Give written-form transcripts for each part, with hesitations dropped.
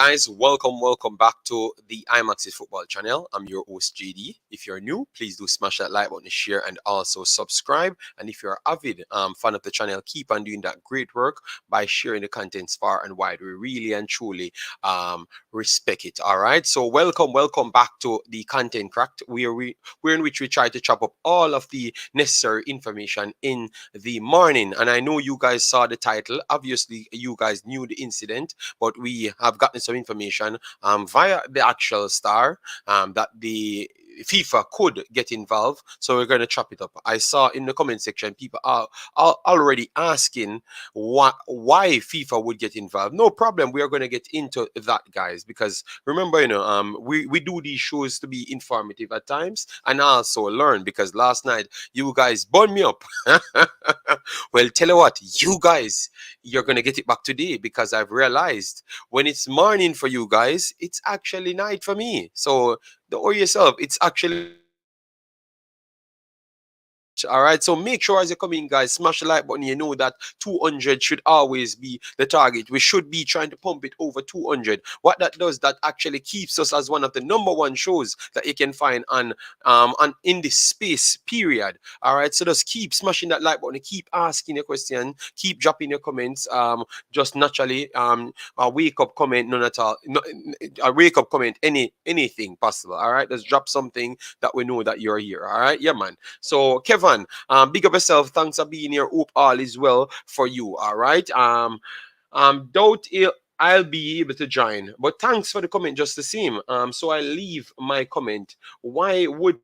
guys, welcome back to the Imaxit football channel. I'm your host JD. If you're new, please do smash that like button, share, and also subscribe. And if you're avid fan of the channel, keep on doing that great work by sharing the contents far and wide. We really and truly respect it. All right. So welcome back to the Content Cracked, where in which we try to chop up all of the necessary information in the morning. And I know you guys saw the title. Obviously, you guys knew the incident, but we have gotten some information via the actual star that the FIFA could get involved. So we're going to chop it up. I saw in the comment section people are already asking why FIFA would get involved. No problem. We are going to get into that, guys, because remember, we do these shows to be informative at times and also learn, because last night you guys burned me up. Well, tell you what, you guys, you're going to get it back today, because I've realized when it's morning for you guys, it's actually night for me. So don't worry yourself. It's actually all right, so make sure as you come in, guys, smash the like button. You know that 200 should always be the target. We should be trying to pump it over 200. What that does, that actually keeps us as one of the #1 shows that you can find on in this space period. All right, so just keep smashing that like button, keep asking your question, keep dropping your comments. Just naturally, a wake up comment, none at all. No, a wake up comment, anything possible. All right, just drop something that we know that you're here. All right, yeah, man. So Kevin, big up yourself. Thanks for being here. Hope all is well for you. All right. Doubt I'll be able to join, but thanks for the comment just the same. So I leave my comment. Why would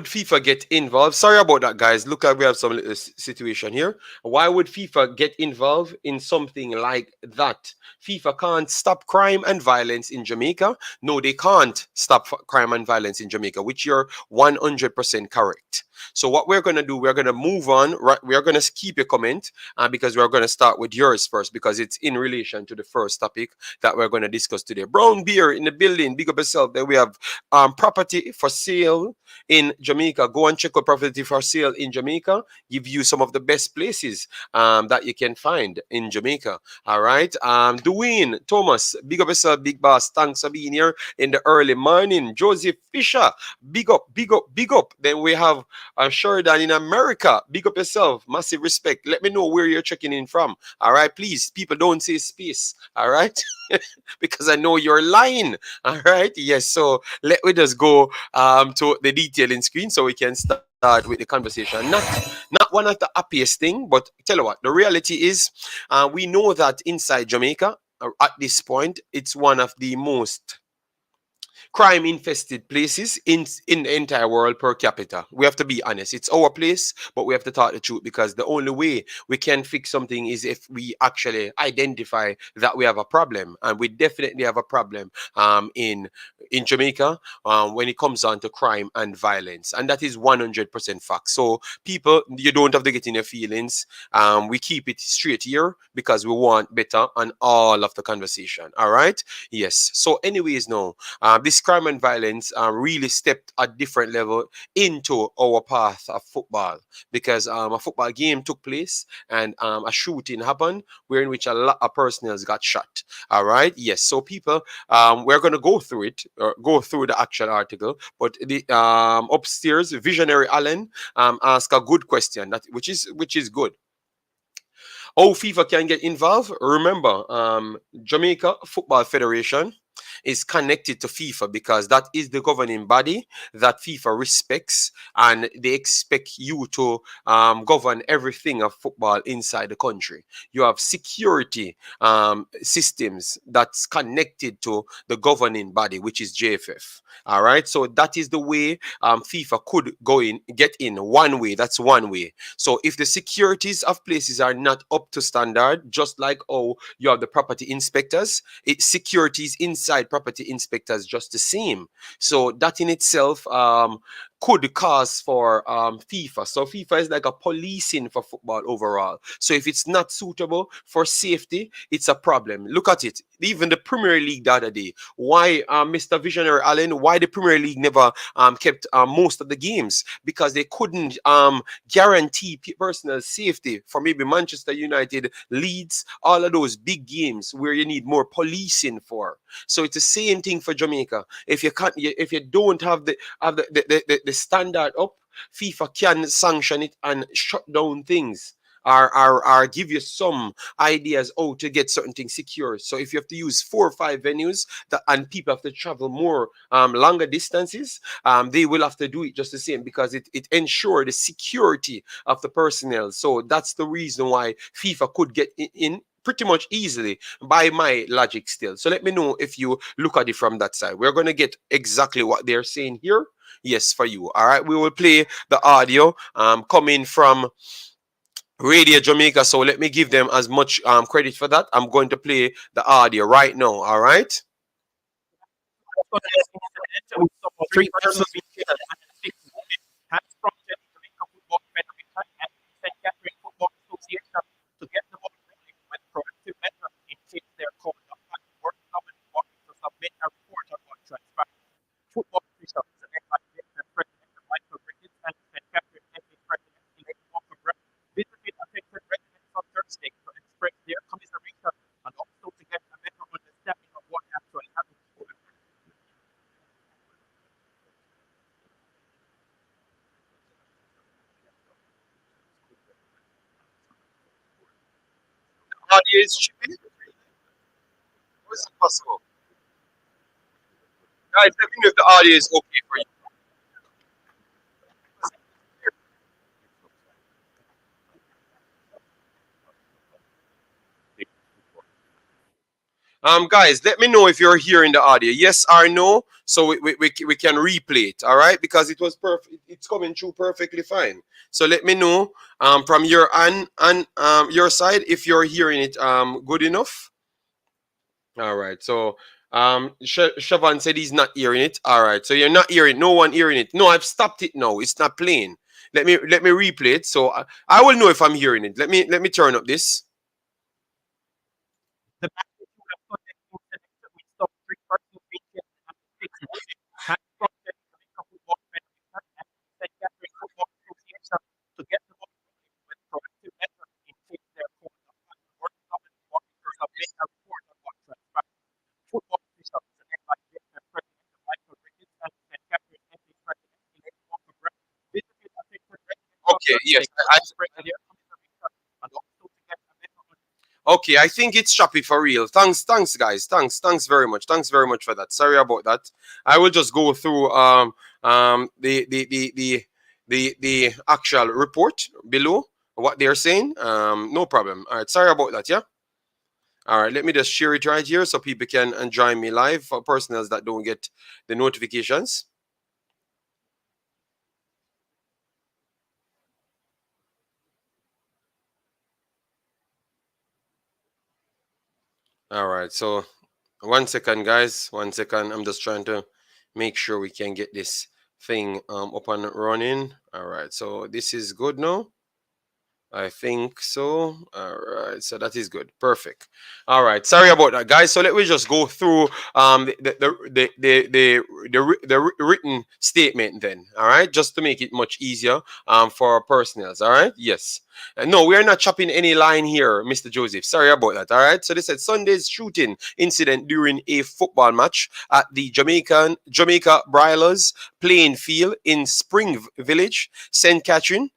FIFA get involved? Sorry about that, guys. Look like we have some little situation here. Why would FIFA get involved in something like that? FIFA can't stop crime and violence in Jamaica. No, they can't stop crime and violence in Jamaica, which you're 100% correct. So what we're going to do, we're going to move on. Right, we are going to keep your comment because we're going to start with yours first, because it's in relation to the first topic that we're going to discuss today. Brown beer in the building. Big up yourself. Then we have property for sale in Jamaica. Go and check out property for sale in Jamaica. Give you some of the best places that you can find in Jamaica. All right. Dwayne Thomas, big up yourself, big boss. Thanks for being here in the early morning. Joseph Fisher, big up, big up, big up. Then we have Sheridan in America. Big up yourself. Massive respect. Let me know where you're checking in from. All right. Please, people, don't say space. All right. Because I know you're lying. All right. Yes. So let me just go to the detailing screen so we can start with the conversation. Not one of the happiest thing, but tell you what, the reality is we know that inside Jamaica at this point, it's one of the most crime infested places in the entire world per capita. We have to be honest. It's our place, but we have to talk the truth, because the only way we can fix something is if we actually identify that we have a problem, and we definitely have a problem in Jamaica when it comes on to crime and violence, and that is 100% fact. So people, you don't have to get in your feelings. We keep it straight here because we want better on all of the conversation. All right. Yes. So anyways, no, this crime and violence really stepped a different level into our path of football, because a football game took place and a shooting happened in which a lot of personnel got shot. All right. Yes. So people, we're going to go through it, go through the actual article, but the upstairs, Visionary Allen asked a good question, which is good. How FIFA can get involved? Remember, Jamaica Football Federation is connected to FIFA because that is the governing body that FIFA respects, and they expect you to govern everything of football inside the country. You have security systems that's connected to the governing body, which is JFF. All right, so that is the way FIFA could get in one way. That's one way. So if the securities of places are not up to standard, just like you have the property inspectors, securities inside property inspectors just the same. So that in itself could cause for FIFA. So FIFA is like a policing for football overall. So if it's not suitable for safety, it's a problem. Look at it. Even the Premier League the other day. Why, Mr. Visionary Allen, why the Premier League never kept most of the games? Because they couldn't guarantee personal safety for maybe Manchester United, Leeds, all of those big games where you need more policing for. So it's the same thing for Jamaica. If you can't, if you don't have the standard up, FIFA can sanction it and shut down things. Or give you some ideas how to get certain things secure. So if you have to use 4 or 5 venues and people have to travel more longer distances, they will have to do it just the same because it ensures the security of the personnel. So that's the reason why FIFA could get in pretty much easily by my logic still. So let me know if you look at it from that side. We're going to get exactly what they're saying here. Yes, for you. All right, we will play the audio coming from Radio Jamaica. So let me give them as much credit for that. I'm going to play the audio right now. All right. Three persons being killed and 6 wounded has prompted Jamaica Football Federation and St. Catherine Football Association to get the ball rolling with proactive measures in case they're called upon to work to submit a report on what transpired. Football officials, led by JFF President Michael Ricketts and St. Catherine FA President Elaine Walker Brett, visited affected residents on Thursday to express their commiseration and also to get a better understanding of what actually happened. Audio is shipping. How is it possible? Guys, let me know if the audio is okay for you. Guys, let me know if you're hearing the audio. Yes or no, so we can replay it. All right, because it was perfect. It's coming through perfectly fine. So let me know from your your side if you're hearing it good enough. All right. So Shavan said he's not hearing it. All right. So you're not hearing. No one hearing it. No, I've stopped it now. It's not playing. Let me replay it. So I will know if I'm hearing it. Let me turn up this. The magnitude of Concacaf incident which saw 3 persons being killed and 6 wounded has prompted Jamaica Football Federation and St. Catherine Football Association to get the ball rolling with proactive measures in case they're called upon to work to submit a report on what transpired. Football officials, led by JFF President Michael Ricketts and St. Catherine FA President Elaine Walker Brett, visited affected residents. Okay, yes, I spread their commiseration and also to get a better understanding. Okay, I think it's choppy for real. Thanks, guys. Thanks very much. Thanks very much for that. Sorry about that. I will just go through the actual report below what they're saying. No problem. All right. Sorry about that. Yeah. All right. Let me just share it right here so people can join me live for personals that don't get the notifications. All right. So 1 second, guys. 1 second. I'm just trying to make sure we can get this thing up and running. All right. So this is good now. I think so. All right, so that is good. Perfect. All right, sorry about that, guys. So let me just go through the written statement then. All right, just to make it much easier for our personals. All right, yes. No, we are not chopping any line here, Mr. Joseph. Sorry about that. All right. So they said Sunday's shooting incident during a football match at the Jamaica Broilers playing field in Spring Village, St. Catherine,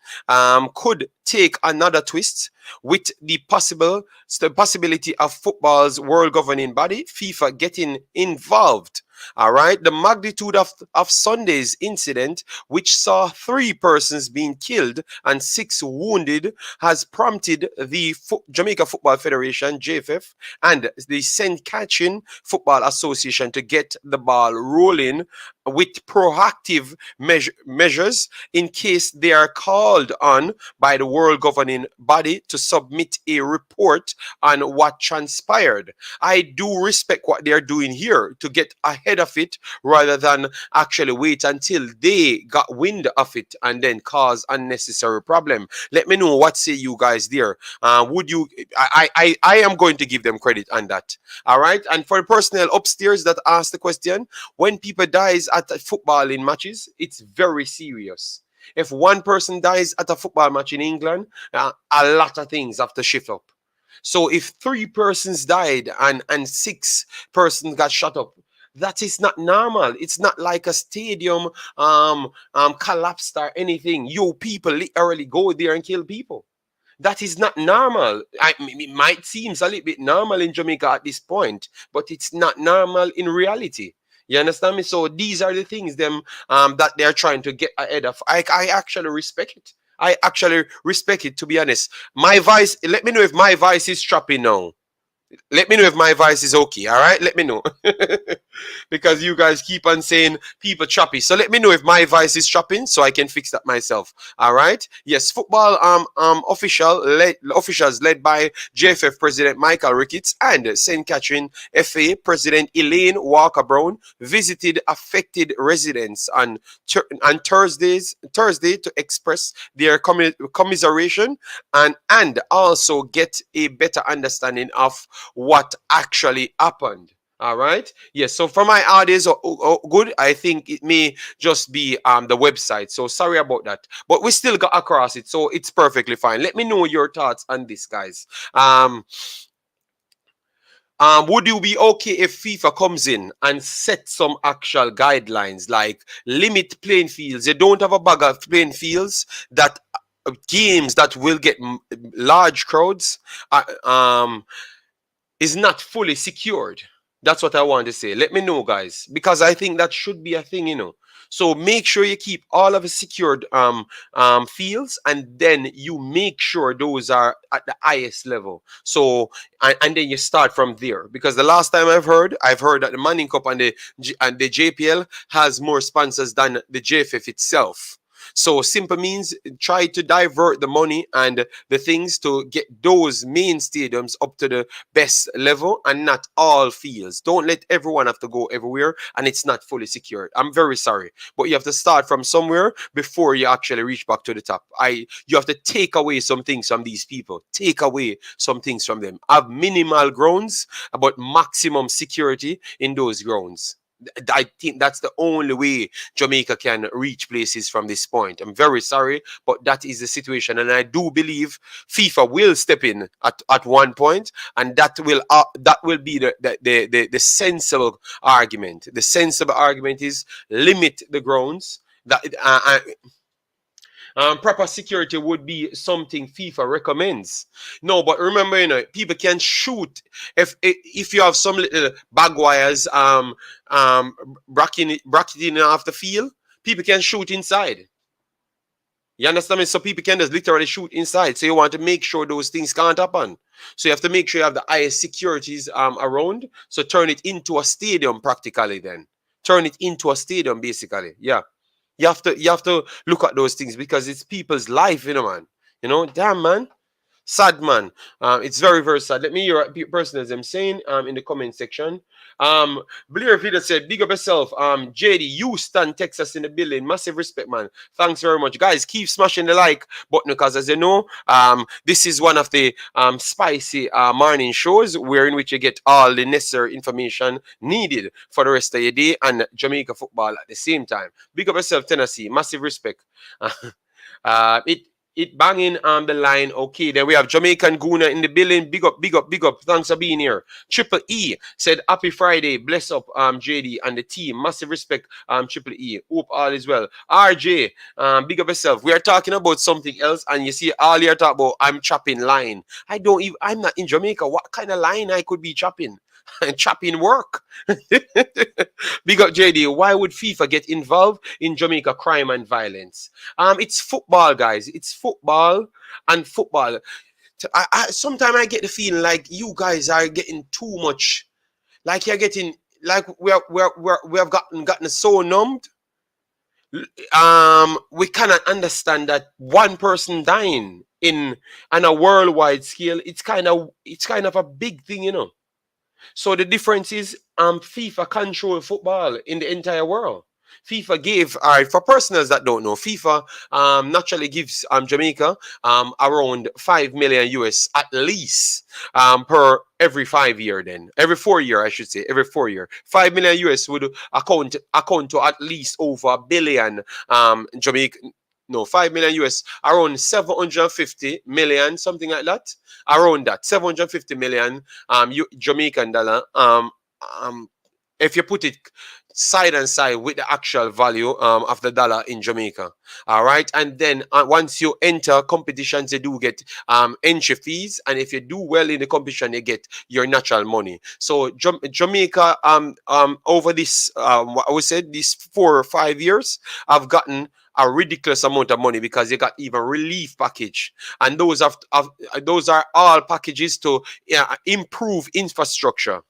could take another twist with the possibility of football's world governing body, FIFA, getting involved. All right, the magnitude of Sunday's incident, which saw 3 persons being killed and 6 wounded, has prompted the Jamaica Football Federation, JFF, and the St. Catherine Football Association to get the ball rolling with proactive measures in case they are called on by the world governing body to submit a report on what transpired. I do respect what they're doing here to get ahead of it rather than actually wait until they got wind of it and then cause unnecessary problem. Let me know what say you guys there. Would you? I am going to give them credit on that. All right. And for the personnel upstairs that asked the question, when people dies at football in matches, it's very serious. If one person dies at a football match in England, a lot of things have to shift up. So if 3 persons died and 6 persons got shot up, that is not normal. It's not like a stadium collapsed or anything. You people literally go there and kill people. That is not normal. It might seem a little bit normal in Jamaica at this point, but it's not normal in reality. You understand me? So these are the things them that they're trying to get ahead of. I actually respect it. I actually respect it, to be honest. My voice, let me know if my voice is choppy now. Let me know if my voice is okay, all right? Let me know. Because you guys keep on saying people choppy. So let me know if my voice is chopping so I can fix that myself. All right? Yes, football officials led by JFF President Michael Ricketts and St. Catherine FA President Elaine Walker Brown visited affected residents on Thursday to express their commiseration and also get a better understanding of what actually happened. All right. Yes. So for my audience, good. I think it may just be the website. So sorry about that, but we still got across it, so it's perfectly fine. Let me know your thoughts on this, guys. Would you be okay if FIFA comes in and set some actual guidelines, like limit playing fields? They don't have a bag of playing fields that games that will get large crowds is not fully secured. That's what I want to say. Let me know, guys, because I think that should be a thing, you know. So make sure you keep all of the secured fields, and then you make sure those are at the highest level. So and then you start from there. Because the last time I've heard that the Manning Cup and the JPL has more sponsors than the JFF itself. So simple means try to divert the money and the things to get those main stadiums up to the best level and not all fields. Don't let everyone have to go everywhere and it's not fully secured. I'm very sorry, but you have to start from somewhere before you actually reach back to the top. You have to take away some things from these people. Take away some things from them. Have minimal grounds, but maximum security in those grounds. I think that's the only way Jamaica can reach places from this point. I'm very sorry, but that is the situation, and I do believe FIFA will step in at one point, and that will be the sensible argument. The sensible argument is limit the grounds. That proper security would be something FIFA recommends. No, but remember, you know, people can shoot if you have some little bag wires bracketing off the field. People can shoot inside. You understand me? So people can just literally shoot inside. So you want to make sure those things can't happen. So you have to make sure you have the highest securities around. So turn it into a stadium practically. Then turn it into a stadium basically. Yeah. You have to look at those things because it's people's life, you know, man. You know, damn, man. Sad, man. It's very, very sad. Let me hear what person as I'm saying in the comment section. Blair Vida said, big up yourself. JD, Houston, Texas in the building. Massive respect, man. Thanks very much. Guys, keep smashing the like button because as you know, this is one of the spicy morning shows in which you get all the necessary information needed for the rest of your day and Jamaica football at the same time. Big up yourself, Tennessee. Massive respect. It banging on the line. Okay, then we have Jamaican Guna in the building. Big up, big up, big up. Thanks for being here. Triple E said, happy Friday. Bless up, JD and the team. Massive respect, Triple E. Hope all is well. RJ, big up yourself. We are talking about something else, and you see, all you're talking about, I'm chopping line. I'm not in Jamaica. What kind of line I could be chopping? Chopping work. Big up JD. Why would FIFA get involved in Jamaica crime and violence? It's football, guys. It's football and football. Sometimes I get the feeling like you guys are getting too much. Like you're getting like we have gotten so numbed. We cannot understand that one person dying in on a worldwide scale. It's kind of a big thing, you know. So the difference is FIFA control football in the entire world. FIFA gave, all right, for personals that don't know, FIFA naturally gives Jamaica around 5 million US at least per every 5 year, then every 4 year, I should say, every 4 year. 5 million US would account to at least over a billion Jamaica. No, 5 million US, around 750 million, something like that. Around that, 750 million Jamaican dollar. Um, if you put it side and side with the actual value of the dollar in Jamaica. All right. And then once you enter competitions, you do get entry fees. And if you do well in the competition, you get your natural money. So Jamaica, over this, what I would say, these 4 or 5 years, I've gotten a ridiculous amount of money because you got even relief package, and those are all packages to improve infrastructure.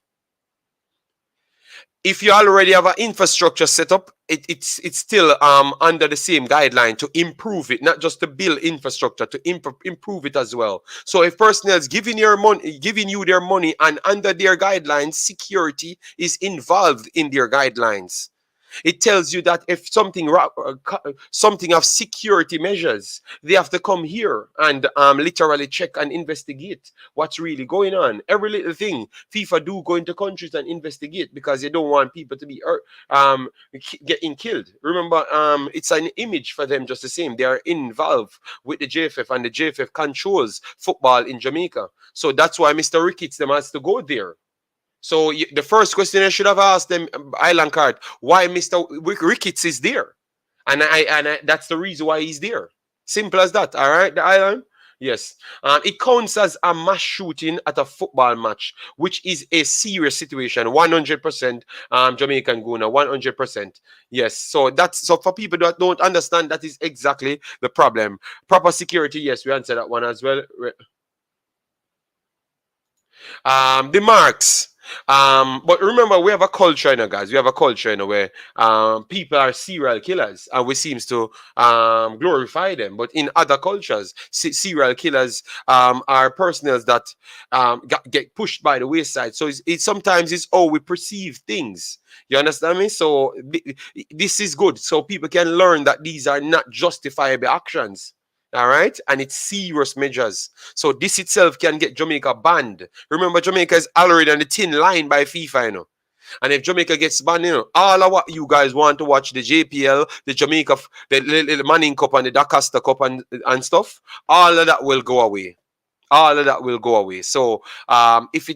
If you already have an infrastructure set up, it's still under the same guideline to improve it, not just to build infrastructure, to improve it as well. So if personnel is giving you their money, and under their guidelines, security is involved in their guidelines. It tells you that if something of security measures, they have to come here and literally check and investigate what's really going on. Every little thing FIFA do go into countries and investigate because they don't want people to be getting killed. Remember, it's an image for them just the same. They are involved with the JFF, and the JFF controls football in Jamaica. So that's why Mr. Ricketts them has to go there. So the first question I should have asked them, Island Card, why Mr. Ricketts is there, and that's the reason why he's there. Simple as that. All right, the island. Yes, it counts as a mass shooting at a football match, which is a serious situation. 100% Jamaican Guna, 100%. Yes, so for people that don't understand, that is exactly the problem. Proper security. Yes, we answered that one as well. The marks. But remember, we have a culture, guys. We have a culture, where people are serial killers, and we seems to glorify them. But in other cultures, serial killers are personnel that get pushed by the wayside. So it's sometimes it's how we perceive things. You understand me? So this is good, so people can learn that these are not justifiable actions. All right, and it's serious measures. So this itself can get Jamaica banned. Remember, Jamaica is already on the thin line by FIFA, And if Jamaica gets banned, all of what you guys want to watch, the JPL, the Jamaica, the Manning Cup and the Dacosta Cup and stuff, all of that will go away. All of that will go away. So if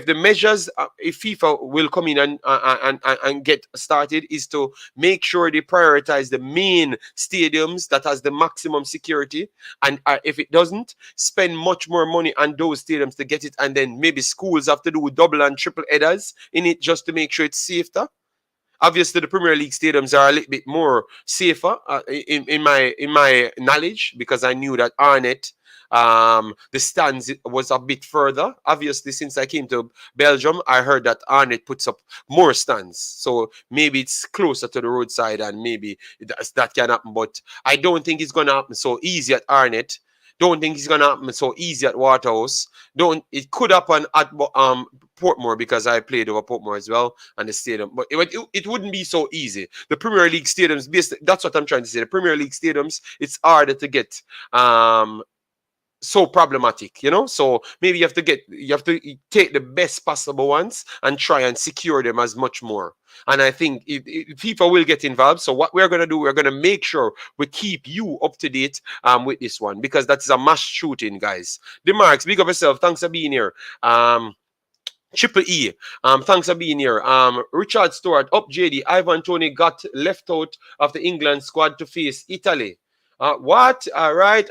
the measures, if FIFA will come in and get started, is to make sure they prioritize the main stadiums that has the maximum security, and if it doesn't, spend much more money on those stadiums to get it, and then maybe schools have to do double and triple headers in it just to make sure it's safer. Obviously, the Premier League stadiums are a little bit more safer in my knowledge, because I knew that Arnett, the stands was a bit further. Obviously, since I came to Belgium, I heard that Arnett puts up more stands. So maybe it's closer to the roadside, and maybe that can happen. But I don't think it's going to happen so easy at Arnett. Don't think it's gonna happen so easy at Waterhouse. It could happen at Portmore, because I played over Portmore as well, and the stadium. But it wouldn't be so easy. The Premier League stadiums, that's what I'm trying to say. The Premier League stadiums, it's harder to get so problematic, So maybe you have to take the best possible ones and try and secure them as much more. And I think FIFA will get involved. So what we're going to do, we're going to make sure we keep you up to date with this one, because that's a mass shooting, guys. The Marks, big up yourself. Thanks for being here. Triple E, thanks for being here. Richard Stewart, up JD. Ivan Toney got left out of the England squad to face Italy. What? All right.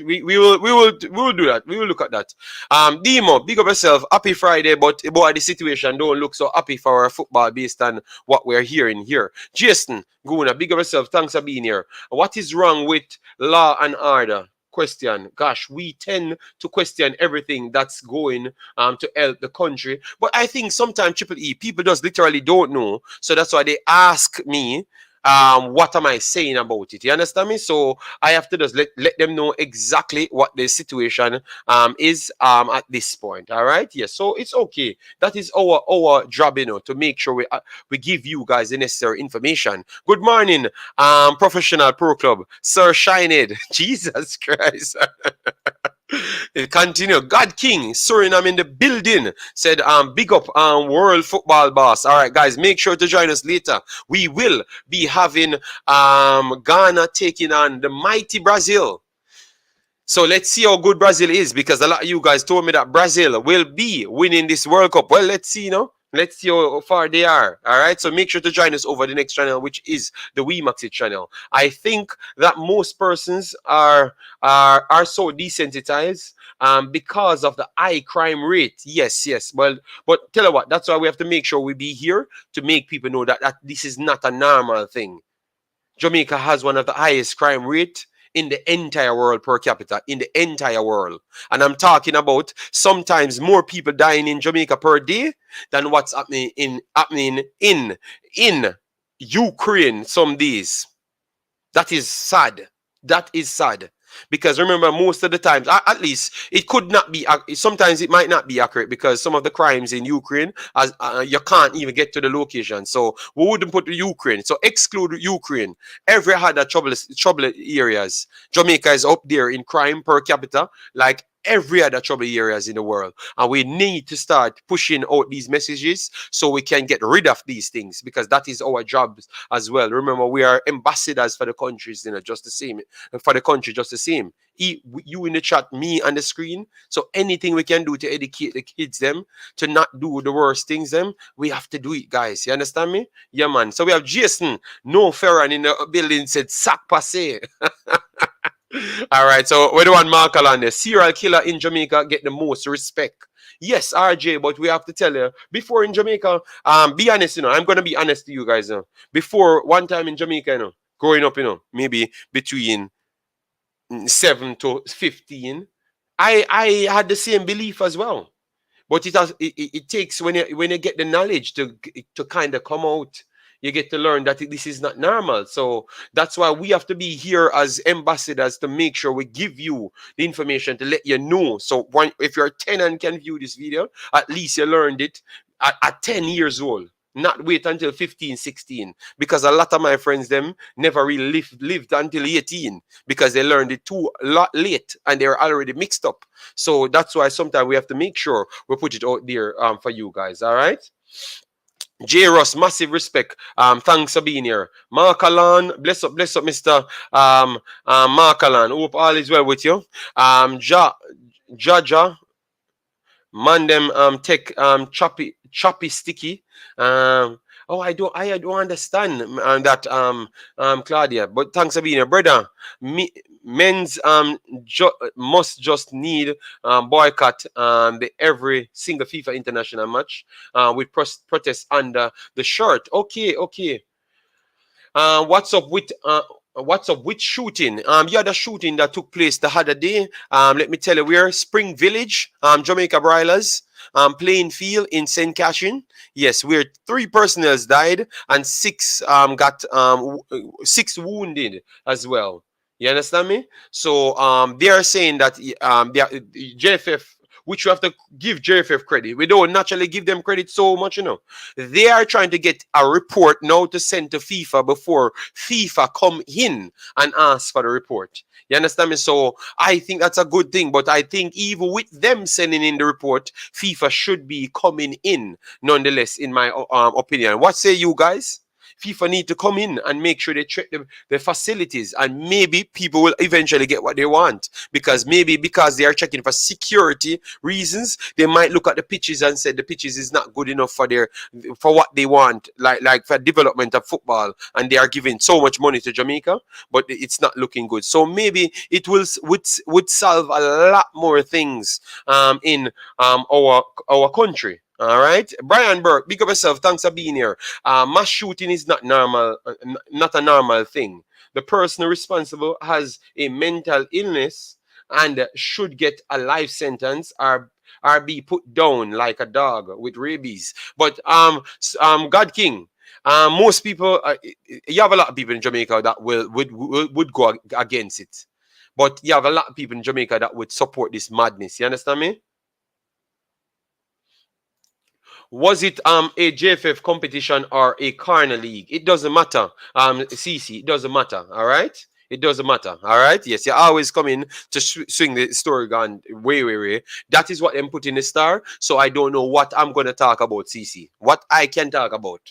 We will do that. We will look at that. Demo, big up yourself. Happy Friday, but boy, the situation don't look so happy for our football based on what we're hearing here. Jason Guna, big up yourself. Thanks for being here. What is wrong with law and order? question. Gosh, we tend to question everything that's going to help the country. But I think sometimes Triple E, people just literally don't know. So that's why they ask me, what am I saying about it? You understand me? So I have to just let them know exactly what the situation is at this point. All right. Yes. So it's okay. That is our job, to make sure we give you guys the necessary information. Good morning, professional pro club, Sir Shined. Jesus Christ. It continue. God King, Suriname in the building, said, big up, world football boss. All right, guys, make sure to join us later. We will be having Ghana taking on the mighty Brazil. So let's see how good Brazil is, because a lot of you guys told me that Brazil will be winning this World Cup. Well, let's see, Let's see how far they are. All right. So make sure to join us over the next channel, which is the Imaxit channel. I think that most persons are so desensitized because of the high crime rate. Yes, yes. Well, but tell you what, that's why we have to make sure we be here to make people know that this is not a normal thing. Jamaica has one of the highest crime rate in the entire world per capita, in the entire world. And I'm talking about sometimes more people dying in Jamaica per day than what's happening in Ukraine some days. That is sad. That is sad. Because remember, most of the times, at least, it could not be, sometimes it might not be accurate, because some of the crimes in Ukraine, you can't even get to the location. So we wouldn't put Ukraine. So exclude Ukraine. Every other trouble areas, Jamaica is up there in crime per capita, like every other trouble areas in the world. And we need to start pushing out these messages so we can get rid of these things, because that is our job as well. Remember, we are ambassadors for the countries, just the same, for the country, just the same. You in the chat, me on the screen. So anything we can do to educate the kids them to not do the worst things them, we have to do it, guys. You understand me? Yeah, man. So we have Jason, no Ferran in the building, said sac passe. All right, so we're the one Mark Alande. Serial killer in Jamaica get the most respect. Yes, RJ, but we have to tell you, before in Jamaica, be honest, I'm going to be honest to you guys. Before, one time in Jamaica, growing up, maybe between 7 to 15, I had the same belief as well. But it takes, when you get the knowledge to kind of come out, you get to learn that this is not normal. So that's why we have to be here as ambassadors to make sure we give you the information to let you know. So if you're 10 and can view this video, at least you learned it at 10 years old. Not wait until 15, 16. Because a lot of my friends, them never really lived until 18, because they learned it too late and they're already mixed up. So that's why sometimes we have to make sure we put it out there for you guys. All right. J. Ross, massive respect. Thanks for being here. Mark Alan, bless up, Mr. Mark Alan. Hope all is well with you. Jaja, man them take choppy sticky. I don't understand that Claudia, but thanks for being here, brother. Men's must just need boycott the every single FIFA international match with protest under the shirt. Okay. What's up with shooting? Yeah, the shooting that took place the other day. Let me tell you, we're Spring Village, Jamaica Broilers, playing field in St. Catherine. Yes, 3 personnel died and 6 got 6 wounded as well. You understand me? So they are saying that JFF, which we have to give JFF credit. We don't naturally give them credit so much, They are trying to get a report now to send to FIFA before FIFA come in and ask for the report. You understand me? So I think that's a good thing. But I think even with them sending in the report, FIFA should be coming in nonetheless, in my opinion. What say you guys? FIFA need to come in and make sure they check the facilities, and maybe people will eventually get what they want, because they are checking for security reasons, they might look at the pitches and say the pitches is not good enough for what they want, like for development of football, and they are giving so much money to Jamaica, but it's not looking good. So maybe it would solve a lot more things in our country. All right, Brian Burke, big up yourself. Thanks for being here. Mass shooting is not a normal thing. The person responsible has a mental illness and should get a life sentence or be put down like a dog with rabies. But God King, most people, you have a lot of people in Jamaica that would go against it, but you have a lot of people in Jamaica that would support this madness. You understand me? Was it a JFF competition or a corner league? It doesn't matter. CC, it doesn't matter. All right. It doesn't matter. All right. Yes, you always come in to swing the story gun way. That is what them put in the star. So I don't know what I'm gonna talk about, CC. What I can talk about.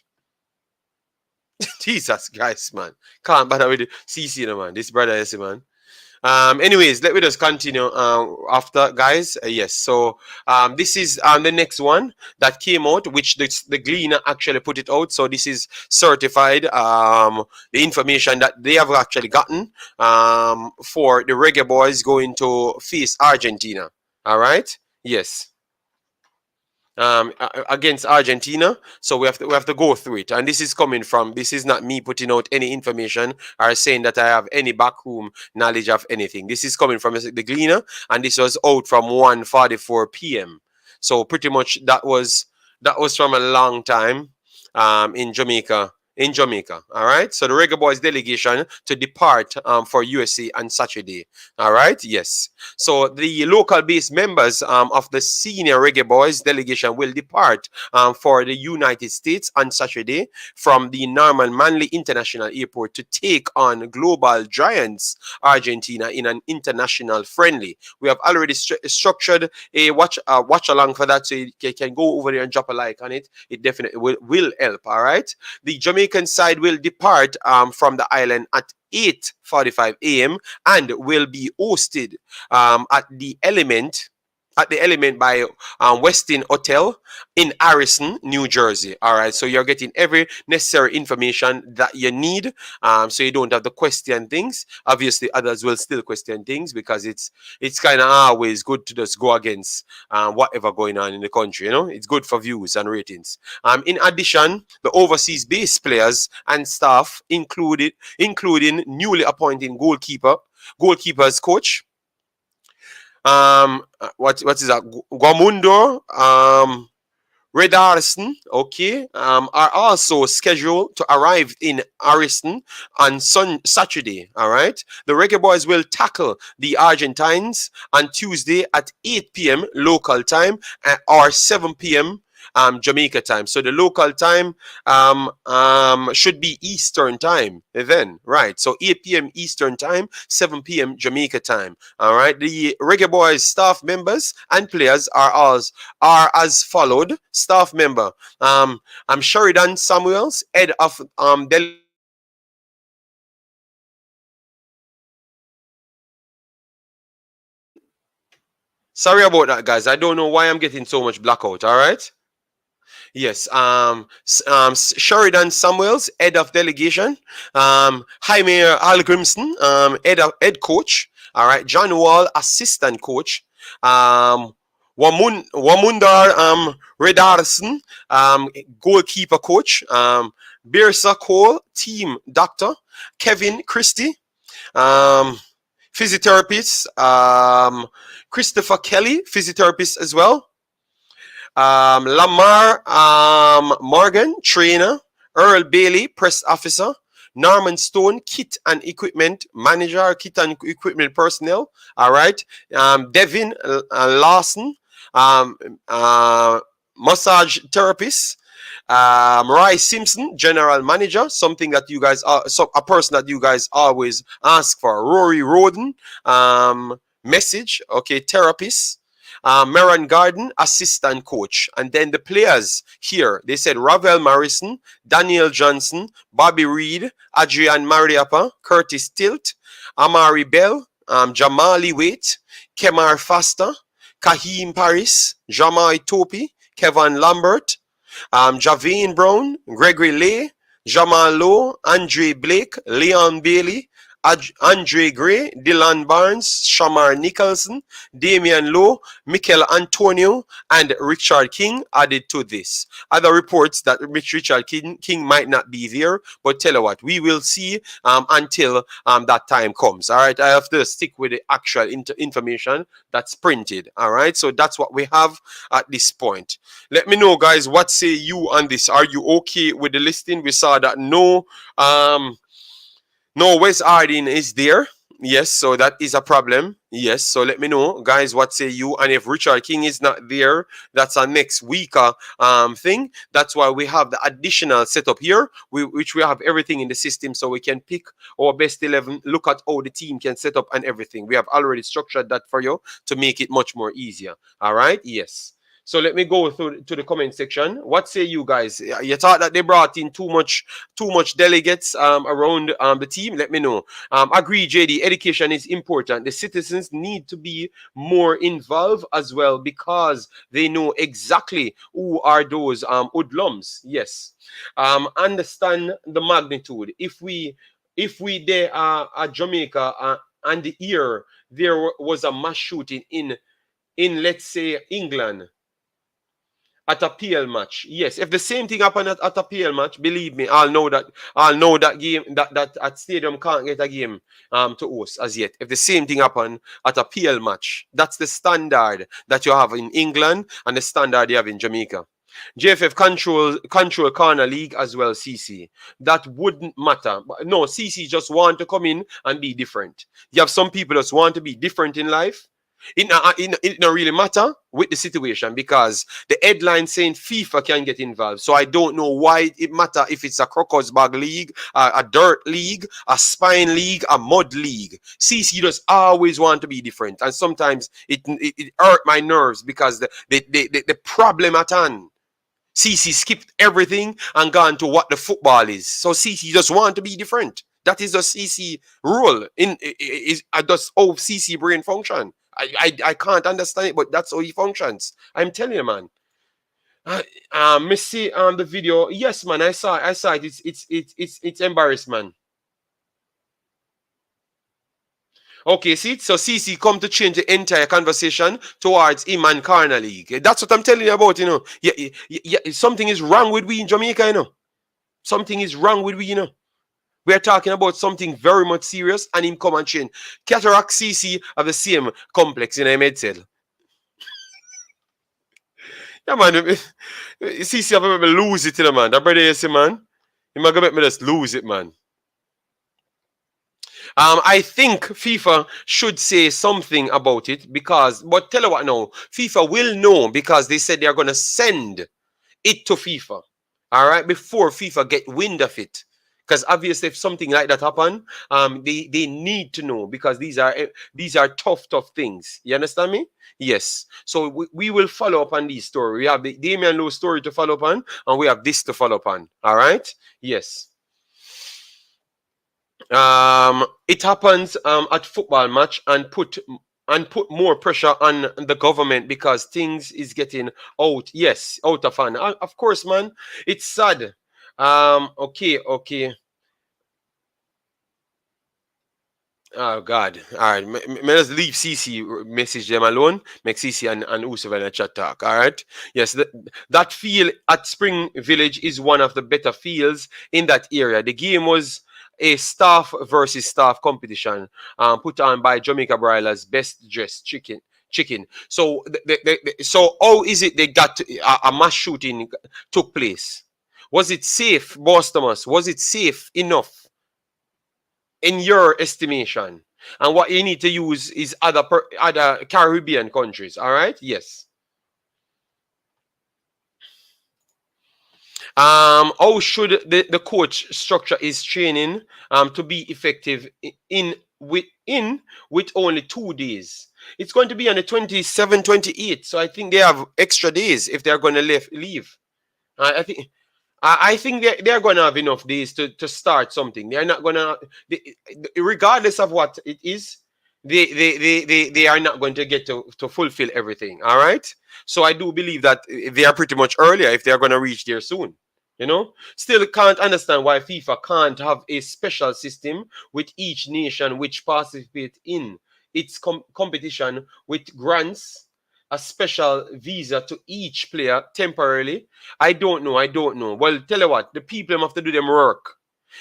Jesus Christ, man. Can't bother with the CC, no, man. This brother is, man. Anyways, let me just continue after, guys. Yes, so this is the next one that came out, which the Gleaner actually put it out. So this is certified, the information that they have actually gotten for the Reggae Boys going to face Argentina. All right. Yes. Against Argentina. So we have to go through it. And this is coming from, this is not me putting out any information or saying that I have any backroom knowledge of anything. This is coming from the Gleaner, and this was out from 1:44 p.m. So pretty much that was from a long time in Jamaica. All right. So the Reggae Boys delegation to depart for USA on Saturday. All right. Yes. So the local based members of the senior Reggae Boys delegation will depart for the United States on Saturday from the Norman Manley International Airport to take on global giants Argentina in an international friendly. We have already structured a watch along for that, so you can go over there and drop a like on it. It definitely will help. All right. The Jamaican side will depart from the island at 8:45 a.m. and will be hosted at the Element by Westin Hotel in Harrison, New Jersey. All right, so you're getting every necessary information that you need, so you don't have to question things. Obviously, others will still question things because it's kind of always good to just go against whatever going on in the country. You know, it's good for views and ratings. In addition, the overseas base players and staff including newly appointed goalkeepers coach. What is that? Guamundo, Redarson, okay, are also scheduled to arrive in Harrison on Saturday. All right, the Reggae Boys will tackle the Argentines on Tuesday at 8 p.m. local time or 7 p.m. Jamaica time. So the local time should be Eastern time then, right? So 8 p.m. Eastern time, 7 p.m. Jamaica time. All right. The Reggae Boys staff members and players are as followed. Staff member, I'm Sheridan Samuels, head of Sorry about that, guys. I don't know why I'm getting so much blackout. All right. Yes. Sheridan Samuels, head of delegation. Jaime Algrimson, head coach. All right. John Wall, assistant coach. Wamundar Redarson, goalkeeper coach. Birsa Cole, team doctor. Kevin Christie, physiotherapist. Christopher Kelly, physiotherapist as well. Lamar Morgan, trainer. Earl Bailey, press officer. Norman Stone, kit and equipment manager, kit and equipment personnel. All right. Devin Lawson, massage therapist. Roy Simpson, general manager, something that you guys are, a person that you guys always ask for. Rory Roden, message, okay, therapist. Meron Garden, assistant coach. And then the players here, they said Ravel Morrison, Daniel Johnson, Bobby Reed, Adrian Mariapa, Curtis Tilt, Amari Bell, Jamali Waite, Kemar Foster, Kahim Paris, Jamai Topi, Kevin Lambert, Javane Brown, Gregory Lay, Jamal Lowe, Andre Blake, Leon Bailey, Andre Gray, Dylan Barnes, Shamar Nicholson, Damian Lowe, Mikel Antonio, and Richard King added to this. Other reports that Richard King might not be there, but tell you what, we will see until that time comes. All right, I have to stick with the actual information that's printed. All right, so that's what we have at this point. Let me know, guys, what say you on this? Are you okay with the listing? We saw that no West Harding is there. Yes, so that is a problem. Yes, so let me know, guys, what say you? And if Richard King is not there, that's our next weeker thing. That's why we have the additional setup here, which we have everything in the system, so we can pick our best 11, look at how the team can set up and everything. We have already structured that for you to make it much more easier. All right, yes. So let me go through to the comment section. What say you guys? You thought that they brought in too much delegates around the team? Let me know. Agree, JD. Education is important. The citizens need to be more involved as well because they know exactly who are those hoodlums. Yes. Understand the magnitude. If we there at Jamaica and the year there was a mass shooting in let's say England at a PL match. Yes, if the same thing happened at a PL match, believe me, I'll know that game that at stadium can't get a game to host as yet. If the same thing happened at a PL match, that's the standard that you have in England and the standard you have in Jamaica. JFF control corner league as well, CC. That wouldn't matter. No, CC just want to come in and be different. You have some people that want to be different in life. It don't really matter with the situation because the headline saying FIFA can get involved. So I don't know why it matter if it's a crocus bag league, a dirt league, a spine league, a mud league. CC just always want to be different, and sometimes it hurt my nerves because the problem at hand. CC skipped everything and gone to what the football is. So CC just want to be different. That is the CC rule. Is just how CC brain function. I can't understand it, but that's how he functions. I'm telling you, man. Missy on the video. Yes, man, I saw it. It's embarrassing, man. Okay, see, so CC come to change the entire conversation towards him and Corner League. That's what I'm telling you about, you know. Yeah, something is wrong with we in Jamaica, you know. Something is wrong with we, you know. We are talking about something very much serious, and him come and change. Cataract CC have the same complex in a medcell. Yeah, man. CC have to make me lose it, you know, man. That brother, you see, man. He might make me just lose it, man. I think FIFA should say something about it but tell you what now, FIFA will know because they said they are going to send it to FIFA, all right, before FIFA get wind of it. Because obviously, if something like that happen, they need to know because these are tough things. You understand me? Yes. So we will follow up on these stories. We have the Damian Lowe story to follow up on, and we have this to follow up on. All right? Yes. It happens at football match and put more pressure on the government because things is getting out. Yes, out of hand. Of course, man. It's sad. Okay. Oh God! All right, let's leave CC message them alone. Make CC and Usuva in a chat talk. All right. Yes, that field at Spring Village is one of the better fields in that area. The game was a staff versus staff competition put on by Jamaica Broilers Best Dressed Chicken. So, so how is it they got a mass shooting took place? Was it safe, Boss Thomas? Was it safe enough in your estimation? And what you need to use is other Caribbean countries. All right? Yes. How should the coach structure his training to be effective with only 2 days? It's going to be on the 27, 28. So I think they have extra days if they're going to leave. I think they're going to have enough days to start something. They're not going to, regardless of what it is, they are not going to get to fulfill everything. All right. So I do believe that they are pretty much earlier if they are going to reach there soon. You know, still can't understand why FIFA can't have a special system with each nation which participate in its competition, with grants a special visa to each player temporarily. I don't know. I don't know. Well, tell you what, the people have to do them work.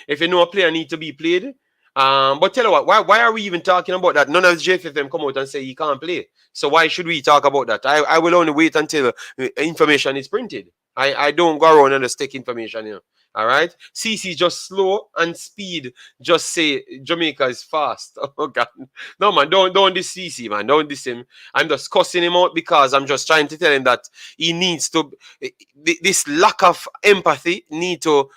If you know a player need to be played, but tell you what, why are we even talking about that? None of the JFF come out and say he can't play. So why should we talk about that? I will only wait until information is printed. I don't go around and just take information, you know. All right. CC just slow and speed. Just say Jamaica is fast. Oh God. No man, don't diss CC, man. Don't diss him. I'm just cussing him out because I'm just trying to tell him that he needs to this lack of empathy need to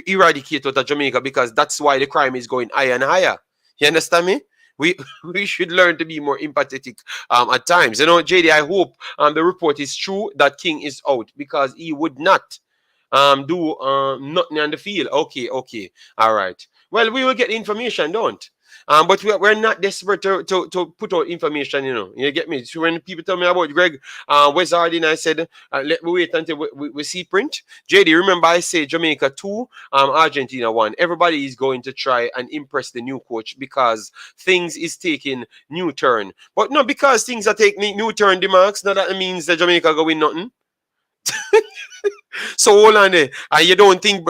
eradicate out of Jamaica, because that's why the crime is going higher and higher. You understand me? We we should learn to be more empathetic at times. You know, JD, I hope the report is true that King is out, because he would not do nothing on the field. Okay, okay. All right. Well, we will get information, don't? But we're not desperate to put out information, you know. You get me? So when people tell me about Greg Wizarding, I said, let me wait until we see print. JD, remember I say Jamaica 2, Argentina 1. Everybody is going to try and impress the new coach because things is taking new turn. But no, because things are taking new turn, the marks, now that means that Jamaica go win nothing. So hold on there. And you don't think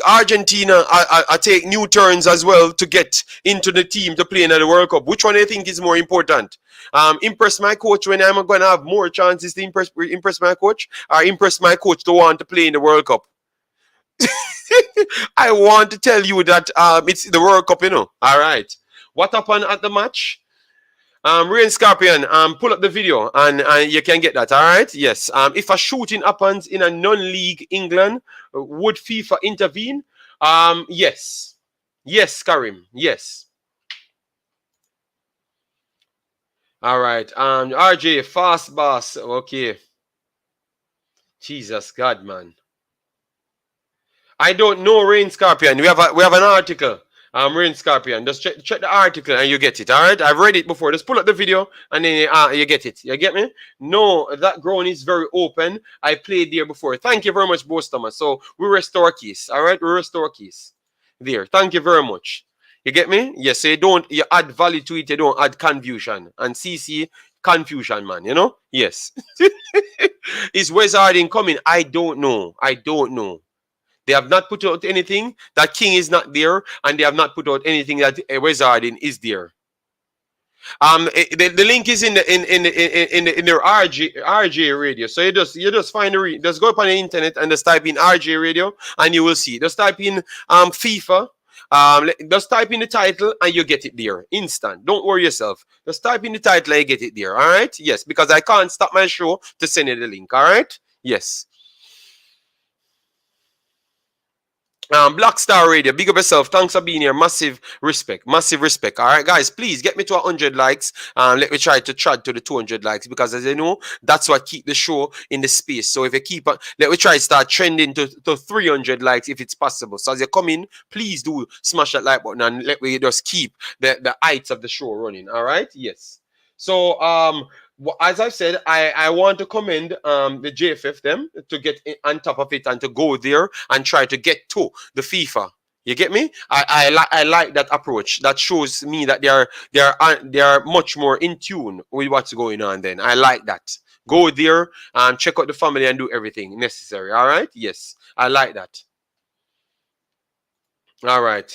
Argentina are take new turns as well to get into the team to play in the World Cup? Which one do you think is more important? Impress my coach when I'm gonna have more chances to impress my coach, or impress my coach to want to play in the World Cup? I want to tell you that it's the World Cup, you know. All right. What happened at the match? Rain Scorpion, pull up the video and you can get that. All right. Yes. If a shooting happens in a non-league England, would FIFA intervene? Yes. Yes, Karim. Yes. All right. RJ, fast boss. Okay. Jesus God, man. I don't know, Rain Scorpion. We have an article. Rain Scorpion. Just check the article and you get it. All right. I've read it before. Just pull up the video and then you get it. You get me? No, that ground is very open. I played there before. Thank you very much, Bostama. So we restore keys. All right. We restore keys there. Thank you very much. You get me? Yes. So you add value to it. You don't add confusion. And CC confusion, man. You know? Yes. Is Wizarding coming? I don't know. I don't know. They have not put out anything that King is not there, and they have not put out anything that Wizarding is there. The link is in their RJ radio. So you just find just go up on the internet and just type in RJ radio and you will see. Just type in FIFA. Just type in the title and you get it there instant. Don't worry yourself. Just type in the title and you get it there. All right. Yes, because I can't stop my show to send you the link. All right. Yes. Black Star Radio, big up yourself. Thanks for being here. Massive respect. Massive respect. All right, guys, please get me to 100 likes. Let me try to trot to the 200 likes, because as you know, that's what keep the show in the space. So if you keep on, let me try to start trending to 300 likes if it's possible. So as you come in, please do smash that like button and let me just keep the heights of the show running. All right. Yes. So as I've said, I want to commend the JFF them to get on top of it and to go there and try to get to the FIFA. You get me? I like that approach. That shows me that they are much more in tune with what's going on. Then I like that. Go there and check out the family and do everything necessary. All right? Yes, I like that. All right.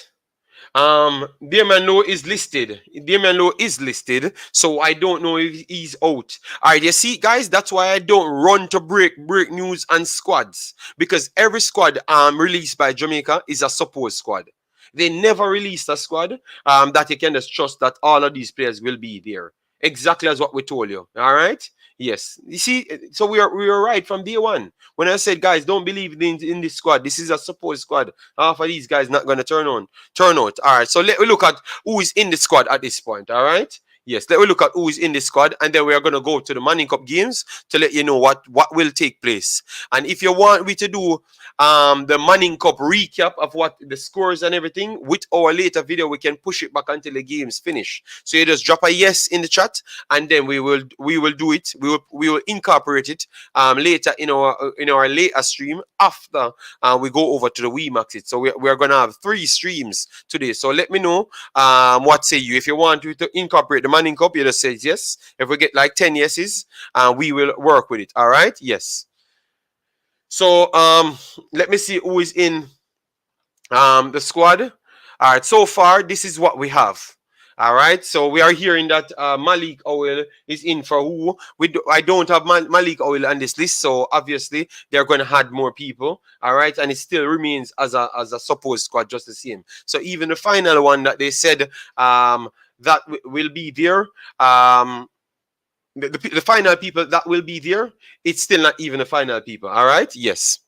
Dearman Low is listed. Dearman Low is listed, so I don't know if he's out. Alright, you see, guys, that's why I don't run to break news and squads, because every squad released by Jamaica is a supposed squad. They never released a squad that you can just trust that all of these players will be there. Exactly as what we told you. All right. Yes. You see, so we were right from day one. When I said, guys, don't believe in this squad. This is a supposed squad. Half of these guys not gonna turn out. All right. So let me look at who is in the squad at this point. All right. Yes, let me look at who is in the squad, and then we are going to go to the Manning Cup games to let you know what will take place. And if you want me to do the Manning Cup recap of what the scores and everything with our later video, we can push it back until the games finish. So you just drop a yes in the chat, and then we will do it. We will incorporate it later in our later stream after we go over to the Imaxit. So we are gonna have 3 streams today. So let me know what say you. If you want to incorporate the Manning Cup, you just say yes. If we get like 10 yeses, we will work with it. All right, yes. So let me see who is in the squad. All right, so far this is what we have. All right, so we are hearing that Malik Oil is in for who? I don't have Malik Oil on this list, so obviously they're going to add more people. All right, and it still remains as a supposed squad, just the same. So even the final one that they said that will be there, the final people that will be there, it's still not even the final people. All right, yes.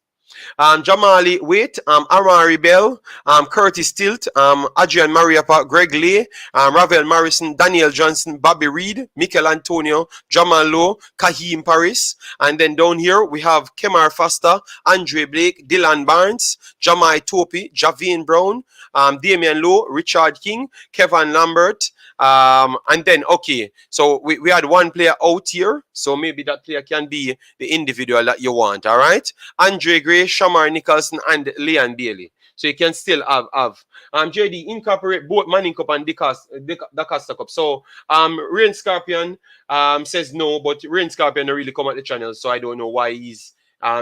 Jamali Wait, Amari Bell, Curtis Tilt, Adrian Mariapa, Greg Lee, Ravel Morrison, Daniel Johnson, Bobby Reed, Mikel Antonio, Jamal Lowe, Kahim Paris, and then down here we have Kemar Foster, Andre Blake, Dylan Barnes, Jamai Topi, Javine Brown, Damian Lowe, Richard King, Kevin Lambert, and then okay, so we had one player out here, so maybe that player can be the individual that you want. All right, Andre Gray, Shamar Nicholson, and Leon Bailey. So you can still have JD incorporate both Manning Cup and Dacosta Cup. So Rain Scorpion says no, but Rain Scorpion don't really come at the channel, so I don't know why he's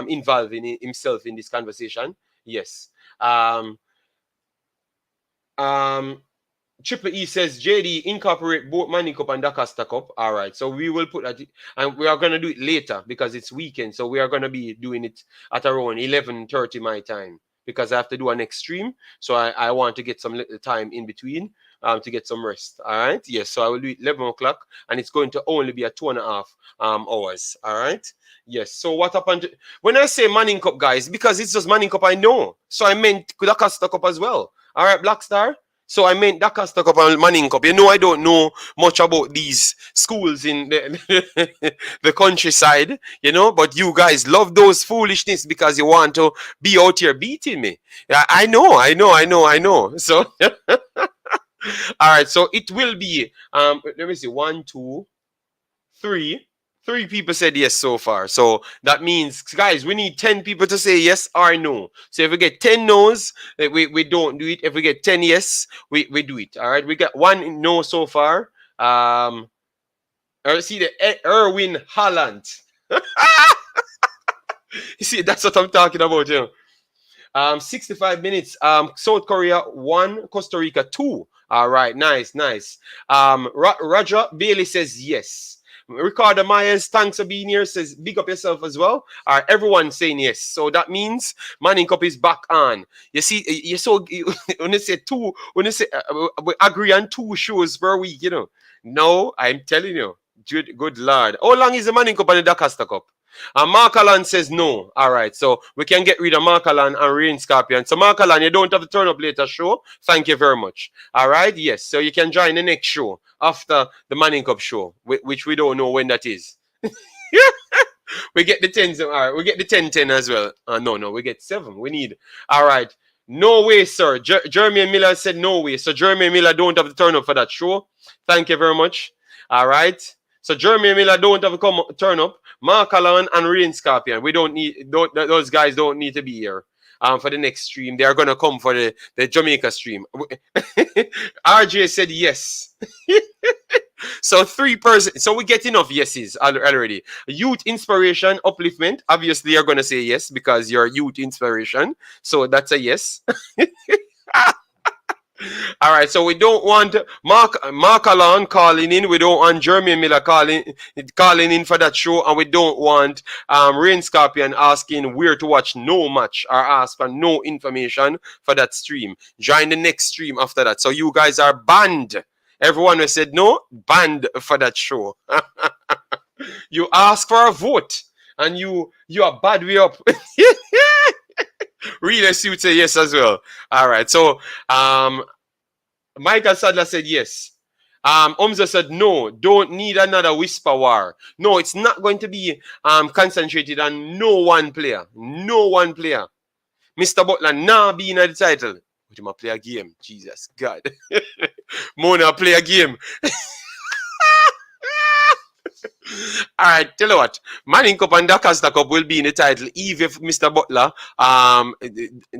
involving himself in this conversation. Yes. Triple E says JD incorporate both Manning Cup and Dacosta Cup. All right, so we will put that, and we are going to do it later because it's weekend. So we are going to be doing it at around 11:30 my time because I have to do an extreme. So I want to get some little time in between to get some rest. All right, yes. So I will do it 11 o'clock, and it's going to only be a 2.5 hours. All right. Yes. So what happened when I say Manning Cup, guys? Because it's just Manning Cup, I know. So I meant Dacosta Cup as well. All right, Black Star. So I meant Dacosta Cup and Manning Cup. You know, I don't know much about these schools in the countryside, you know, but you guys love those foolishness because you want to be out here beating me. Yeah, I know. So, all right. So it will be, let me see, 1, 2, 3. 3 people said yes so far. So that means, guys, we need 10 people to say yes or no. So if we get 10 no's, we don't do it. If we get 10 yes, we do it. All right. We got 1 no so far. See the Erwin Holland. You see, that's what I'm talking about here. 65 minutes. South Korea 1, Costa Rica 2. All right. Nice. Roger Bailey says yes. Ricardo Myers, thanks for being here, says big up yourself as well. All right, everyone saying yes. So that means Manning Cup is back on. You see, when you say 2, when you say we agree on 2 shows per week, you know. No, I'm telling you, good Lord. How long is the Manning Cup and the Dacosta Cup? And Mark Allen says no. All right, so we can get rid of Mark Allen and Rain Scorpion. So Mark Allen, you don't have to turn up later show. Thank you very much. All right, yes. So you can join the next show after the Manning Cup show, which we don't know when that is. We get the 10s. All right, we get the 10-10 as well. No, we get 7. We need. All right. No way, sir. Jeremy Miller said no way. So Jeremy Miller don't have to turn up for that show. Thank you very much. All right. So Jeremy Miller don't have to turn up. Mark Allen and Rain Scorpion. Those guys don't need to be here for the next stream. They are gonna come for the Jamaica stream. RJ said yes. So 3 persons. So we get enough yeses already. Youth inspiration, upliftment. Obviously, you're gonna say yes because you're youth inspiration. So that's a yes. All right, so we don't want Mark Allen calling in. We don't want Jeremy Miller calling in for that show, and we don't want Rain Scorpion asking where to watch no match or ask for no information for that stream. Join the next stream after that. So you guys are banned. Everyone who said no, banned for that show. You ask for a vote, and you are bad way up. Real suit say yes as well. All right. So Michael Sadler said yes. Umza said, no, don't need another whisper war. No, it's not going to be concentrated on no one player. No one player. Mr. Butler now being at the title. Would you play a game? Jesus God. Mona play a game. All right, tell you what, Manning Cup and Dacosta Cup will be in the title, even if Mr. Butler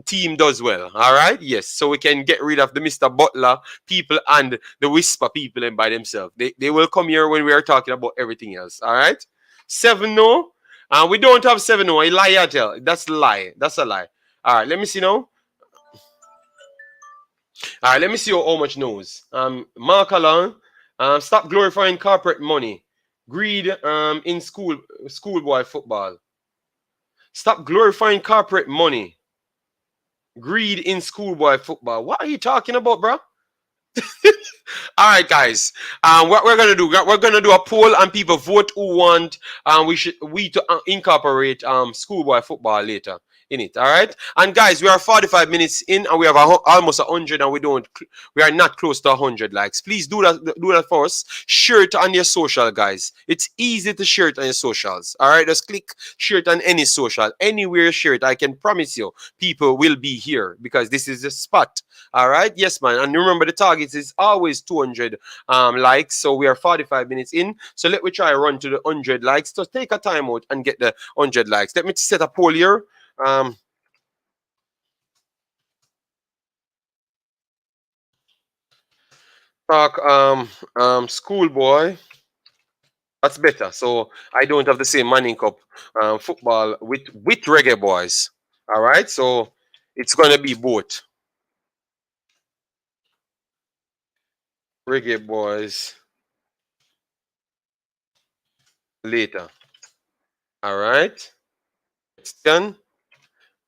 team does well. All right, yes, so we can get rid of the Mr. Butler people and the Whisper people and by themselves. They will come here when we are talking about everything else. All right, 7-0. We don't have 7-0. A lie, I tell. That's a lie. That's a lie. All right, let me see now. All right, let me see how much knows. Mark Allen, stop glorifying corporate money. Greed in schoolboy football. Stop glorifying corporate money. Greed in schoolboy football. What are you talking about, bro? All right, guys. What we're gonna do? We're gonna do a poll and people vote who want. We to incorporate schoolboy football later in it. All right. And guys, we are 45 minutes in and we have almost 100 and we are not close to 100 likes. Please do that for us. Share it on your social, guys. It's easy to share it on your socials. All right. Just click share it on any social, anywhere share it. I can promise you, people will be here because this is the spot. All right. Yes, man. And remember, the target is always 200 likes. So we are 45 minutes in. So let me try run to the 100 likes. So take a time out and get the 100 likes. Let me set a poll here. Talk schoolboy. That's better. So I don't have the same Manning Cup football with Reggae Boyz. All right. So it's gonna be both Reggae Boyz later. All right. Done.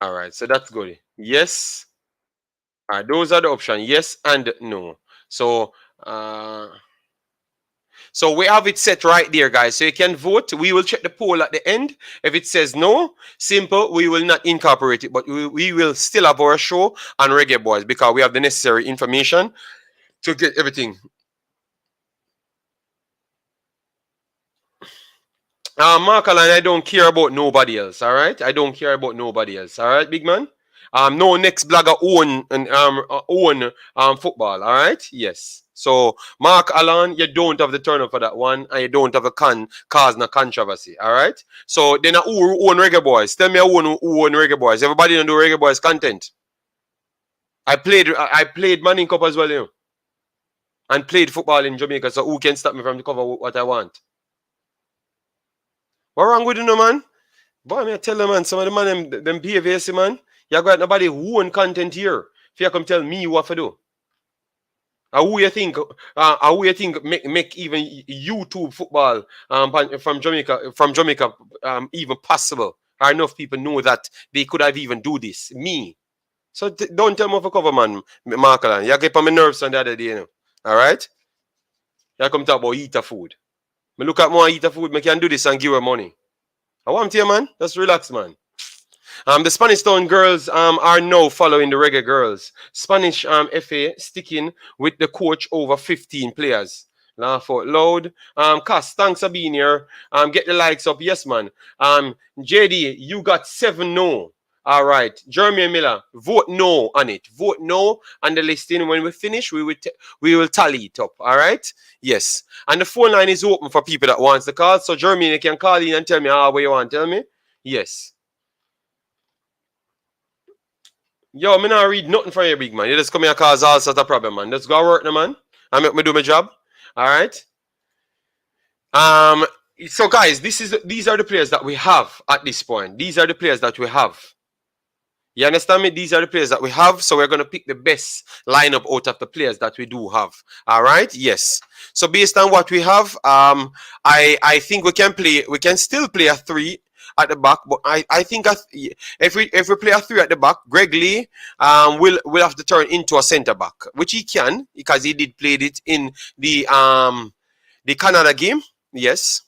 All right. So that's good. Yes. All right. Those are the options. Yes and no. So so we have it set right there, guys. So you can vote. We will check the poll at the end. If it says no, simple, we will not incorporate it, but we will still have our show on Reggae Boyz because we have the necessary information to get everything. Mark Allen, I don't care about nobody else. All right, I don't care about nobody else. All right, big man. No next blogger own football. All right, yes. So Mark Allen, you don't have the turnover for that one, and you don't have a cause no controversy. All right. So then who own Reggae Boyz? Tell me who own Reggae Boyz. Everybody don't do Reggae Boyz content. I played Manning Cup as well, you know, and played football in Jamaica. So who can stop me from to cover what I want? What wrong with you, no man? Boy, me I tell them, man, some of the man them behaviors, man. You got nobody who own content here. If you come tell me what to do. Who you think make even YouTube football from Jamaica even possible? Or enough people know that they could have even do this. Me. So don't tell me for cover, man, Markland. You get on my nerves on the other day, you know. All right? You come talk about eat food. Me look at more eat food, me can do this and give her money. I want you, man. Just relax, man. The Spanish Town girls are now following the Reggae girls. Spanish FA sticking with the coach over 15 players. Laugh out loud. Cass, thanks for being here. Get the likes up. Yes, man. JD, you got 7 no. All right. Jeremy Miller, vote no on it. Vote no on the listing. When we finish, we will tally it up. All right? Yes. And the phone line is open for people that wants to call. So Jeremy, you can call in and tell me what you want. Tell me. Yes. Yo, me not read nothing from you, big man. You just come here and cause all sorts of problem, man. Let's go work, man. And make me do my job. All right. So guys, these are the players that we have at this point. These are the players that we have. You understand me? These are the players that we have. So we're gonna pick the best lineup out of the players that we do have. All right. Yes. So based on what we have, I think we can still play a 3 at the back, but I think if we play a 3 at the back, Greg Lee will have to turn into a centre back, which he can because he did play it in the Canada game. Yes.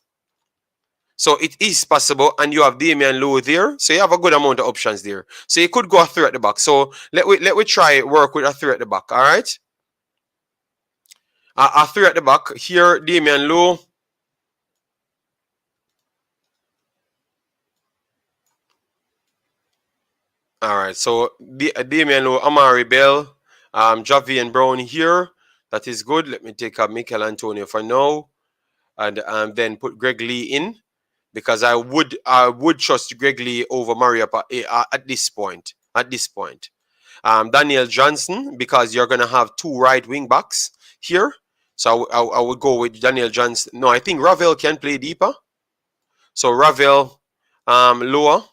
So it is possible, and you have Damian Lowe there, so you have a good amount of options there. So you could go a 3 at the back. So let we try work with a 3 at the back. All right. Three at the back. Here, Damian Lowe. All right, so Damian Lowe, Amari Bell, Javian Brown here. That is good. Let me take up Mikel Antonio for now, and then put Greg Lee in, because I would trust Greg Lee over Mariapa at this point. At this point, Daniel Johnson, because you're gonna have two right wing backs here, so I would go with Daniel Johnson. No, I think Ravel can play deeper. So Ravel, lower.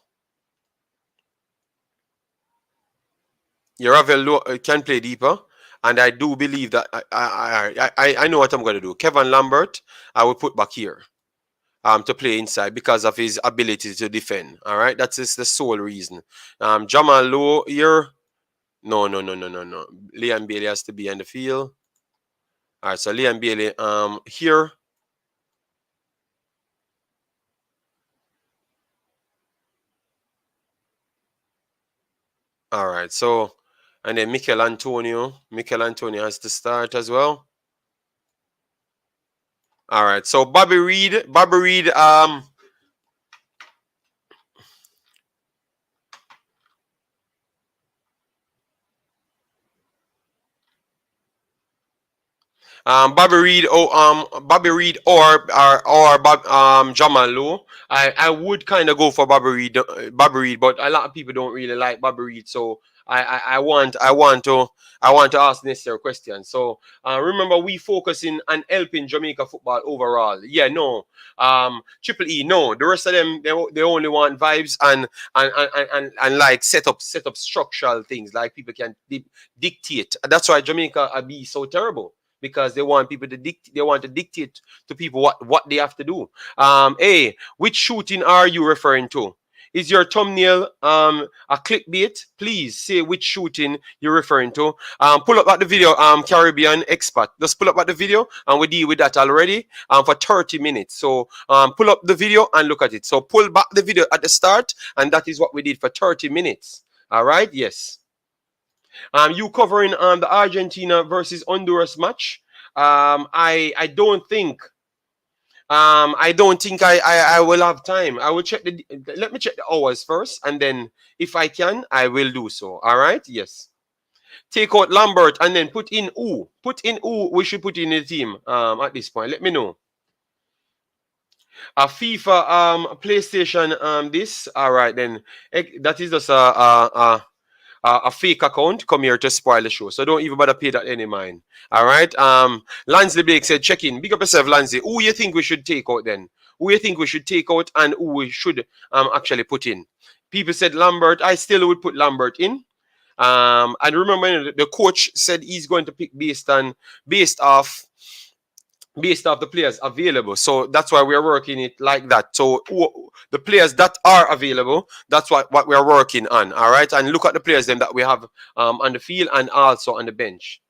Ravel can play deeper, and I do believe that I know what I'm going to do. Kevin Lambert, I will put back here to play inside because of his ability to defend. All right, that's just the sole reason. Jamal Lowe here. No. Liam Bailey has to be in the field. All right, so Liam Bailey here. All right, so and then Mikel Antonio has to start as well. All right, so Bobby Reed, Bobby Reed, or Jamal Lowe. I would kind of go for Bobby Reed, but a lot of people don't really like Bobby Reed, so I want to ask necessary questions. So remember, we focusing on helping Jamaica football overall. Yeah, no. Triple E, no. The rest of them, they only want vibes and like set up structural things like people can dictate. That's why Jamaica be so terrible, because they want people to dictate to people what they have to do. Hey, which shooting are you referring to? Is your thumbnail a clickbait? Please say which shooting you're referring to. Pull up at the video, Caribbean Expert. Just pull up at the video, and we deal with that already for 30 minutes. So pull up the video and look at it. So pull back the video at the start, and that is what we did for 30 minutes. All right, yes. You covering the Argentina versus Honduras match. I don't think I will have time. I will check let me check the hours first, and then if I can, I will do so. All right, yes. Take out Lambert and then put in who we should put in the team at this point. Let me know. A FIFA PlayStation this. All right, then that is just a fake account come here to spoil the show. So don't even bother pay that any mind. All right. Lansley Blake said, check in. Big up yourself, Lansley. Who you think we should take out then? Who you think we should take out and who we should actually put in? People said Lambert. I still would put Lambert in. And remember, the coach said he's going to pick based off the players available. So that's why we're working it like that. So the players that are available, that's what we're working on. All right. And look at the players then that we have on the field and also on the bench.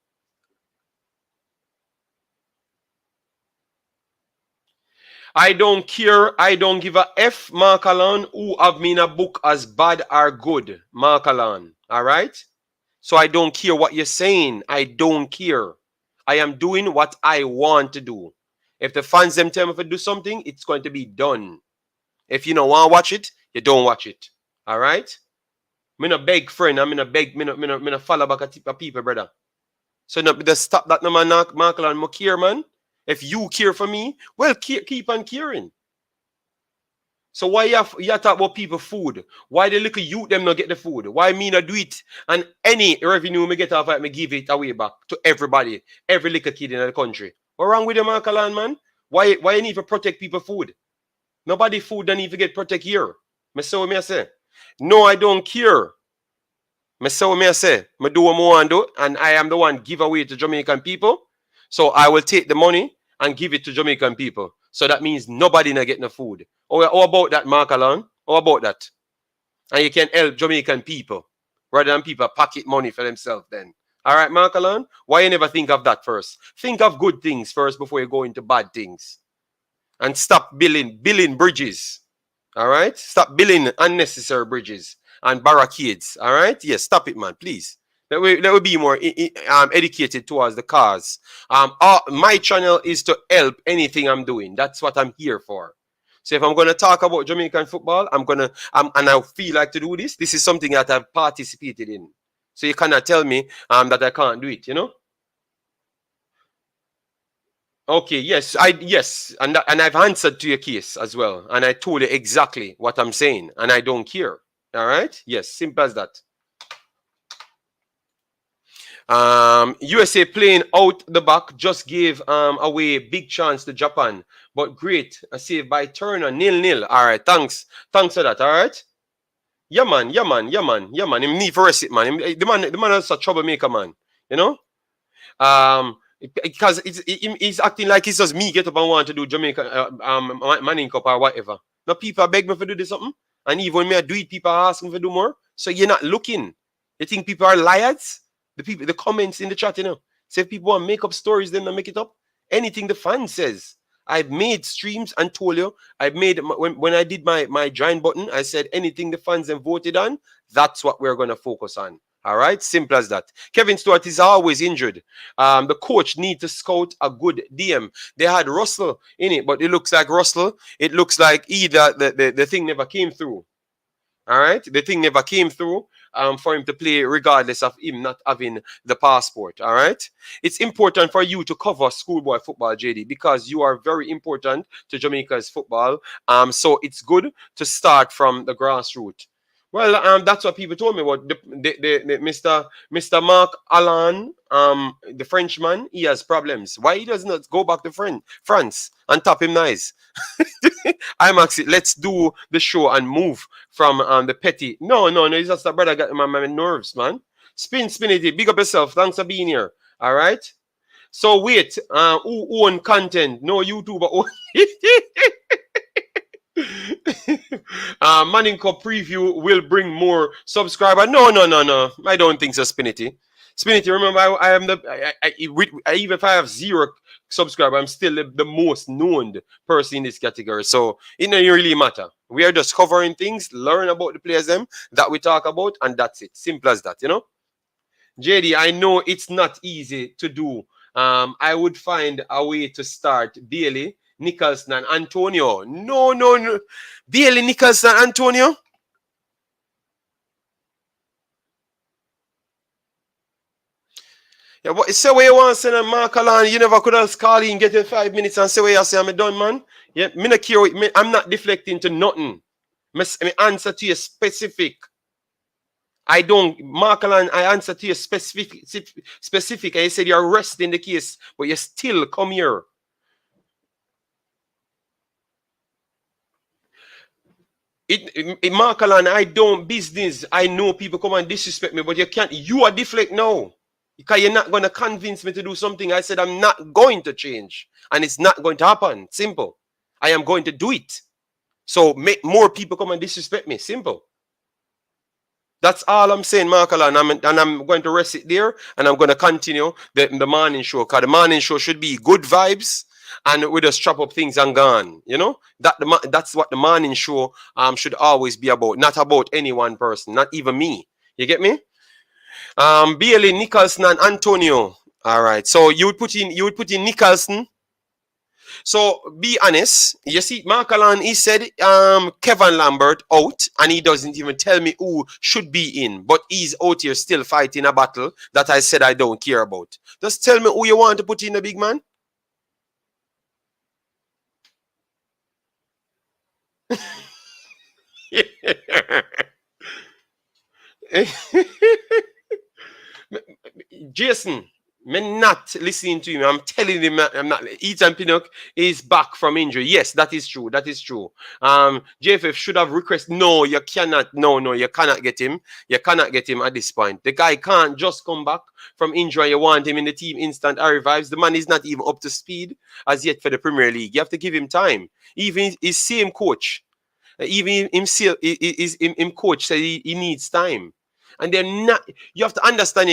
I don't care. I don't give a F, Mark Allen, who have me in a book as bad or good. Mark Allen. All right. So I don't care what you're saying. I don't care. I am doing what I want to do. If the fans them tell me to do something, it's going to be done. If you don't want to watch it, you don't watch it. All right? Me no beg friend. I'm not beg. Me no follow back a people, brother. So no, just stop that no man, Michael and care, man. If you care for me, well, keep on caring. So why you talk about people food? Why the little youth them not get the food? Why me not do it? And any revenue me get off it, me give it away back to everybody, every little kid in the country. What wrong with the Markalan, man? Why you need to protect people food? Nobody food don't even get protect here. Me say what me say. No, I don't care. Me say what me say. Me do what I want to do, and I am the one give away to Jamaican people. So I will take the money and give it to Jamaican people. So that means nobody not getting the food. How about that, Mark Alon? How about that? And you can help Jamaican people rather than people pocket money for themselves then. All right, Mark Alon? Why you never think of that first? Think of good things first before you go into bad things. And stop building bridges. All right? Stop building unnecessary bridges and barricades. All right? Yes, stop it, man, please. That would be more educated towards the cause. My channel is to help anything I'm doing. That's what I'm here for. So if I'm going to talk about Jamaican football, and I feel like to do this. This is something that I've participated in. So you cannot tell me that I can't do it. Okay, yes, and I've answered to your case as well, and I told you exactly what I'm saying, and I don't care. All right, yes, simple as that. USA playing out the back just gave away big chance to Japan, but great a save by Turner, 0-0. All right, thanks for that. All right. Yeah, man. Him need for rest it, man. The man is a troublemaker, man. You know. Because he's acting like it's just me get up and want to do Jamaica Manning Cup or whatever. Now people beg me for do this something, and even when me I do it, people are asking for do more. So you're not looking. You think people are liars? The comments in the chat, say if people want to make up stories, then they make it up. Anything the fan says. I've made streams and told you. I've made when I did my join button, I said anything the fans have voted on, that's what we're gonna focus on. All right, simple as that. Kevin Stewart is always injured. The coach needs to scout a good DM. They had Russell in it, but it looks like Russell. It looks like either the thing never came through. All right, the thing never came through for him to play, regardless of him not having the passport. All right, it's important for you to cover schoolboy football, JD, because you are very important to Jamaica's football. So it's good to start from the grassroots. Well, that's what people told me about the Mr. Mark Allan, the Frenchman. He has problems. Why he does not go back to France and tap him nice? Imaxit, let's do the show and move from the petty. No. It's just a brother got my nerves, man. Spinity, big up yourself. Thanks for being here. All right. So wait, who own content? No YouTuber own. Manning Cup preview will bring more subscribers. No. I don't think so, Spinity. Remember, I am even if I have 0 subscribers, I'm still the most known person in this category. So it doesn't really matter. We are just covering things, learn about the players them that we talk about, and that's it. Simple as that, JD, I know it's not easy to do. I would find a way to start Bailey, Nicholson, and Antonio. No. Bailey, Nicholson, Antonio. Yeah, but say what you want to send a Mark Allan. You never could have call in, get your 5 minutes and say what you say, I'm done, man. Yeah, me not care. I'm not deflecting to nothing. Me answer to you specific. I don't, Mark Allan, I answer to you specific. I said you're resting the case, but you still come here. Mark Allan, I don't business. I know people come and disrespect me, but you can't. You are deflect now. Because you're not going to convince me to do something. I said I'm not going to change. And it's not going to happen. Simple. I am going to do it. So make more people come and disrespect me. Simple. That's all I'm saying, Mark Allan. And I'm going to rest it there. And I'm going to continue the morning show. Because the morning show should be good vibes. And we just chop up things and gone. That's what the morning show should always be about. Not about any one person. Not even me. You get me? Bailey, Nicholson, and Antonio. All right. So you would put in Nicholson. So be honest. You see, Mark Allan, he said Kevin Lambert out, and he doesn't even tell me who should be in. But he's out here still fighting a battle that I said I don't care about. Just tell me who you want to put in, the big man. Jason, I'm not listening to him. I'm telling him I'm not. Ethan Pinnock is back from injury. Yes, that is true. JFF should have requested. No, you cannot. No, you cannot get him. You cannot get him at this point. The guy can't just come back from injury. You want him in the team instant revives. The man is not even up to speed as yet for the Premier League. You have to give him time. Even his same coach, even himself, him coach said he needs time. And they're not, you have to understand,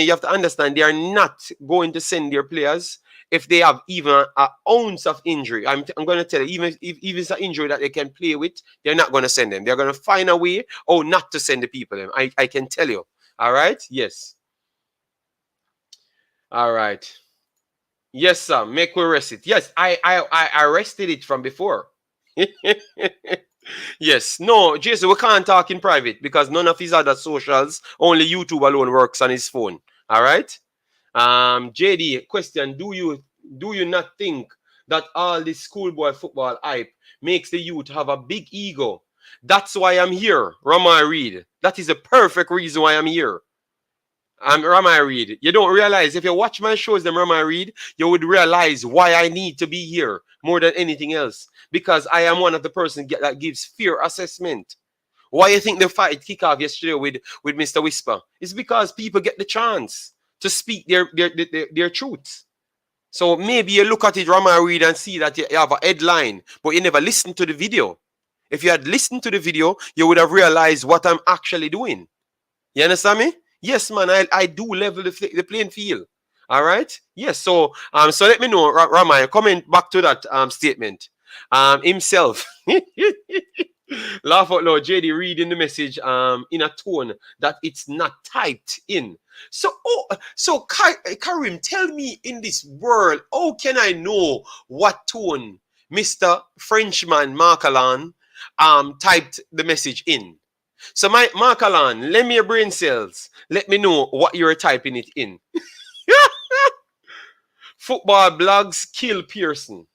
they are not going to send their players if they have even an ounce of injury. I'm going to tell you, even if it's an injury that they can play with, they're not going to send them. They're going to find a way not to send the people. I can tell you. All right? Yes. All right. Yes, sir. Make we rest it. Yes, I rested it from before. Yes. No, Jason, we can't talk in private because none of his other socials, only YouTube alone works on his phone. All right. JD, question: do you not think that all this schoolboy football hype makes the youth have a big ego? That's why I'm here, Ramai Reed. That is the perfect reason why I'm here. I'm Ramai Reed. You don't realize if you watch my shows, them Ramai Reed, you would realize why I need to be here more than anything else. Because I am one of the person that gives fear assessment. Why you think the fight kick off yesterday with Mr. Whisper? It's because people get the chance to speak their truths. So maybe you look at it, Rama Reed, and see that you have a headline, but you never listened to the video. If you had listened to the video, you would have realized what I'm actually doing. You understand me? Yes, man, I do level the playing field. All right? Yes, so let me know, Rama, comment back to that statement. Himself. Laugh out loud, JD reading the message in a tone that it's not typed in. So Karim, tell me in this world, how can I know what tone Mr. Frenchman Marcalan typed the message in? So my Marcalan, lend me your brain cells. Let me know what you're typing it in. Football blogs kill Pearson.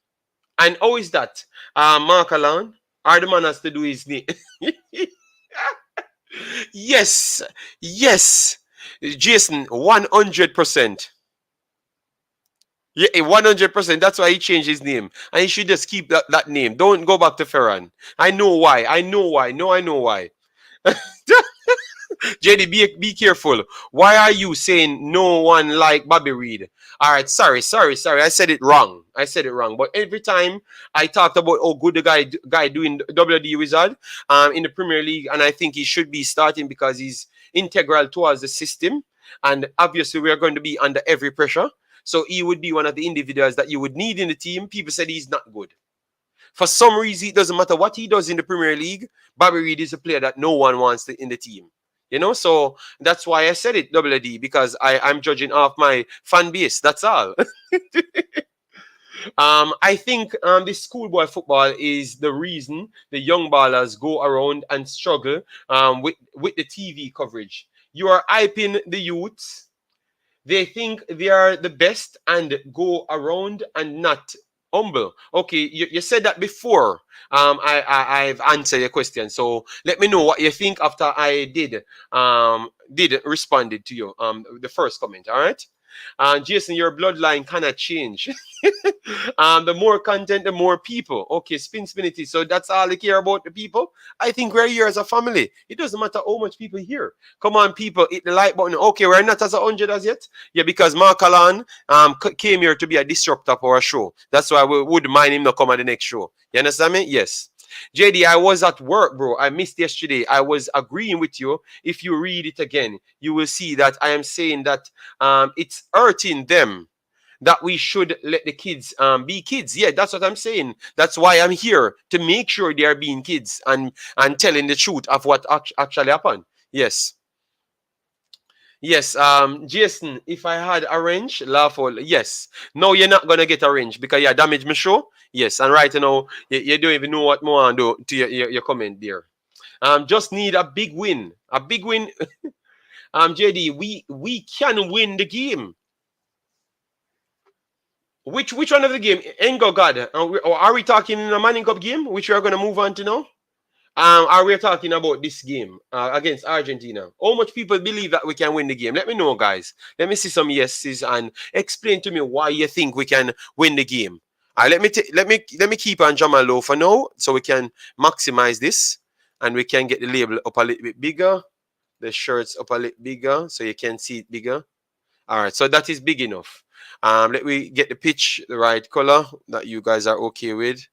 And how is that? Marcalan, or the man has to do his name. Yes, yes, Jason, 100%. Yeah, 100%. That's why he changed his name. And he should just keep that name. Don't go back to Ferran. I know why. I know why. No, I know why. JD, be careful. Why are you saying no one like Bobby Reed? All right, sorry. I said it wrong. But every time I talked about how good the guy doing WD Wizard in the Premier League, and I think he should be starting because he's integral towards the system. And obviously, we are going to be under every pressure. So he would be one of the individuals that you would need in the team. People said he's not good. For some reason, it doesn't matter what he does in the Premier League. Bobby Reed is a player that no one wants in the team. So that's why I said it, WD, because I'm judging off my fan base. That's all. I think this schoolboy football is the reason the young ballers go around and struggle with the TV coverage. You are hyping the youths. They think they are the best and go around and not humble. Okay, you said that before. I've answered your question. So let me know what you think after I did responded to you. The first comment. All right. Jason, your bloodline cannot change. The more content, the more people. Okay, spinity. So that's all they care about, the people. I think we're here as a family. It doesn't matter how much people here. Come on, people, hit the like button. Okay, we're not as 100 as yet. Yeah, because Mark Allen came here to be a disruptor for our show. That's why we would mind him not come at the next show. You understand me? Yes. JD, I was at work, bro. I missed yesterday. I was agreeing with you. If you read it again, you will see that I am saying that it's hurting them that we should let the kids be kids. Yeah, that's what I'm saying. That's why I'm here, to make sure they are being kids and telling the truth of what actually happened. Yes. Yes, Jason, if I had arranged, lawful, yes. No, you're not gonna get arranged because you damaged my show. Yes, and right now, you don't even know what more to do to your comment there. Just need a big win. A big win. JD, we can win the game. Which one of the game? Engo God. Or are we talking in a Manning Cup game, which we are gonna move on to now? Are we talking about this game against Argentina? How much people believe that we can win the game? Let me know, guys. Let me see some yeses and explain to me why you think we can win the game. All right, let me keep on Jamal low for now, so we can maximize this and we can get the label up a little bit bigger, the shirts up a little bigger, so you can see it bigger. All right, so that is big enough. Let me get the pitch the right color that you guys are okay with.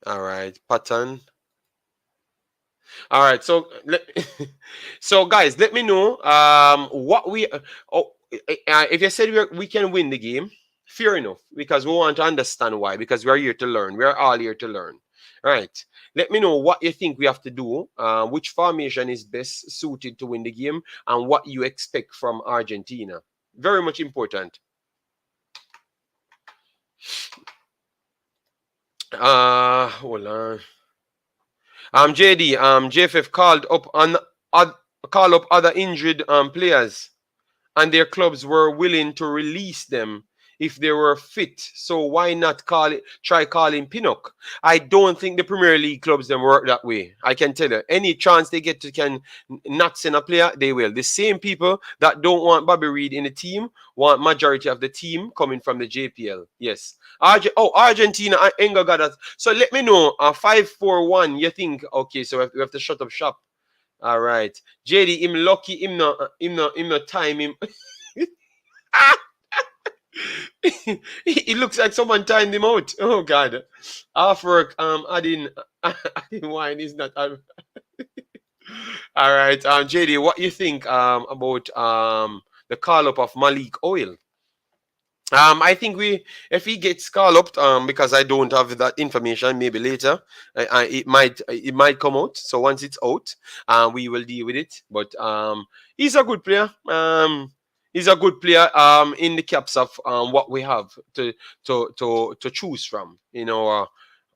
All right, pattern. All right, so so guys, let me know what we if you said we can win the game, fair enough, because we want to understand why, because we are here to learn. We are all here to learn. Right. Let me know what you think we have to do, which formation is best suited to win the game, and what you expect from Argentina. Very much important. Hold on. JD, JFF called up other injured players, and their clubs were willing to release them if they were fit. So why not try calling Pinnock? I don't think the Premier League clubs them work that way. I can tell you. Any chance they get to can not send a player, they will. The same people that don't want Bobby Reed in the team want majority of the team coming from the JPL. Yes. Argentina, Enga got us. So let me know. 5-4-1. You think okay? So we have to shut up shop. All right. JD, him lucky, him no time him. It looks like someone timed him out. Oh God. Off work, adding wine is not all right. JD, what you think about the call up of Malik Oil? I think if he gets called up, because I don't have that information, maybe later, it might come out. So once it's out, we will deal with it. But he's a good player. He's a good player. In the caps of what we have to choose from.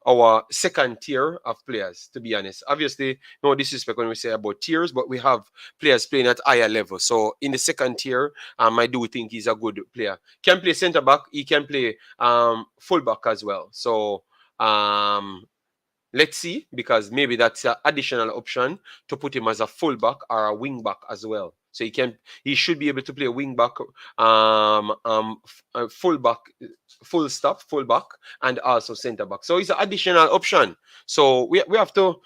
Our second tier of players, to be honest. Obviously, no disrespect when we say about tiers, but we have players playing at higher level. So in the second tier, I do think he's a good player. Can play centre back. He can play full back as well. So let's see, because maybe that's an additional option to put him as a full back or a wing back as well. So he should be able to play a wing back, full back, full back, and also centre back. So it's an additional option. So we have to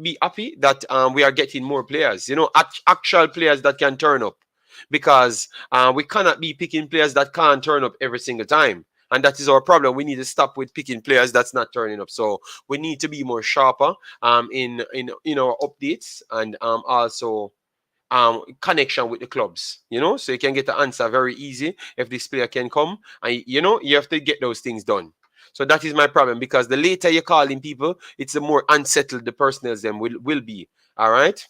be happy that we are getting more players. Actual players that can turn up, because we cannot be picking players that can't turn up every single time. And that is our problem. We need to stop with picking players that's not turning up. So we need to be more sharper in our updates, and also connection with the clubs, so you can get the answer very easy if this player can come, and you have to get those things done. So that is my problem, because the later you call in people, it's the more unsettled the personnel them will be. All right.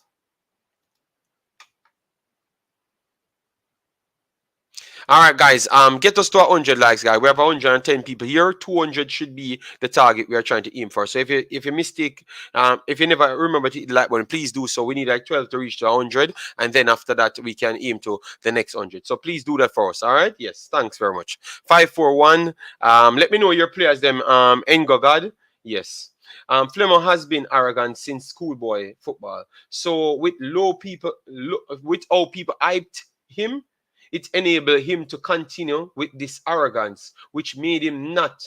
All right, guys. Get us to 100 likes, guys. We have 110 people here. 200 should be the target we are trying to aim for. So if you mistake, if you never remember to hit the like button, please do so. We need like 12 to reach to 100, and then after that we can aim to the next 100. So please do that for us. All right. Yes. Thanks very much. 541. Let me know your players. Them. Ngogad. Yes. Flemmo has been arrogant since schoolboy football. So with with how people hyped him, it enabled him to continue with this arrogance, which made him not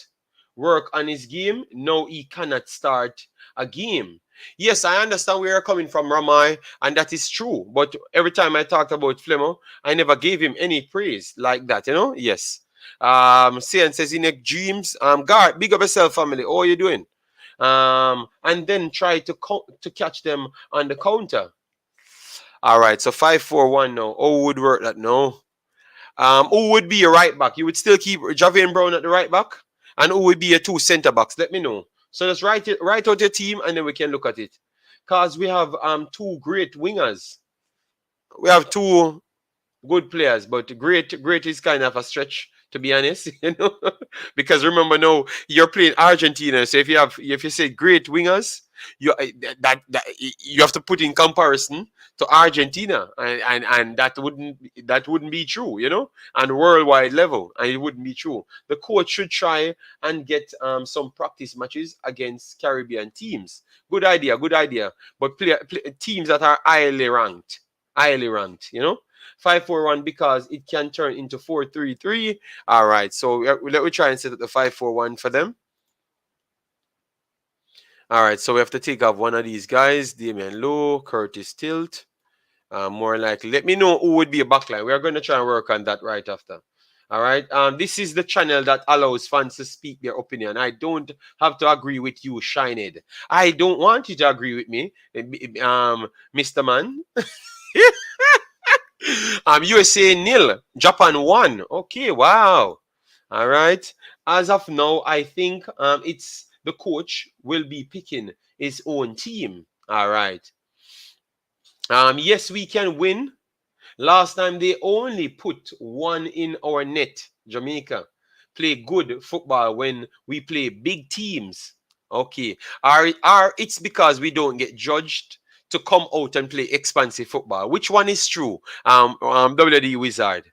work on his game. Now he cannot start a game. Yes, I understand where you're coming from, Ramai, and that is true. But every time I talked about Flemmo, I never gave him any praise like that, Yes. Sian says in dreams, Gar, big up yourself, family. How are you doing? And then try to catch them on the counter. All right, so 5-4-1 now. Oh, would work that? No. Who would be your right back? You would still keep Javian Brown at the right back? And who would be your two centre backs? Let me know. So just write out your team, and then we can look at it. Because we have two great wingers. We have two good players, but great is kind of a stretch, to be honest. Because remember now you're playing Argentina, so if you say great wingers, you you have to put in comparison to Argentina, and that wouldn't be true, on worldwide level, and it wouldn't be true. The coach should try and get some practice matches against Caribbean teams. Good idea, but teams that are highly ranked, 5-4-1, because it can turn into 4-3-3. All right, so let me try and set up the 5-4-1 for them. All right, so we have to take off one of these guys, Damian Lowe, Curtis Tilt. More likely, let me know who would be a backline. We are going to try and work on that right after. All right, this is the channel that allows fans to speak their opinion. I don't have to agree with you, Shined. I don't want you to agree with me, Mr. Man. USA 0, Japan 1. Okay, wow. All right. As of now, I think it's the coach will be picking his own team. All right. Yes, we can win. Last time they only put one in our net. Jamaica play good football when we play big teams. Okay. It's because we don't get judged to come out and play expansive football. Which one is true? WD Wizard.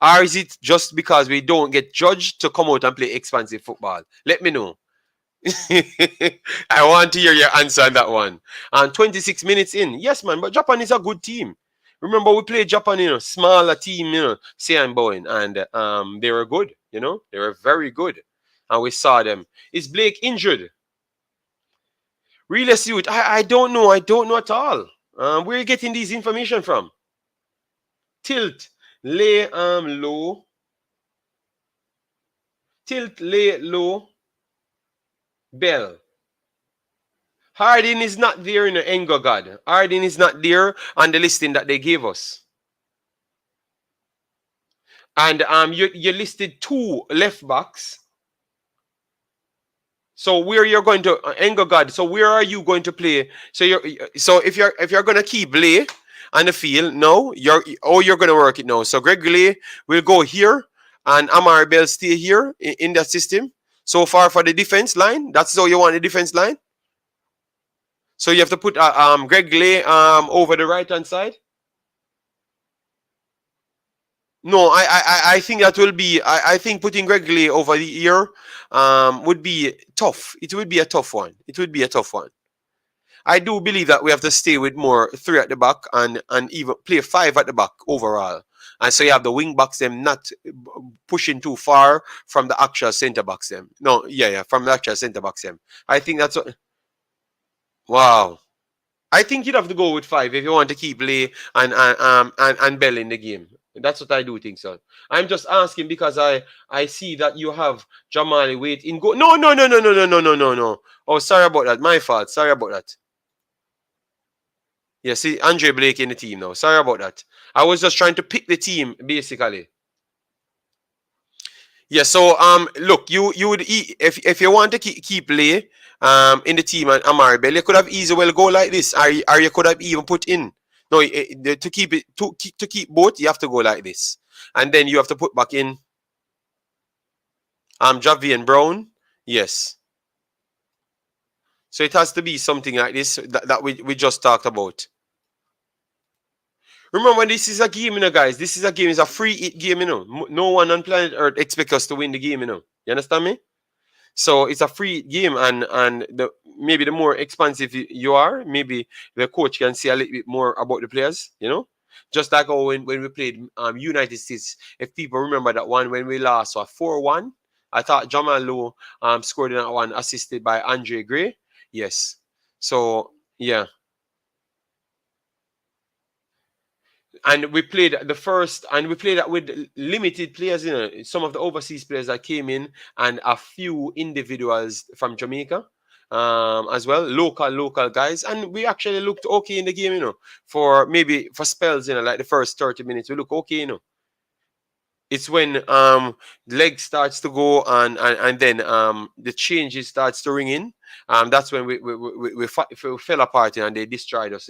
Or is it just because we don't get judged to come out and play expansive football? Let me know. I want to hear your answer on that one. And 26 minutes in. Yes, man, but Japan is a good team. Remember, we played Japan, smaller team, Sian Bowen, and they were good, they were very good. And we saw them. Is Blake injured? Real suit. I don't know. I don't know at all. Where are you getting these information from? Tilt, lay low. Tilt, lay low. Bell. Harding is not there in the Engogod. Harding is not there on the listing that they gave us. And you listed 2 left backs. So where you're going to Engogod? So where are you going to play? So if you're gonna keep Lay on the field, no, you're gonna work it now. So Greg Lay will go here, and Amari Bell stay here in that system. So far for the defense line, that's how you want the defense line. So you have to put Greg Lay over the right hand side. No, I think that will be. I think putting Greg Lay over the ear would be tough. It would be a tough one. It would be a tough one. I do believe that we have to stay with more 3 at the back and even play 5 at the back overall. And so you have the wing backs them not pushing too far from the actual centre backs them. No, yeah, from the actual centre backs them. I think that's what. Wow. I think you'd have to go with 5 if you want to keep Lay and Bell in the game. That's what I do think, so. I'm just asking because I see that you have Jamali wait in go. No. Oh, sorry about that. My fault. Sorry about that. Yeah, see Andre Blake in the team now. Sorry about that. I was just trying to pick the team basically. Yeah, so look, you would if you want to keep Lay in the team and Amari Bell, you could have easily well go like this, or you could have even put in. No, to keep it to keep both, you have to go like this, and then you have to put back in Javian Brown. Yes. So it has to be something like this that we just talked about. Remember, this is a game, guys. This is a game. It's a free hit game, No one on planet Earth expects us to win the game, You understand me? So it's a free game, and maybe the more expansive you are, maybe the coach can see a little bit more about the players, Just like when we played United States, if people remember that one when we lost 4-1, I thought Jamal Lowe scored in that one, assisted by Andre Gray. Yes. So yeah. And we played that with limited players, some of the overseas players that came in, and a few individuals from Jamaica as well, local guys, and we actually looked okay in the game, for spells, like the first 30 minutes we look okay. It's when the leg starts to go, and then the changes starts to ring in. That's when we fell apart, and they destroyed us.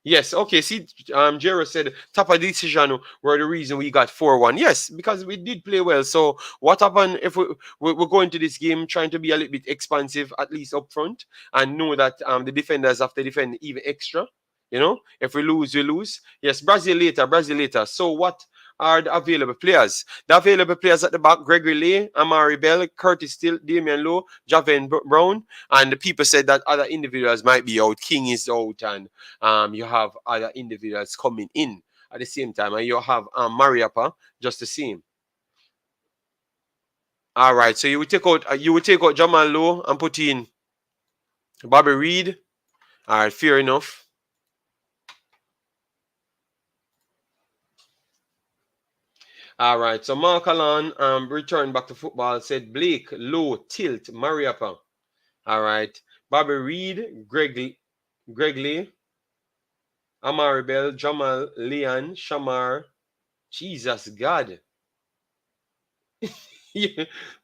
Yes, okay. See, Jero said top of decision were the reason we got 4-1. Yes, because we did play well. So what happened if we're going to this game trying to be a little bit expansive, at least up front, and know that the defenders have to defend even extra. If we lose, we lose. Yes, Brazil later. So what are the available players? The available players at the back: Gregory Lay, Amari Bell, Curtis Still, Damian Lowe, Javen Brown, and the people said that other individuals might be out. King is out, and you have other individuals coming in at the same time, and you have Mariapa just the same. All right, so you would take out Jamal Lowe and put in Bobby Reed. All right, fair enough. All right, so Mark Allen returned back to football, said Blake, Low, Tilt, Mariapa. All right, Bobby Reed, Greg Lee, Amari Bell, Jamal, Leon, Shamar. Jesus God.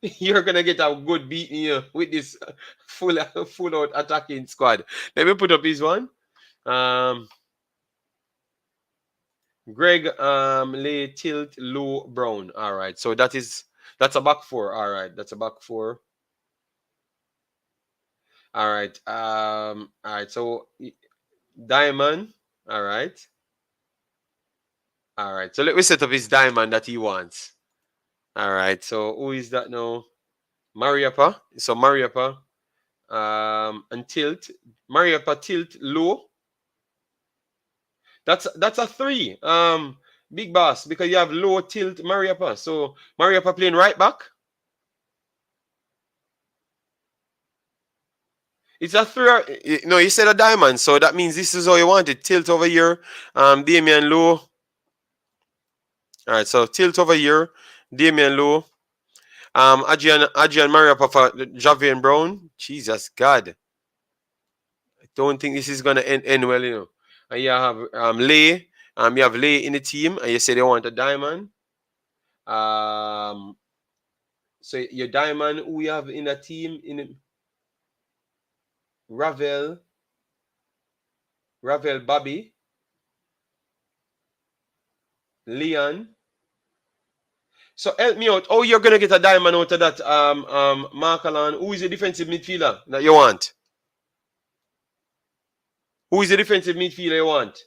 You're gonna get a good beating here with this full out attacking squad. Let me put up his one. Um, Greg lay tilt low brown. All right, so that's a back four. All right, that's a back four. All right. All right. So diamond. All right. All right. So let me set up his diamond that he wants. All right. So who is that now? Mariapa. So Mariapa. And tilt. Mariapa tilt low. That's a three. Big boss, because you have low tilt Mariapa. So Mariapa playing right back. It's a three. No, you said a diamond, so that means this is how you want it. Tilt over here. Damian low. All right, so tilt over here. Damian low. Adrian Mariapa for Javian Brown. Jesus God. I don't think this is gonna end well, you know. And you have Lay. You have Lay in the team, and you say they want a diamond. So your diamond, who you have in a team in Ravel Bobby, Leon. So help me out. Oh, you're gonna get a diamond out of that Markalan. Who is the defensive midfielder that you want? Who is the defensive midfielder you want?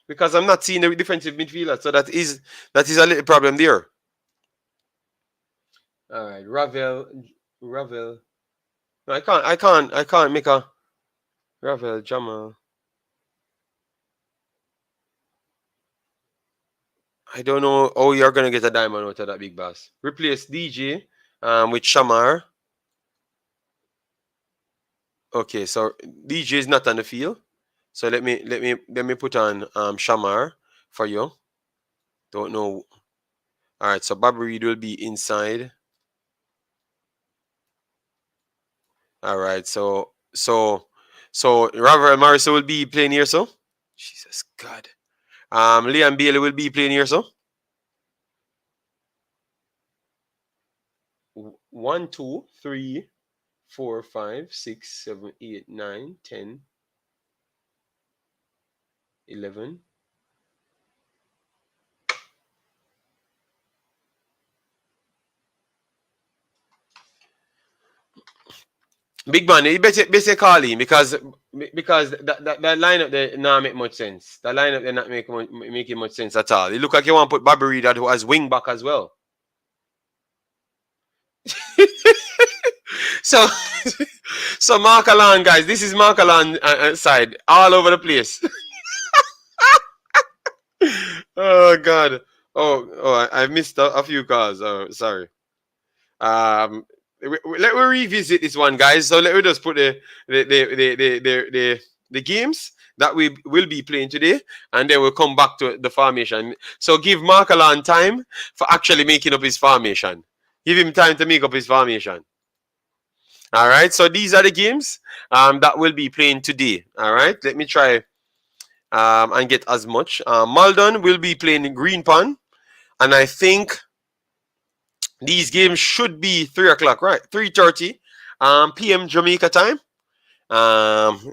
Because I'm not seeing the defensive midfielder, so that is a little problem there. All right, Ravel. No, I can't make a Ravel Jamal. I don't know how you're gonna get a diamond out of that, big boss. Replace DJ with Shamar. Okay, so DJ is not on the field. So let me put on Shamar for you. Don't know. All right, so Bobby Reed will be inside. All right, so Ravel Morrison will be playing here, so Jesus God. Liam Bailey will be playing here, so 1, 2, 3, 4, 5, 6, 7, 8, 9, 10, 11. Big man, you better call him because that lineup there not make much sense. That lineup there not making much sense at all. You look like you want to put Bobby Reed who has wing back as well. So so Mark Allen, guys, this is Mark Allen side all over the place. Oh God. Oh, I missed a few calls. Oh, sorry. Let me revisit this one, guys. So let me just put the games that we will be playing today, and then we'll come back to the formation. So give Mark Allen time for actually making up his formation. Give him time to make up his formation. All right. So these are the games that we'll be playing today. All right. Let me try and get as much. Maldon will be playing in Green Pond, and I think these games should be 3 o'clock, right? 3:30 p.m. Jamaica time.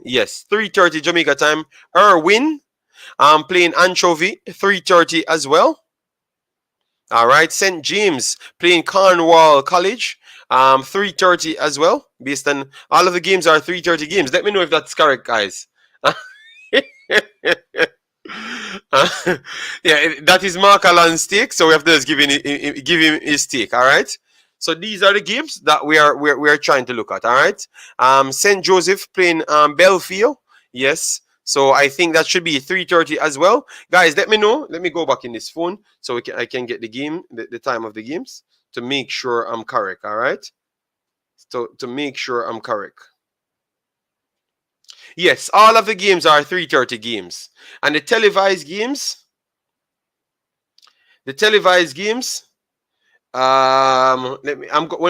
Yes, 3:30 Jamaica time. Erwin playing Anchovy, 3:30 as well. All right, St. James playing Cornwall College, 3:30 as well. Based on all of the games are 3:30 games. Let me know if that's correct, guys. Yeah, that is Mark Allen's stake, so we have to just give him his stake. All right. So these are the games that we are trying to look at. All right. St. Joseph playing Belfield. Yes. So I think that should be 3:30 as well, guys. Let me know. Let me go back in this phone so I can get the game, the time of the games to make sure I'm correct. All right. So to make sure I'm correct. Yes, all of the games are 3:30 games, and the televised games.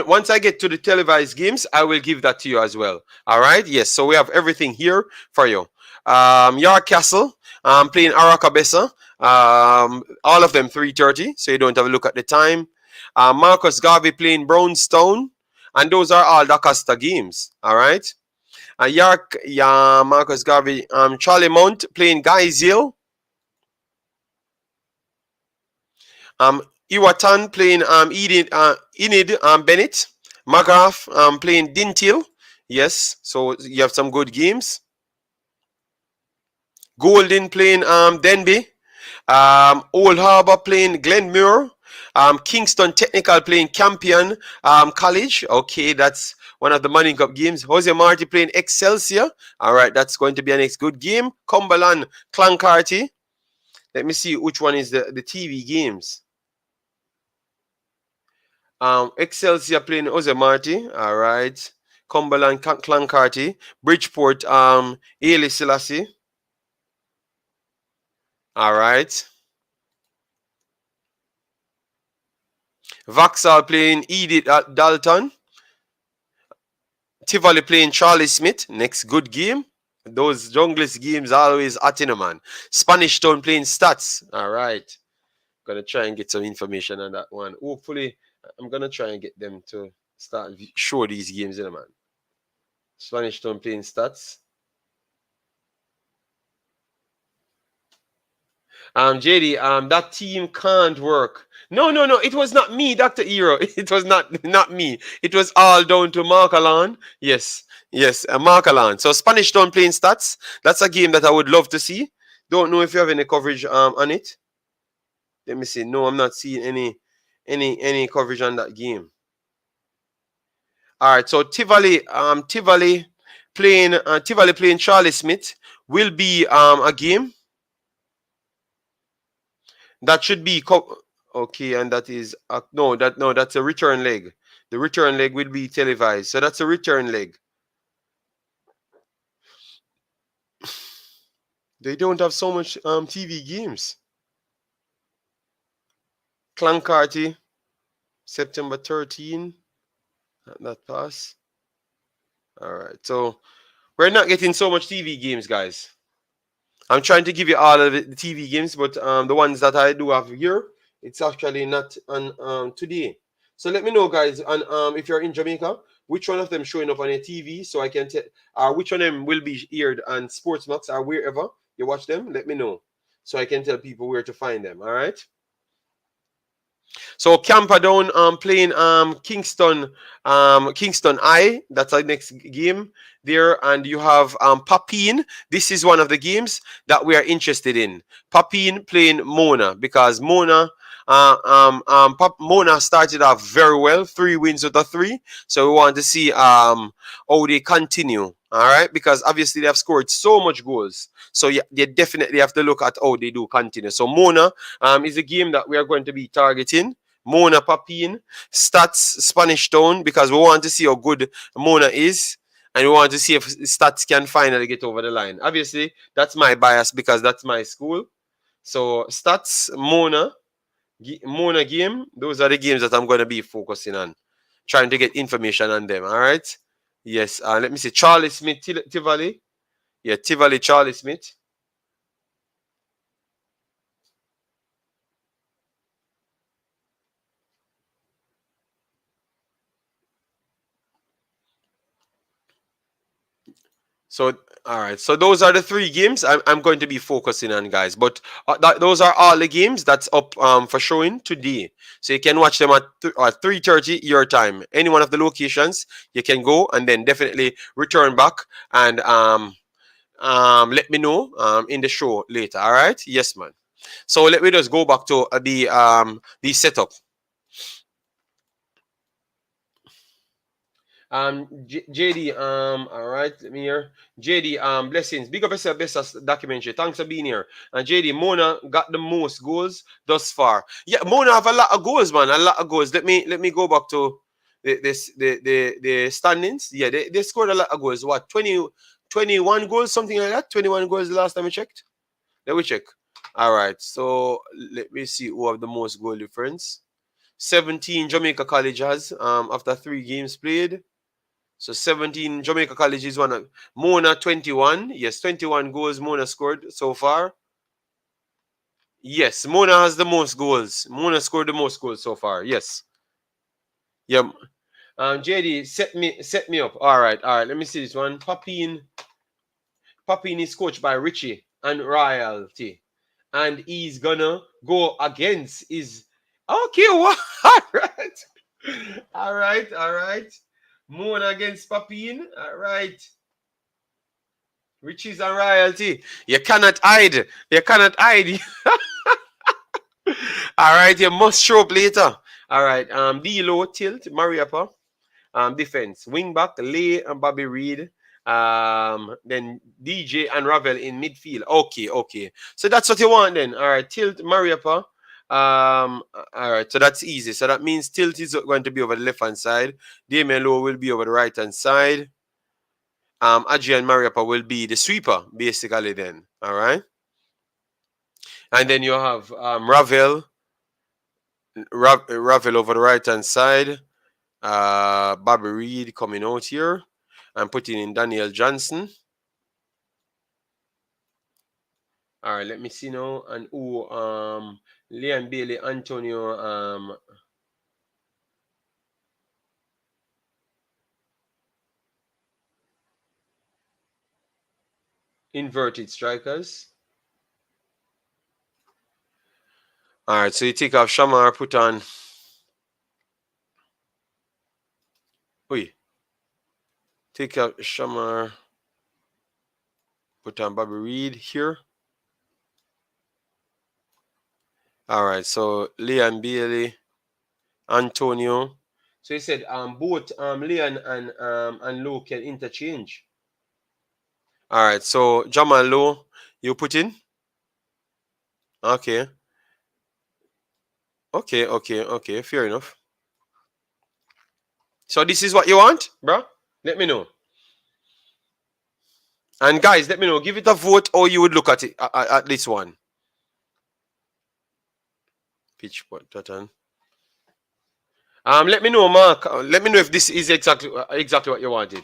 Once I get to the televised games, I will give that to you as well. All right. Yes. So we have everything here for you. York Castle playing Arakabessa. All of them 3:30, so you don't have to look at the time. Marcus Garvey playing Brownstown. And those are all Dacosta games. All right. York, yeah, Marcus Garvey. Charlie Mount playing Guys Iwatan playing Enid Bennett. McGrath playing Dintil. Yes, so you have some good games. Golden playing Denby. Old Harbour playing Glenmuir. Kingston Technical playing Campion College. Okay, that's one of the Manning Cup games. Jose Marti playing Excelsior. All right, that's going to be a next good game. Cumberland Clancarty. Let me see which one is the TV games. Excelsior playing Jose Marti. All right. Cumberland Clancarty. Bridgeport Ailey Selassie. All right. Vauxhall playing Edith Dalton. Tivoli playing Charlie Smith. Next good game. Those junglist games always hot in a man. Spanish Town playing Stats. All right. Gonna try and get some information on that one. Hopefully, I'm gonna try and get them to start show these games in a man. Spanish Town playing Stats. JD, that team can't work. No. It was not me, Dr. Hero. It was not me. It was all down to Mark Alon. Yes, Mark Alon. So Spanish Town playing Stats. That's a game that I would love to see. Don't know if you have any coverage on it. Let me see. No, I'm not seeing any coverage on that game. All right. So Tivoli playing Charlie Smith will be a game. That should be okay, and that is that's a return leg. The return leg will be televised, so that's a return leg. They don't have so much TV games. Clancarty, September 13. That pass. All right, so we're not getting so much TV games, guys. I'm trying to give you all of the TV games, but the ones that I do have here, it's actually not on today. So let me know, guys, and if you're in Jamaica, which one of them showing up on your TV, so I can tell which one of them will be aired on Sportsmax or wherever you watch them. Let me know, so I can tell people where to find them. All right. So Camperdown playing Kingston I. That's our next game there, and you have Papine. This is one of the games that we are interested in. Papine playing Mona, because Mona started off very well, 3 wins out of 3. So we want to see how they continue. All right, because obviously they have scored so much goals. So yeah, they definitely have to look at how they do continue. So Mona is a game that we are going to be targeting. Mona Papine, Stats Spanish Town, because we want to see how good Mona is. And we want to see if Stats can finally get over the line. Obviously, that's my bias because that's my school. So Stats, Mona game, those are the games that I'm going to be focusing on. Trying to get information on them, all right? Yes, let me see. Charlie Smith, Tivoli. Yeah, Tivoli, Charlie Smith. So, all right. So those are the 3 games I'm going to be focusing on, guys. But those are all the games that's up for showing today. So you can watch them at 3:30 your time. Any one of the locations you can go, and then definitely return back and let me know in the show later. All right. Yes, man. So let me just go back to the setup. JD, all right, let me hear. JD, blessings. Big up yourself, best documentary. Thanks for being here. And JD, Mona got the most goals thus far. Yeah, Mona have a lot of goals, man. A lot of goals. Let me go back to the standings. Yeah, they scored a lot of goals. What, 21 goals, something like that? 21 goals the last time I checked. Let me check. All right, so let me see who have the most goal difference. 17 Jamaica College has after 3 games played. So 17 Jamaica College is one of Mona 21. Yes, 21 goals Mona scored so far. Yes, Mona has the most goals. Mona scored the most goals so far. Yes. Yeah. JD, set me up. All right, all right. Let me see this one. Papin is coached by Richie and Royalty, and he's gonna go against his. Okay, what? All right, all right, all right. Moon against Papin. All right. Riches and Royalty. You cannot hide. You cannot hide. All right, you must show up later. All right. D-Lo, Tilt, Mariapa. Defense, wing back, Lay and Bobby Reed. Then DJ and Ravel in midfield. Okay, okay. So that's what you want then. All right, Tilt, Mariapa. All right, so that's easy. So that means Tilt is going to be over the left hand side. Damien Lowe will be over the right hand side. Adrian Mariapa will be the sweeper, basically, then. All right. And then you have Ravel over the right hand side. Bobby Reed coming out here. I'm putting in Daniel Johnson. All right, let me see now. And Leon Bailey, Antonio, inverted strikers. All right, so you take off Shamar, put on. Take out Shamar, put on Bobby Reed here. All right, so Leon Bailey, Antonio. So he said both Leon and Lowe can interchange. All right, so Jamal Lowe, you put in? Okay. Okay, fair enough. So this is what you want, bro? Let me know. And guys, let me know. Give it a vote or you would look at it at this one. Pitch button. Let me know, Mark. Let me know if this is exactly what you wanted.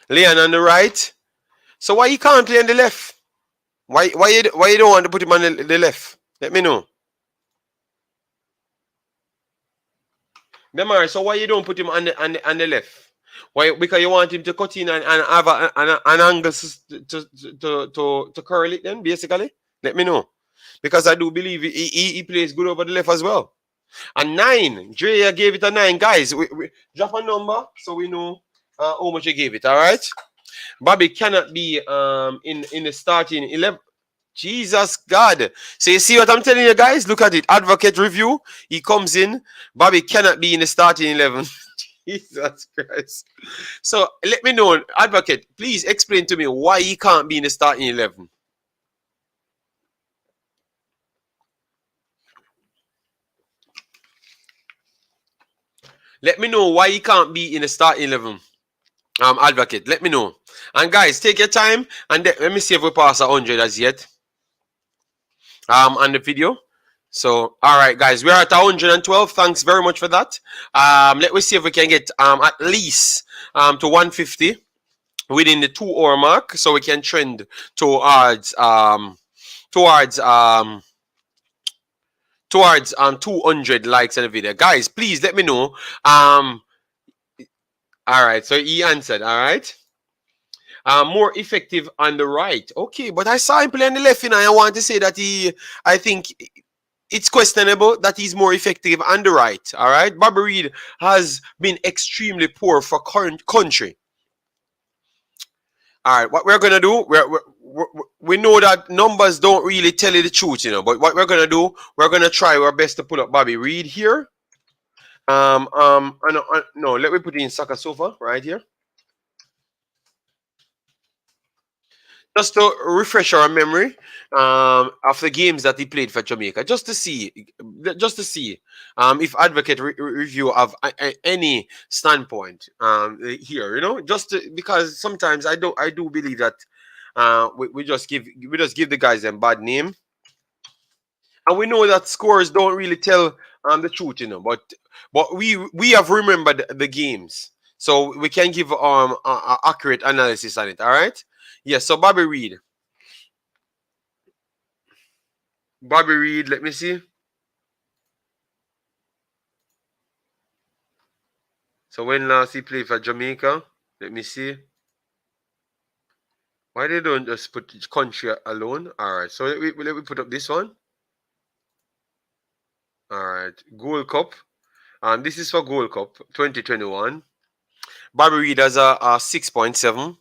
Leon on the right. So why you can't play on the left? Why you don't want to put him on the left? Let me know. Demar, so why you don't put him on the left? Why? Because you want him to cut in and have an angle to curl it then, basically? Let me know. Because I do believe he plays good over the left as well. A 9. Drea gave it a 9. Guys, we drop a number so we know how much you gave it, all right? Bobby cannot be in the starting 11. Jesus God. So you see what I'm telling you, guys? Look at it. Advocate review. He comes in. Bobby cannot be in the starting 11. Jesus Christ. So let me know, Advocate, please explain to me why he can't be in the starting 11. Let me know why he can't be in the starting 11. Advocate, let me know. And guys, take your time and let me see if we pass 100 as yet. On the video. So, all right, guys, we're at 112. Thanks very much for that. Let me see if we can get at least to 150 within the 2 hour mark, so we can trend towards 200 likes in the video. Guys, please let me know. All right, so he answered. All right. More effective on the right. Okay, but I saw him play on the left, and I want to say that I think it's questionable that he's more effective on the right. All right, Bobby Reed has been extremely poor for current country. All right, what we're gonna do, we know that numbers don't really tell you the truth, you know. But what we're gonna do, we're gonna try our best to pull up Bobby Reed here. No, let me put it in Saka Sofa right here. Just to refresh our memory of the games that he played for Jamaica, just to see if Advocate review of any standpoint here, you know, because sometimes I do believe that we just give the guys a bad name, and we know that scores don't really tell the truth, you know, but we have remembered the games, so we can give accurate analysis on it. All right. Yes, so Bobby Reed. Let me see. So when last he played for Jamaica? Let me see. Why they don't just put country alone? All right. So let me put up this one. All right. Gold Cup. This is for Gold Cup 2021. Bobby Reid has a 6.7.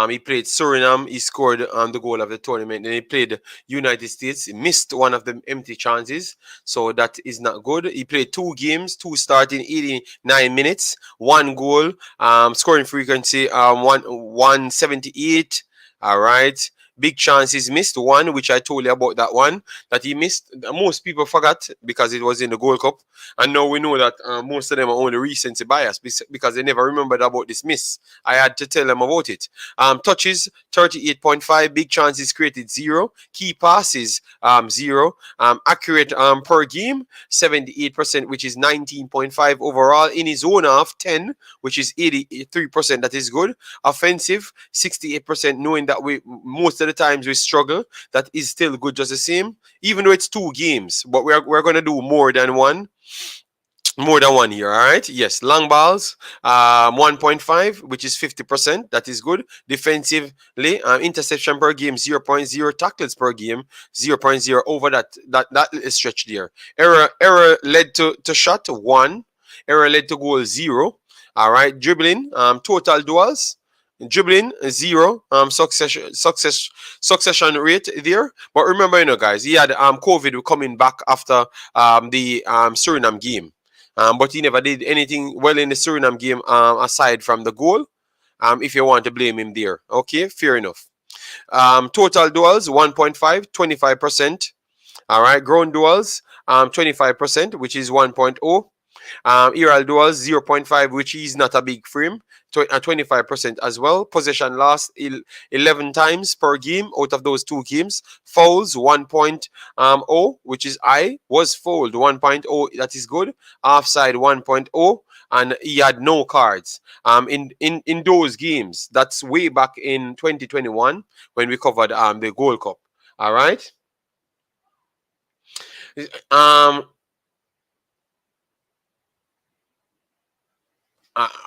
He played Suriname. He scored the goal of the tournament. Then he played United States. He missed one of the empty chances, so that is not good. He played 2 games, 2 starting 89 minutes, 1 goal. Scoring frequency 178. All right. Big chances missed, 1, which I told you about that one that he missed. Most people forgot because it was in the Gold Cup. And now we know that most of them are only recency bias because they never remembered about this miss. I had to tell them about it. Touches 38.5, big chances created 0, key passes 0, accurate per game 78%, which is 19.5 overall. In his own half 10, which is 83%. That is good. Offensive 68%, knowing that we most of the times we struggle. That is still good just the same, even though it's 2 games. But we're going to do more than one. More than one here, all right? Yes, long balls, 1.5, which is 50%. That is good. Defensively, interception per game, 0.0. Tackles per game, 0.0. Over that stretch there. Error led to shot, 1. Error led to goal, 0. All right, dribbling, total duels. Dribbling 0, succession rate there. But remember, guys, he had COVID coming back after the Suriname game. But he never did anything well in the Suriname game aside from the goal. If you want to blame him there. Okay, fair enough. Total duels 1.5, 25%. All right, ground duels 25%, which is 1.0. Aerial duels 0.5, which is not a big frame. 25% as well. Possession lost 11 times per game out of those 2 games. Fouls 1.0, which is was fouled 1.0. That is good. Offside 1.0, and he had no cards in those games. That's way back in 2021 when we covered the Gold Cup. All right. All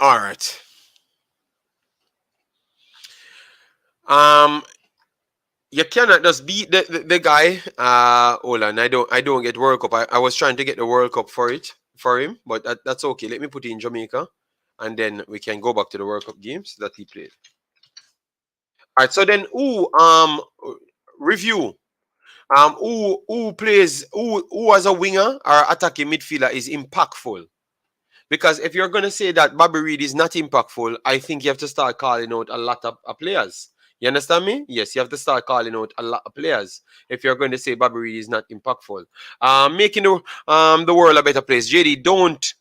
right. You cannot just beat the guy. Hold on, I don't get World Cup. I was trying to get the World Cup for him, but that's okay. Let me put it in Jamaica, and then we can go back to the World Cup games that he played. All right. So then, review. Who plays who as a winger or attacking midfielder is impactful? Because if you're gonna say that Bobby Reid is not impactful, I think you have to start calling out a lot of players. You understand me? Yes, you have to start calling out a lot of players if you're going to say Bobby Reid is not impactful. Making the world a better place. JD, don't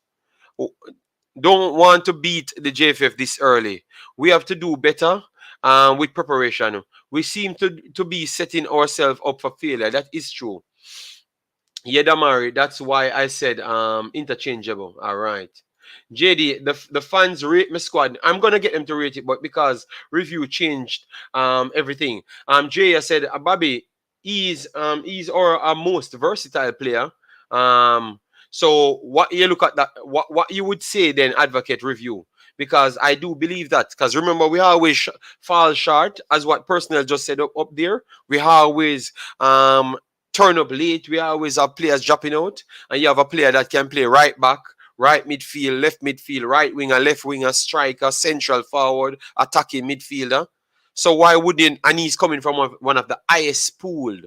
want to beat the JFF this early. We have to do better with preparation. We seem to be setting ourselves up for failure. That is true. Yeah, Damari, that's why I said interchangeable. All right. JD, the fans rate my squad. I'm gonna get them to rate it, but because review changed everything. Jay, I said Bobby is our most versatile player. So what you look at that, what you would say then, advocate review, because I do believe that. Because remember, we always fall short, as what Personnel just said up there. We always turn up late. We always have players dropping out, and you have a player that can play right back, right midfield, left midfield, right winger, left winger, striker, central forward, attacking midfielder. So why wouldn't, and he's coming from one of the highest pool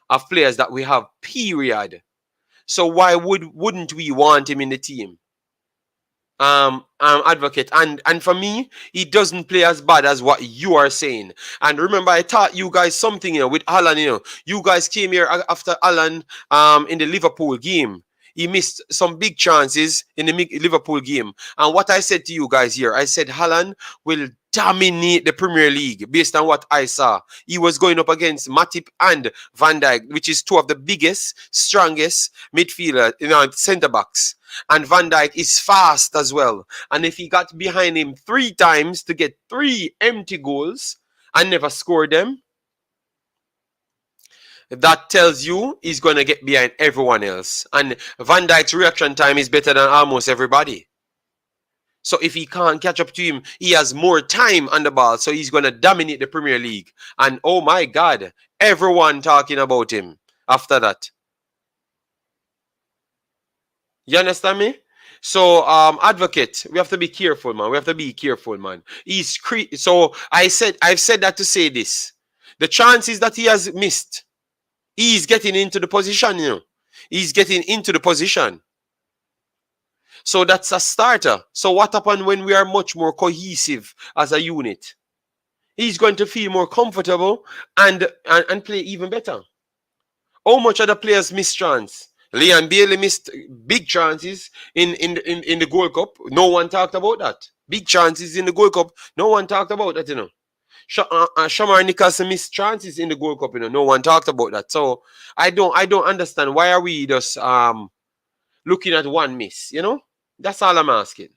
of players that we have, period. So why wouldn't we want him in the team? Advocate, and for me, he doesn't play as bad as what you are saying. And remember, I taught you guys something, with Alan. You guys came here after Alan in the Liverpool game. He missed some big chances in the Liverpool game. And what I said to you guys here, I said Haaland will dominate the Premier League based on what I saw. He was going up against Matip and Van Dijk, which is 2 of the biggest, strongest midfielder, centre backs. And Van Dijk is fast as well. And if he got behind him 3 times to get 3 empty goals and never score them, that tells you he's going to get behind everyone else. And Van Dijk's reaction time is better than almost everybody. So if he can't catch up to him, he has more time on the ball. So he's going to dominate the Premier League. And oh my God, everyone talking about him after that. You understand me? So, advocate, we have to be careful, man. We have to be careful, man. So I've said that to say this. The chances that he has missed, he's getting into the position, you know. He's getting into the position. So that's a starter. So what happens when we are much more cohesive as a unit? He's going to feel more comfortable and play even better. How much other players miss chance? Leon Bailey missed big chances in the Gold Cup. No one talked about that. Big chances in the Gold Cup. No one talked about that, you know. Shamar Nicholson missed chances in the Gold Cup, you know. No one talked about that. So I don't understand why are we just looking at one miss, you know? That's all I'm asking.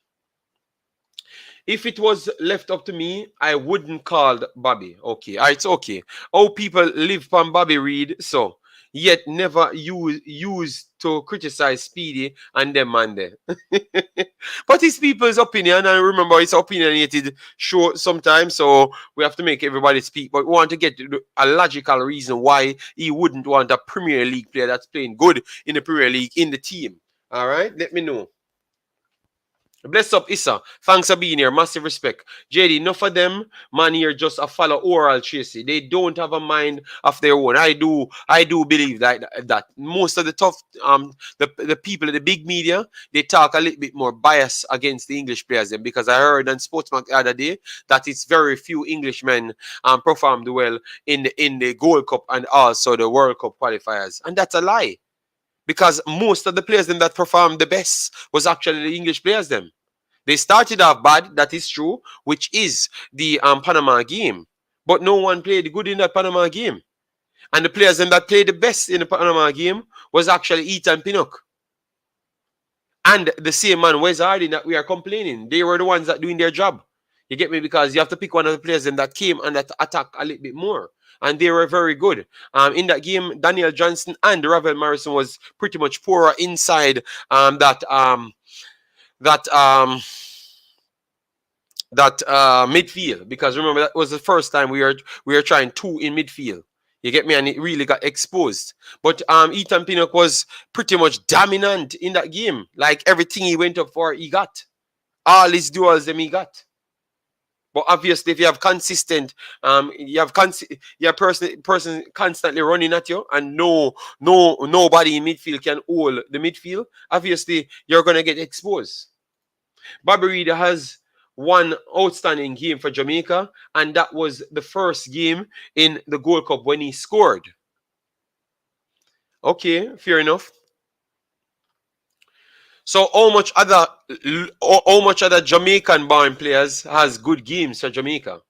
If it was left up to me, I wouldn't call Bobby. Okay, it's okay. How people live from Bobby Reid, so yet never use to criticize Speedy and them man there. But it's people's opinion, and remember it's opinionated show sometimes, so we have to make everybody speak. But we want to get a logical reason why he wouldn't want a Premier League player that's playing good in the Premier League in the team. All right, let me know. Bless up, Issa. Thanks for being here. Massive respect. JD, enough of them, man, here just a follow oral chasey. They don't have a mind of their own. I do believe that most of the tough the people in the big media, they talk a little bit more bias against the English players then, because I heard on Sportsman the other day that it's very few Englishmen performed well in the Gold Cup and also the World Cup qualifiers. And that's a lie. Because most of the players them that performed the best was actually the English players them. They started off bad, that is true, which is the Panama game. But no one played good in that Panama game. And the players them that played the best in the Panama game was actually Ethan Pinnock. And the same man, Wes Harding, that we are complaining. They were the ones that doing their job. You get me? Because you have to pick one of the players them that came and that attack a little bit more. And they were very good. In that game, Daniel Johnson and Ravel Morrison was pretty much poorer inside midfield, because remember that was the first time we were trying two in midfield. You get me? And it really got exposed. But Ethan Pinnock was pretty much dominant in that game. Like everything he went up for, he got. All his duels them he got. But obviously, if you have consistent, you have person constantly running at you, and nobody in midfield can hold the midfield. Obviously, you're gonna get exposed. Bobby Reid has one outstanding game for Jamaica, and that was the first game in the Gold Cup when he scored. Okay, fair enough. So how much other Jamaican-born players has good games for Jamaica?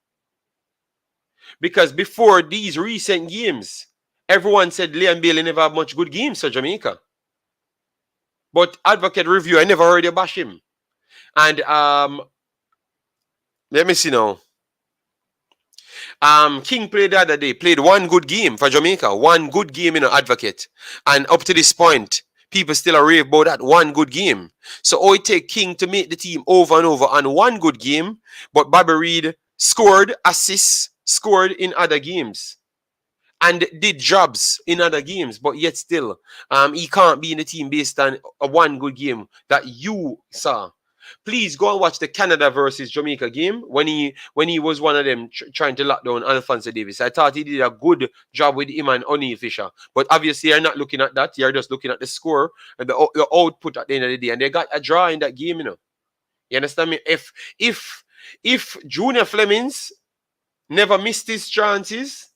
Because before these recent games, everyone said Leon Bailey never have much good games for Jamaica. But Advocate Review, I never heard you bash him. And let me see now. King played the other day, played one good game for Jamaica, one good game in an Advocate. And up to this point, people still are rave about that one good game. So it take King to make the team over and over on one good game, but Bobby Reid scored assists, scored in other games, and did jobs in other games, but yet still, he can't be in the team based on a one good game that you saw. Please go and watch the Canada versus Jamaica game when he was one of them trying to lock down Alphonso Davis. I thought he did a good job with him and O'Neal Fisher. But obviously, you're not looking at that. You're just looking at the score and the output at the end of the day. And they got a draw in that game, you know. You understand me? If Junior Flemings never missed his chances,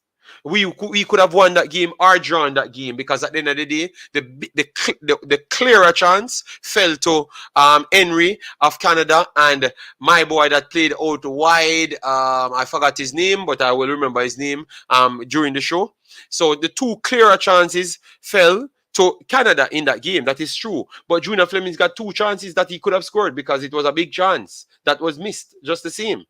we could have won that game or drawn that game, because at the end of the day, the clearer chance fell to Henry of Canada and my boy that played out wide. I forgot his name, but I will remember his name during the show. So the two clearer chances fell to Canada in that game. That is true. But Junior Flemings got two chances that he could have scored, because it was a big chance that was missed just the same.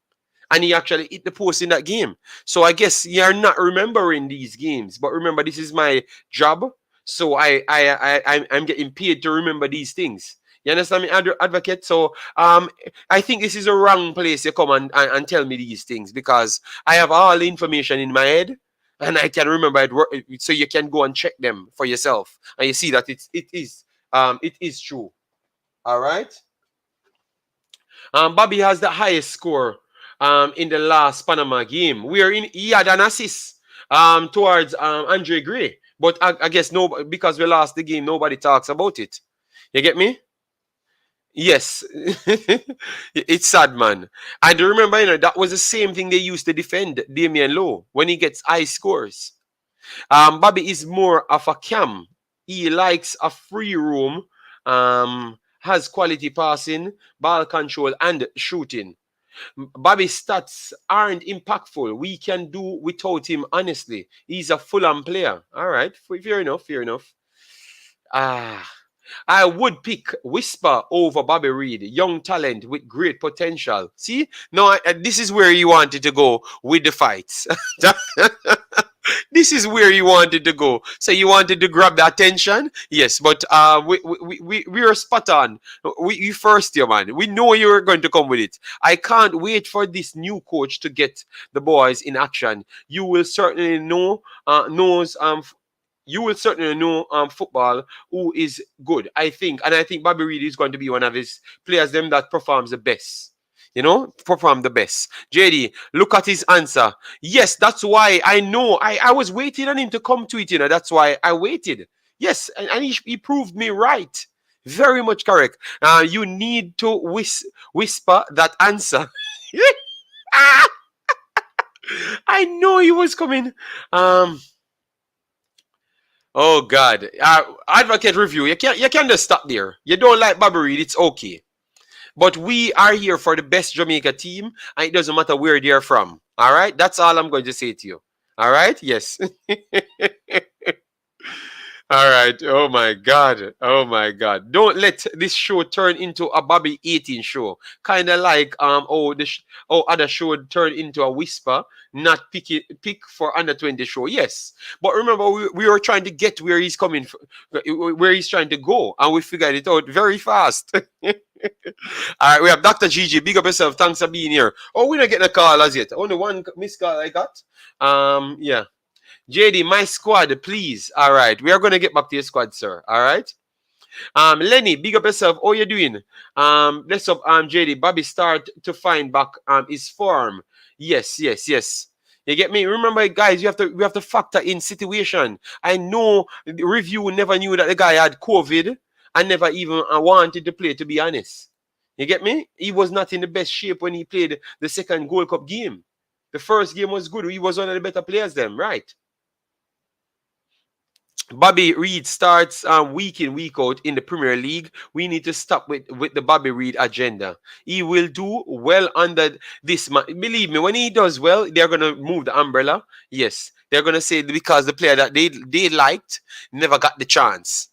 And he actually hit the post in that game. So I guess you're not remembering these games. But remember, this is my job. So I'm getting paid to remember these things. You understand me, advocate? So I think this is a wrong place you come and tell me these things, because I have all the information in my head and I can remember it, so you can go and check them for yourself and you see that it is true. All right. Bobby has the highest score in the last Panama game. He had an assist towards Andre Gray, but I guess no, because we lost the game, nobody talks about it. You get me? Yes. It's sad, man. I do remember, that was the same thing they used to defend Damian Lowe when he gets high scores. Bobby is more of a cam. He likes a free roam, has quality passing, ball control, and shooting. Bobby's stats aren't impactful. We can do without him, honestly. He's a full-on player. All right, fair enough, fair enough. I would pick Whisper over Bobby Reed, young talent with great potential. See, no, this is where you wanted to go with the fights. This is where you wanted to go. So you wanted to grab the attention? Yes, but we are spot on. We first year, man. We know you were going to come with it. I can't wait for this new coach to get the boys in action. You will certainly know football who is good, I think. And I think Bobby Reed is going to be one of his players, them that performs the best. Perform the best. JD, look at his answer. Yes, that's why I know. I was waiting on him to come to it, That's why I waited. Yes, and he proved me right. Very much correct. You need to whisper that answer. I know he was coming. Oh God. Advocate review. You can't just stop there. You don't like Bobby Reed, it's okay. But we are here for the best Jamaica team, and it doesn't matter where they're from. All right? That's all I'm going to say to you. All right? Yes. All right. Oh my God. Oh my God. Don't let this show turn into a Bobby 18 show. Kind of like other show turn into a whisper, not pick for under 20 show. Yes. But remember, we were trying to get where he's coming from, where he's trying to go, and we figured it out very fast. All right, we have Dr. Gigi. Big up yourself. Thanks for being here. Oh, we're not getting a call as yet. Only one missed call I got. Yeah. JD, my squad, please. All right. We are going to get back to your squad, sir. All right. Lenny, big up yourself. How you doing? Bless up, JD. Bobby start to find back his form. Yes. You get me? Remember, guys, we have to factor in situation. I know the review never knew that the guy had COVID and never even wanted to play, to be honest. You get me? He was not in the best shape when he played the second Gold Cup game. The first game was good. He was one of the better players then, right? Bobby Reed starts week in, week out in the Premier League. We need to stop with the Bobby Reed agenda. He will do well under this. Believe me, when he does well, they're going to move the umbrella. Yes, they're going to say because the player that they liked never got the chance.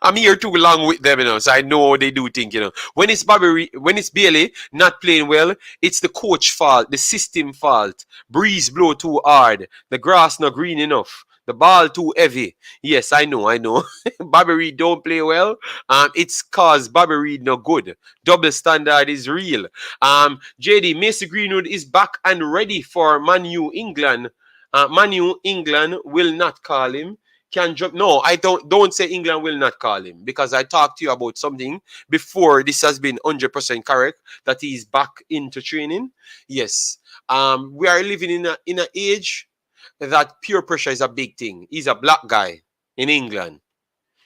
I'm here too long with them, so I know how they do think, When it's when it's Bailey not playing well, it's the coach fault, the system fault. Breeze blow too hard, the grass not green enough, the ball too heavy. Yes, I know. Bobby Reed don't play well. It's cause Bobby Reed not good. Double standard is real. JD, Macy Greenwood is back and ready for Man U England. Man U England will not call him. Can jump. No, I don't say England will not call him, because I talked to you about something before this has been 100% correct, that he's back into training. Yes. We are living in an age that peer pressure is a big thing. He's a black guy in England.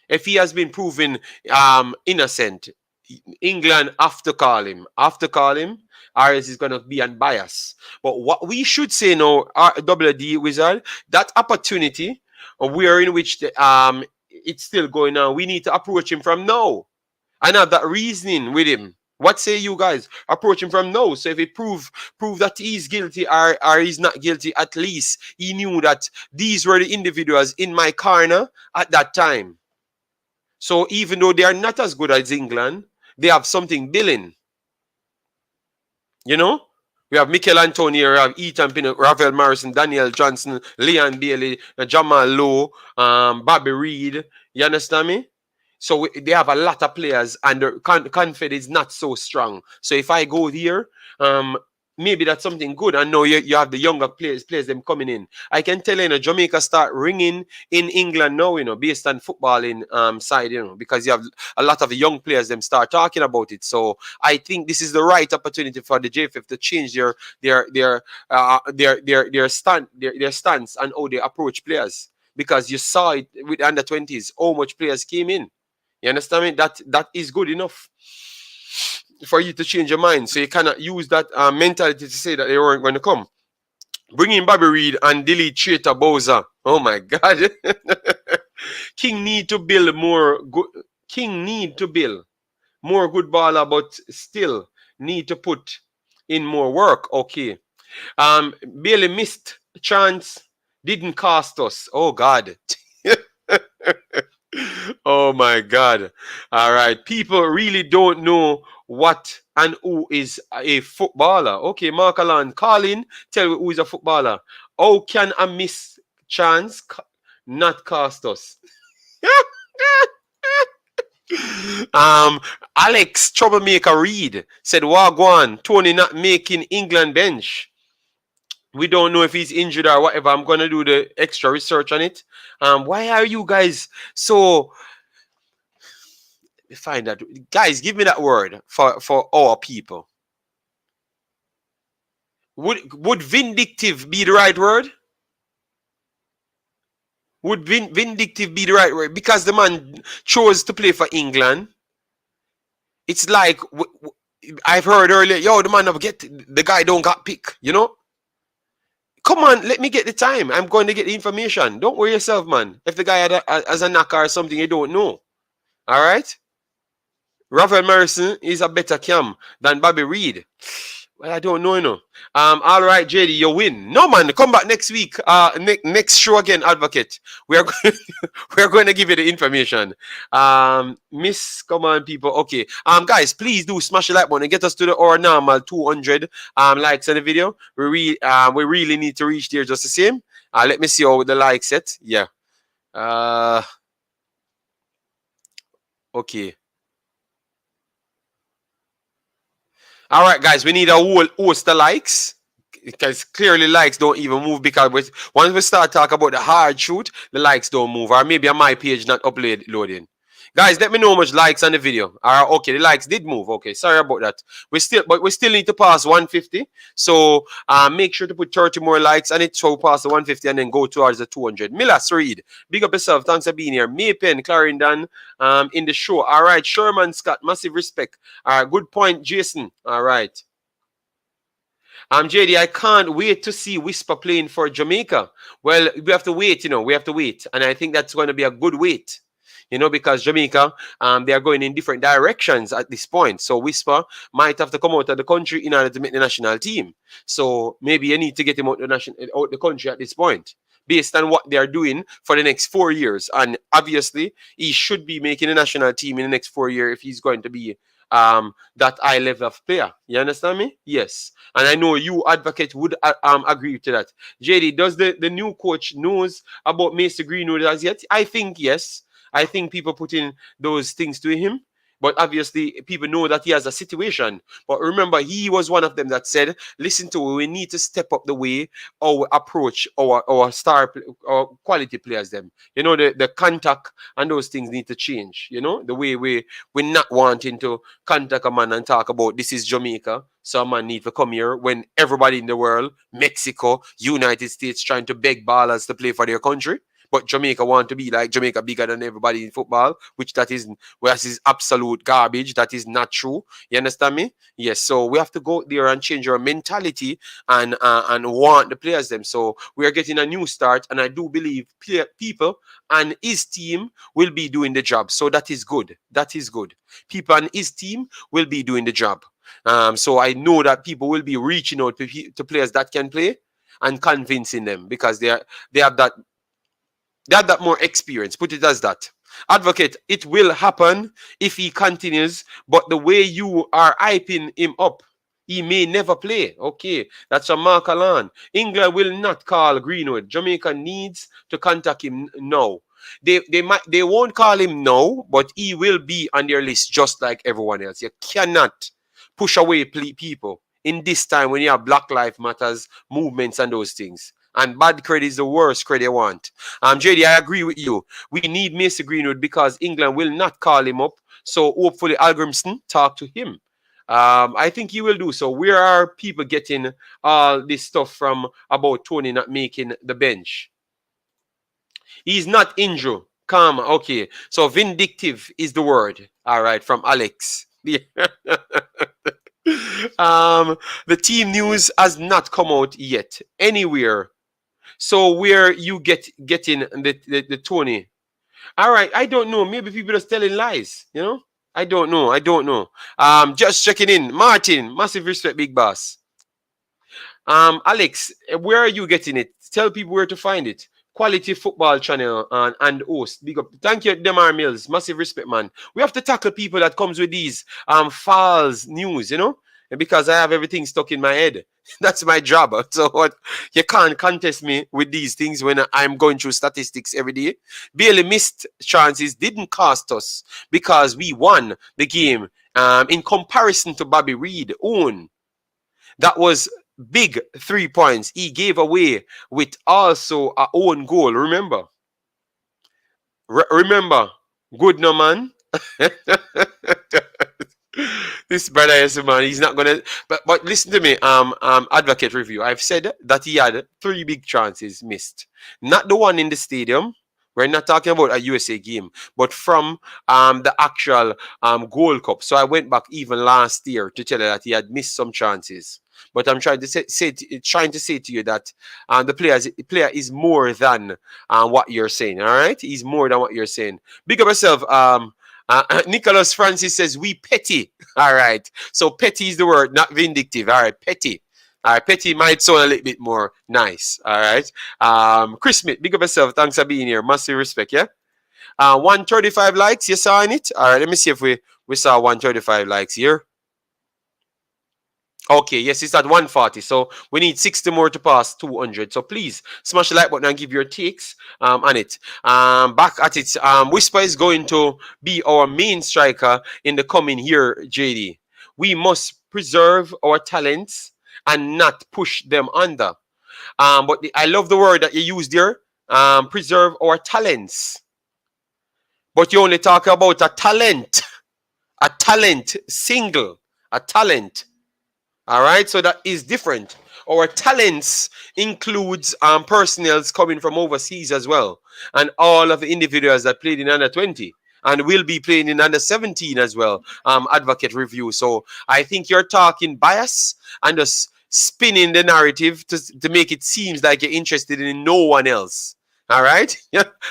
If he has been proven innocent, England have to call him. Or else he's gonna be unbiased. But what we should say now, WD Wizard, that opportunity we are in which it's still going on. We need to approach him from now and have that reasoning with him. What say you guys? Approach him from now. So if he prove that he's guilty or he's not guilty, at least he knew that these were the individuals in my corner at that time. So even though they are not as good as England, they have something billing. We have Mikel Antonio, we have Ethan Pinnock, Rafael Morrison, Daniel Johnson, Leon Bailey, Jamal Lowe, Bobby Reed. You understand me? So they have a lot of players, and the confidence is not so strong. So if I go here, maybe that's something good. And now you have the younger players them coming in. I can tell Jamaica start ringing in England now, based on footballing side, because you have a lot of young players them start talking about it. So I think this is the right opportunity for the JFF to change their stance and how they approach players. Because you saw it with under 20s, how much players came in. You understand me? That is good enough for you to change your mind. So you cannot use that mentality to say that they weren't going to come. Bring in Bobby Reed and delete Cheta Bowser. Oh my God. King need to build more good. King need to build more good baller, but still need to put in more work. Okay. Bailey missed chance. Didn't cost us. Oh God. Oh my God. All right. People really don't know what and who is a footballer. Okay, Mark Alan, Colin, tell me who is a footballer. How can a miss chance not cost us? Alex Troublemaker Reed said Wagwan, Tony not making England bench. We don't know if he's injured or whatever. I'm gonna do the extra research on it. Why are you guys so find that? Guys, give me that word for our people. Would vindictive be the right word? Would vindictive be the right word? Because the man chose to play for England. It's like I've heard earlier, yo, the man never get the guy don't got pick, Come on, let me get the time. I'm going to get the information. Don't worry yourself, man. If the guy has a knocker or something you don't know. All right? Rafael Morrison is a better cam than Bobby Reed. Well, I don't know, all right, JD, you win. No, man, come back next week. Next show again, Advocate. We are going to give you the information. Miss, come on, people. Okay. Guys, please do smash the like button and get us to our normal 200 likes on the video. We really need to reach there just the same. Let me see how the likes set. Yeah. Okay. All right, guys, we need a whole host of likes because clearly likes don't even move because once we start talking about the hard shoot, the likes don't move. Or maybe on my page not loading. Guys, let me know how much likes on the video. All right, okay, the likes did move. Okay, sorry about that. We still need to pass 150. So make sure to put 30 more likes on it so we pass the 150 and then go towards the 200. Milas Reed, big up yourself. Thanks for being here. Maypen, Clarendon, in the show. All right, Sherman Scott, massive respect. All right, good point, Jason. All right. JD, I can't wait to see Whisper playing for Jamaica. Well, we have to wait, we have to wait. And I think that's going to be a good wait. Because Jamaica, they are going in different directions at this point. So Whisper might have to come out of the country in order to make the national team. So maybe you need to get him out the country at this point, based on what they are doing for the next 4 years. And obviously, he should be making a national team in the next 4 years if he's going to be that high level of player. You understand me? Yes. And I know you, Advocate, would agree to that. JD, does the new coach knows about Mason Greenwood as yet? I think yes. I think people put in those things to him. But obviously, people know that he has a situation. But remember, he was one of them that said, listen to, we need to step up the way our approach, our star, our quality players, them. The contact and those things need to change. The way we're not wanting to contact a man and talk about this is Jamaica. So a man need to come here when everybody in the world, Mexico, United States, trying to beg ballers to play for their country. But Jamaica want to be like Jamaica bigger than everybody in football, which that is absolute garbage. That is not true. You understand me? Yes. So we have to go there and change our mentality and want the players them. So we are getting a new start, and I do believe people and his team will be doing the job. So that is good. That is good. People and his team will be doing the job. So I know that people will be reaching out to players that can play and convincing them because they have that. They have that more experience. Put it as that. Advocate, it will happen if he continues, but the way you are hyping him up, he may never play. Okay, that's a Mark Alan. England will not call Greenwood. Jamaica needs to contact him now. They won't call him now, but he will be on their list just like everyone else. You cannot push away people in this time when you have Black Lives Matters movements and those things. And bad credit is the worst credit you want. JD, I agree with you. We need Mason Greenwood because England will not call him up. So hopefully Algrimson talk to him. I think he will do so. Where are people getting all this stuff from about Tony not making the bench? He's not injured. Calm. Okay. So vindictive is the word. All right. From Alex. The team news has not come out yet anywhere. So where you getting the Tony? All right. I don't know. Maybe people are telling lies. You know. I don't know. Just checking in. Martin, massive respect, big boss. Alex, where are you getting it? Tell people where to find it. Quality Football Channel and host. Big up. Thank you, Demar Mills. Massive respect, man. We have to tackle people that comes with these false news, you know? Because I have everything stuck in my head. That's my job. So what? You can't contest me with these things when I'm going through statistics every day. Barely missed chances didn't cost us because we won the game in comparison to Bobby Reid own. That was big 3 points. He gave away with also our own goal. Remember? Remember? Good no man. This brother is man. He's not gonna. But listen to me. Advocate review. I've said that he had 3 big chances missed. Not the one in the stadium. We're not talking about a USA game, but from the actual Gold Cup. So I went back even last year to tell you that he had missed some chances. But I'm trying to say to you that the player is more than what you're saying. All right, he's more than what you're saying. Big up yourself. Nicholas Francis says we petty. All right, so petty is the word, not vindictive. All right, petty. All right, petty might sound a little bit more nice. All right. Chris Smith, big up yourself. Thanks for being here. Massive respect, yeah? 135 likes. You saw it? All right, let me see if we saw 135 likes here. Okay, yes, it's at 140. So we need 60 more to pass 200. So please smash the like button and give your takes on it. Back at it. Whisper is going to be our main striker in the coming year, JD. We must preserve our talents and not push them under. But I love the word that you used there. Preserve our talents. But you only talk about a talent. A talent single. A talent. All right, so that is different. Our talents includes personnels coming from overseas as well, and all of the individuals that played in under 20 and will be playing in under 17 as well. Advocate review. So I think you're talking bias and just spinning the narrative to make it seem like you're interested in no one else. All right,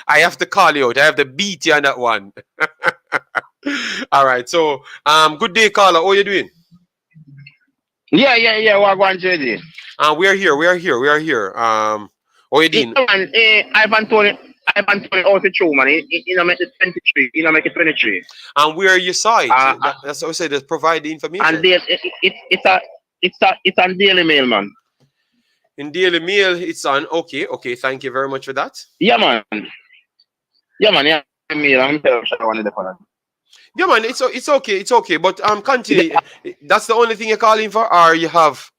I have to call you out. I have to beat you on that one. All right. So good day, caller. How are you doing? Yeah. What going JD? We are here. How you doing? Ivan Tony out the show, man. You know, make it 23. You know, make it 23. And where you saw it? That's what I said. Just provide the information. And it's on Daily Mail, man. In Daily Mail, it's on. Okay. Thank you very much for that. Yeah, man. Yeah, Mail. I'm telling you, yeah, man. It's okay. But continue. That's the only thing you're calling for, or you have.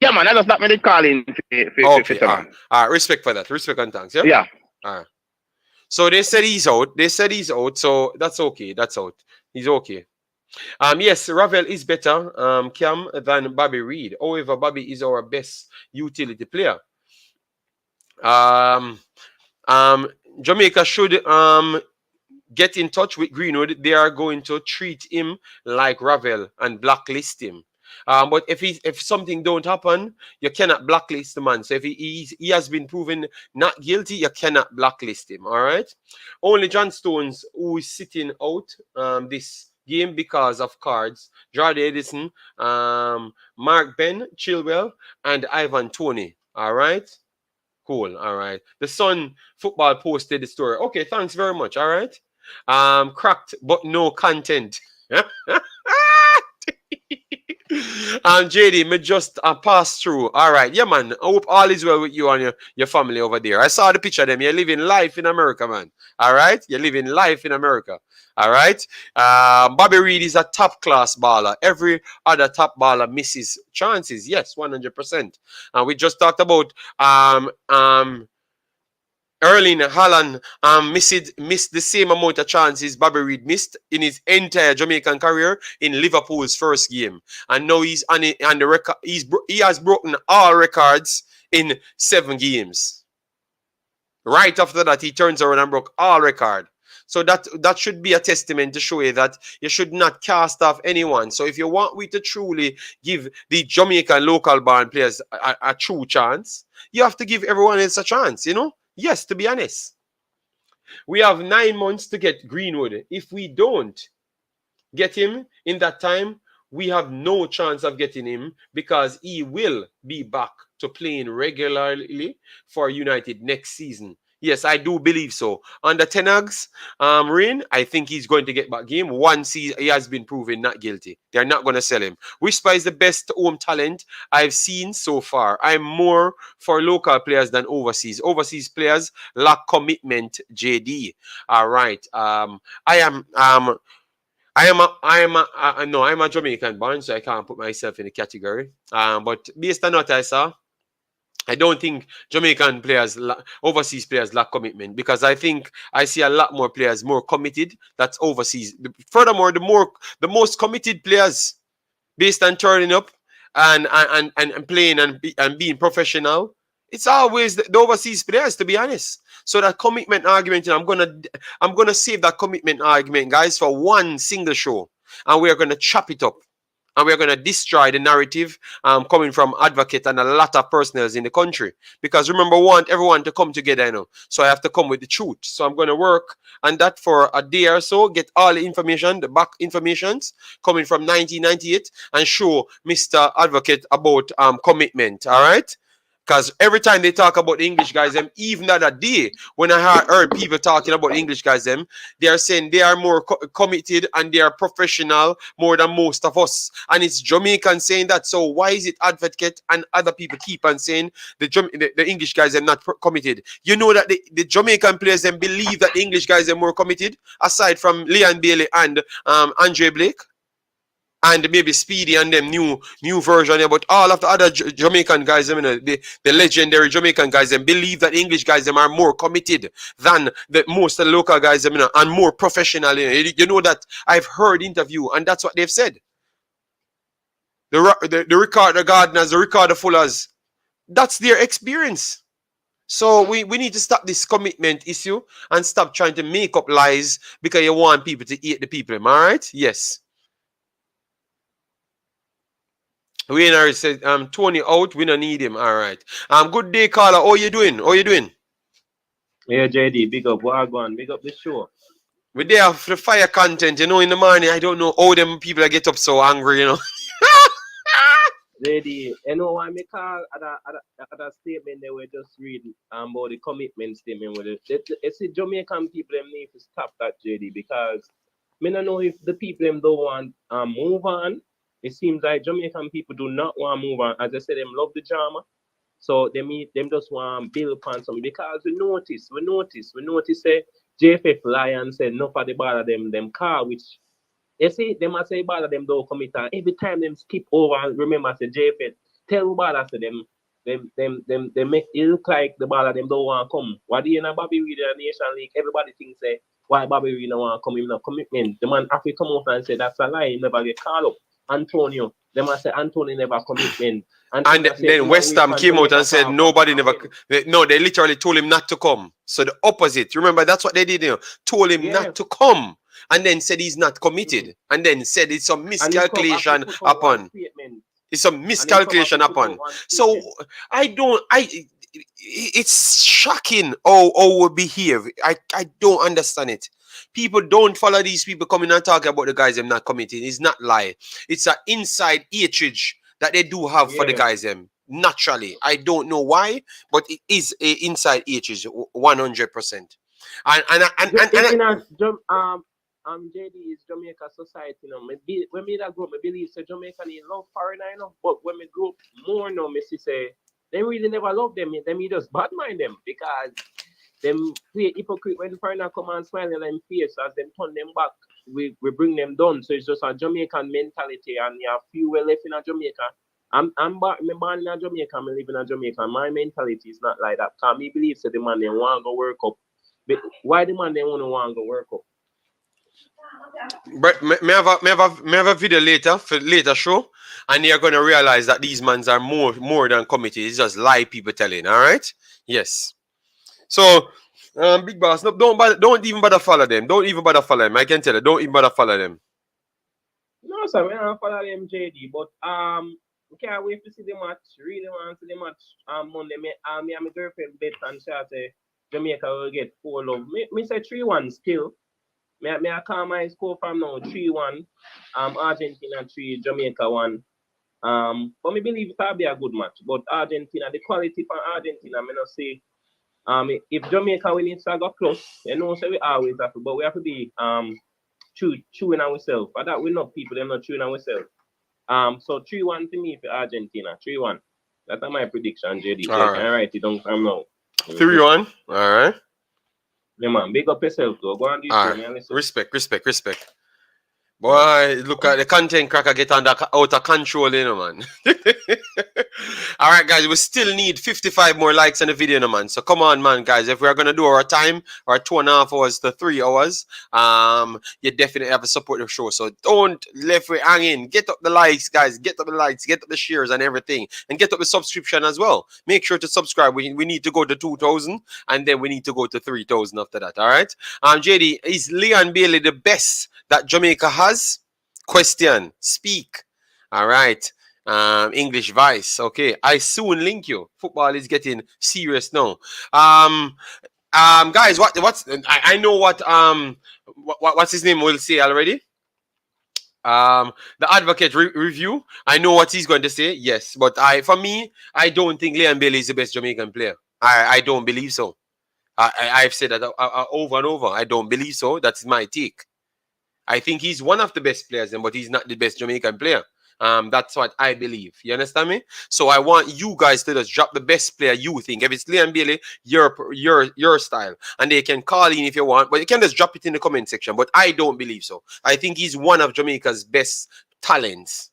Yeah, man. I just not made it calling. Okay. All right. Respect for that. Respect and thanks. Yeah. Yeah. All right. So they said he's out. So that's okay. That's out. He's okay. Yes, Ravel is better, Cam, than Bobby Reid. However, Bobby is our best utility player. Jamaica should get in touch with Greenwood. They are going to treat him like Ravel and blacklist him. But if something don't happen, you cannot blacklist the man. So if he has been proven not guilty, you cannot blacklist him. All right. Only John Stones, who is sitting out this game because of cards. Jordan Edison, Mark Ben, Chilwell, and Ivan Toney. All right. Cool. All right. The Sun Football posted the story. Okay. Thanks very much. All right. Cracked, but no content. JD, me just pass through. All right, yeah, man. I hope all is well with you and your family over there. I saw the picture of them. You're living life in America, man. All right, you're living life in America. All right. Bobby Reed is a top class baller. Every other top baller misses chances. Yes, 100%. And we just talked about Erling Haaland missed the same amount of chances Bobby Reed missed in his entire Jamaican career in Liverpool's first game, and now he's on the record. He has broken all records in 7 games. Right after that, he turns around and broke all record. So that should be a testament to show you that you should not cast off anyone. So if you want we to truly give the Jamaican local born players a true chance, you have to give everyone else a chance, you know? Yes, to be honest. We have 9 months to get Greenwood. If we don't get him in that time, we have no chance of getting him because he will be back to playing regularly for United next season. Yes, I do believe so. Under Tenag's reign, I think he's going to get back game once he has been proven not guilty. They're not going to sell him. Whisper is the best home talent I've seen so far. I'm more for local players than overseas. Overseas players lack commitment, JD. All right. I'm a Jamaican born, so I can't put myself in the category. But based on what I saw, I don't think Jamaican players, overseas players, lack commitment because I think I see a lot more players more committed that's overseas. Furthermore, the most committed players based on turning up and playing and being professional, it's always the overseas players, to be honest. So that commitment argument, I'm gonna save that commitment argument, guys, for one single show, and we are gonna chop it up. And we're going to destroy the narrative coming from advocate and a lot of personals in the country. Because remember, I want everyone to come together, you know. So I have to come with the truth. So I'm going to work on that for a day or so, get all the information, the back informations coming from 1998 and show Mr. Advocate about commitment, all right? Because every time they talk about the English guys, them, even the other day, when I heard people talking about the English guys, them, they are saying they are more committed and they are professional more than most of us. And it's Jamaican saying that. So why is it Advocate and other people keep on saying the English guys are not committed? You know that the Jamaican players then believe that the English guys are more committed, aside from Leon Bailey and Andre Blake. And maybe Speedy and them new version, but all of the other Jamaican guys, the legendary Jamaican guys, them believe that English guys them are more committed than the most of the local guys, and more professional. You know that I've heard interview, and that's what they've said. The Ricardo Gardners, the Ricardo Fullers, that's their experience. So we need to stop this commitment issue and stop trying to make up lies because you want people to hate the people. Am I right? Yes. Winner said, Tony out, we don't need him. All right. Good day, caller. How you doing? Yeah, JD, big up. Wagwan, big up the show. We're there for the fire content, in the morning. I don't know how them people get up so angry, JD, you know why me call other statement they were just reading about the commitment statement with it. It's the Jamaican people them need to stop that, JD, because me don't know if the people them don't want move on. It seems like Jamaican people do not want to move on. As I said, them love the drama. So them just want to build upon something. Because we notice say JFF Lion said no for the ball of them car, which you see, them must say ball of them don't commit on. Every time them skip over and remember say JFF, tell ball of them make it look like the ball of them don't want to come. What do you know Bobby Reed in the Nation League? Everybody thinks say why Bobby Reed don't want to come, him no commitment. The man have to come out and say that's a lie, he never get called up. Antonio, they must say Antonio never commitment. And then West Ham came out and said nobody never. No, they literally told him not to come. So the opposite. Remember, that's what they did. Told him not to come, and then said he's not committed, and then said it's some miscalculation upon. It's some miscalculation upon. So it's shocking how we behave. I don't understand it. People don't follow these people coming and talking about the guys them not committing. It's not lie. It's an inside hatred that they do have for the guys them. Naturally. I don't know why, but it is a inside hatred 100%. JD is Jamaica society, you know. When me that grow up, I believe say Jamaica need love foreigner, you know. But when me grow up more now, me see say they really never love them. Them just bad mind them because them play hypocrite when foreigner come and smile in them face as them turn them back. We bring them down. So it's just a Jamaican mentality, and you have few well left in a Jamaica. I'm born in a Jamaica, I live in a Jamaica. My mentality is not like that. Cause me believe say the man they want to go work up. But why the man they want to go work up? But may have a video later for later show, and you're gonna realize that these mans are more than committed. It's just lie people telling. All right? Yes. So, big boss, no, don't even bother follow them. Don't even bother follow them. I can tell you, don't even bother follow them. No, sir, we don't follow them JD, but we can't wait to see the match. Really want to see the match Monday. Me and my girlfriend bet and she say Jamaica will get 4 love. Me say 3-1 still. Me I call my score from now 3-1. Argentina 3, Jamaica 1. But me believe it'll be a good match. But Argentina, the quality for Argentina, me not say if Jamaica win it, so I go close. You know, so we always have to, but we have to be true in ourselves. But that we not people, they're not true in ourselves. So 3-1 to me for Argentina. 3-1. That's my prediction, JD. All I right. can write it down from now. 3-1. All right. Yeah, man. Big up yourself, though. Go on this All show, right. man. Listen. Respect. Boy, look at the content cracker get out of control, you know, man. All right, guys, we still need 55 more likes on the video, man. So come on, man, guys. If we're gonna do our time, our 2.5 hours to 3 hours, you definitely have to support the show. So don't left it hanging. Get up the likes, guys. Get up the likes. Get up the shares and everything, and get up the subscription as well. Make sure to subscribe. We need to go to 2,000, and then we need to go to 3,000 after that. All right. JD, is Leon Bailey the best that Jamaica has? Question. Speak. All right. English Vice. Okay. I soon link you. Football is getting serious now. Guys, what's I know what's his name will say already. The advocate review. I know what he's going to say. Yes, but for me, I don't think Leon Bailey is the best Jamaican player. I don't believe so. I've said that over and over. I don't believe so. That's my take. I think he's one of the best players, but he's not the best Jamaican player. That's what I believe. You understand me? So I want you guys to just drop the best player you think. If it's Leon Bailey, your style, and they can call in if you want, but you can just drop it in the comment section. But I don't believe so. I think he's one of Jamaica's best talents.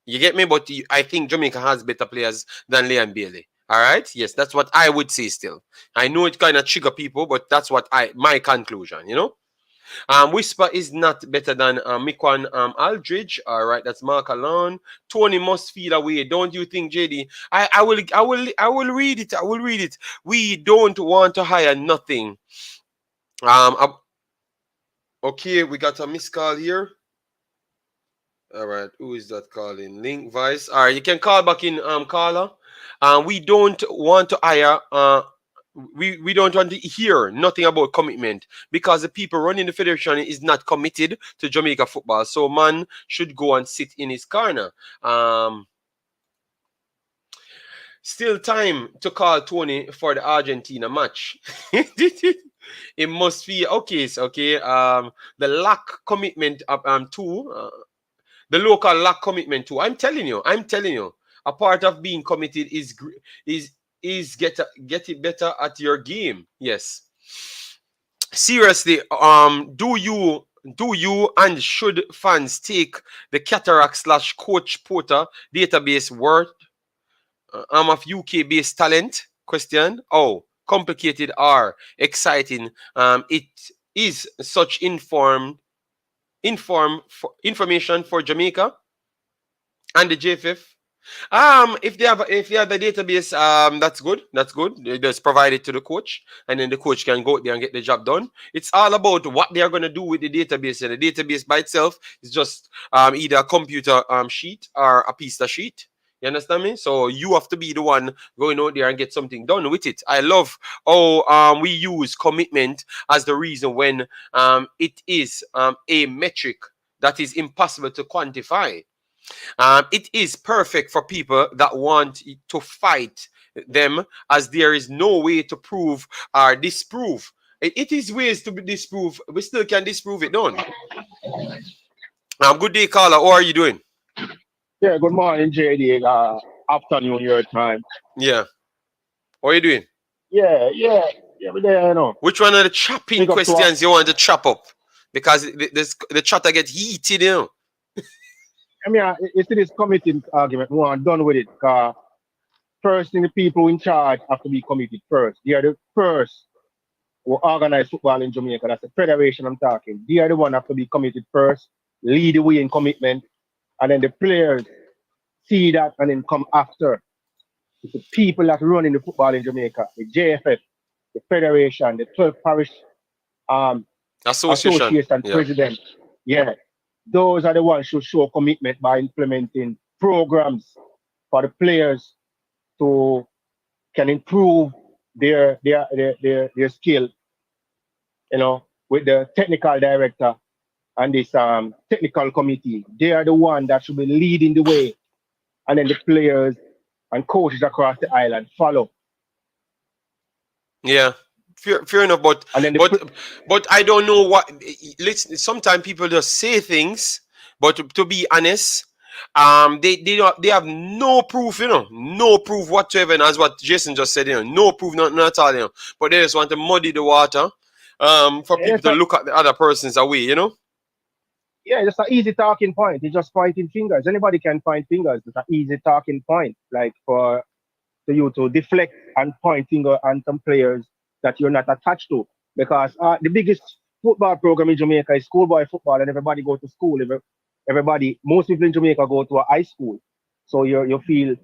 You get me? But I think Jamaica has better players than Leon Bailey. All right? Yes, that's what I would say still. I know it kind of trigger people, but that's what my conclusion, you know? Whisper is not better than Mikwan Aldridge. All right, that's Mark Alon. Tony must feel away. Don't you think, JD? I will read it. I will read it. We don't want to hire nothing. Okay, we got a missed call here. All right, who is that calling? Link Vice. All right, you can call back in, caller. We don't want to hire. We don't want to hear nothing about commitment because the people running the federation is not committed to Jamaica football. So man should go and sit in his corner. Still time to call Tony for the Argentina match. It must be okay. Okay. The lack commitment to the local lack commitment to. I'm telling you. A part of being committed is get it better at your game. Yes. Seriously, do you and should fans take the cataract / coach Porter database worth of UK based talent? Question. Oh, complicated or exciting. It is such information for Jamaica and the JFF. If they have the database, that's good. They just provide it to the coach, and then the coach can go there and get the job done. It's all about what they are gonna do with the database, and the database by itself is just either a computer sheet or a piece of sheet. You understand me? So you have to be the one going out there and get something done with it. I love how we use commitment as the reason when it is a metric that is impossible to quantify. It is perfect for people that want to fight them, as there is no way to prove or disprove It is ways to disprove. We still can disprove it, don't? Good day, caller. How are you doing? Yeah, good morning, JD. Afternoon your time. Yeah. How are you doing? Yeah, but there, you know. Which one of the chopping Pick up to questions you want to chop up? Because the chatter get heated, you know. I mean, it's this committing argument. We are done with it. First thing, the people in charge have to be committed first. They are the first who organize football in Jamaica. That's the federation I'm talking. They are the one have to be committed first, lead the way in commitment, and then the players see that and then come after. It's the people that running the football in Jamaica, the JFF, the federation, the 12 parish um, Association. association Yeah. president. Yeah, those are the ones who show commitment by implementing programs for the players to can improve their skill. You know, with the technical director and this technical committee, they are the one that should be leading the way, and then the players and coaches across the island follow. Yeah. Fair enough, but And then but I don't know what. Listen, sometimes people just say things, but to be honest, they have no proof, you know, no proof whatsoever. And as what Jason just said, you know, no proof, not at all, you know. But they just want to muddy the water, for people to look at the other person's away, you know. Yeah, it's an easy talking point. It's just pointing fingers. Anybody can point fingers. It's an easy talking point, like for you to deflect and point finger at some players that you're not attached to. Because the biggest football program in Jamaica is schoolboy football, and everybody go to school. Everybody, most people in Jamaica go to a high school, so you feel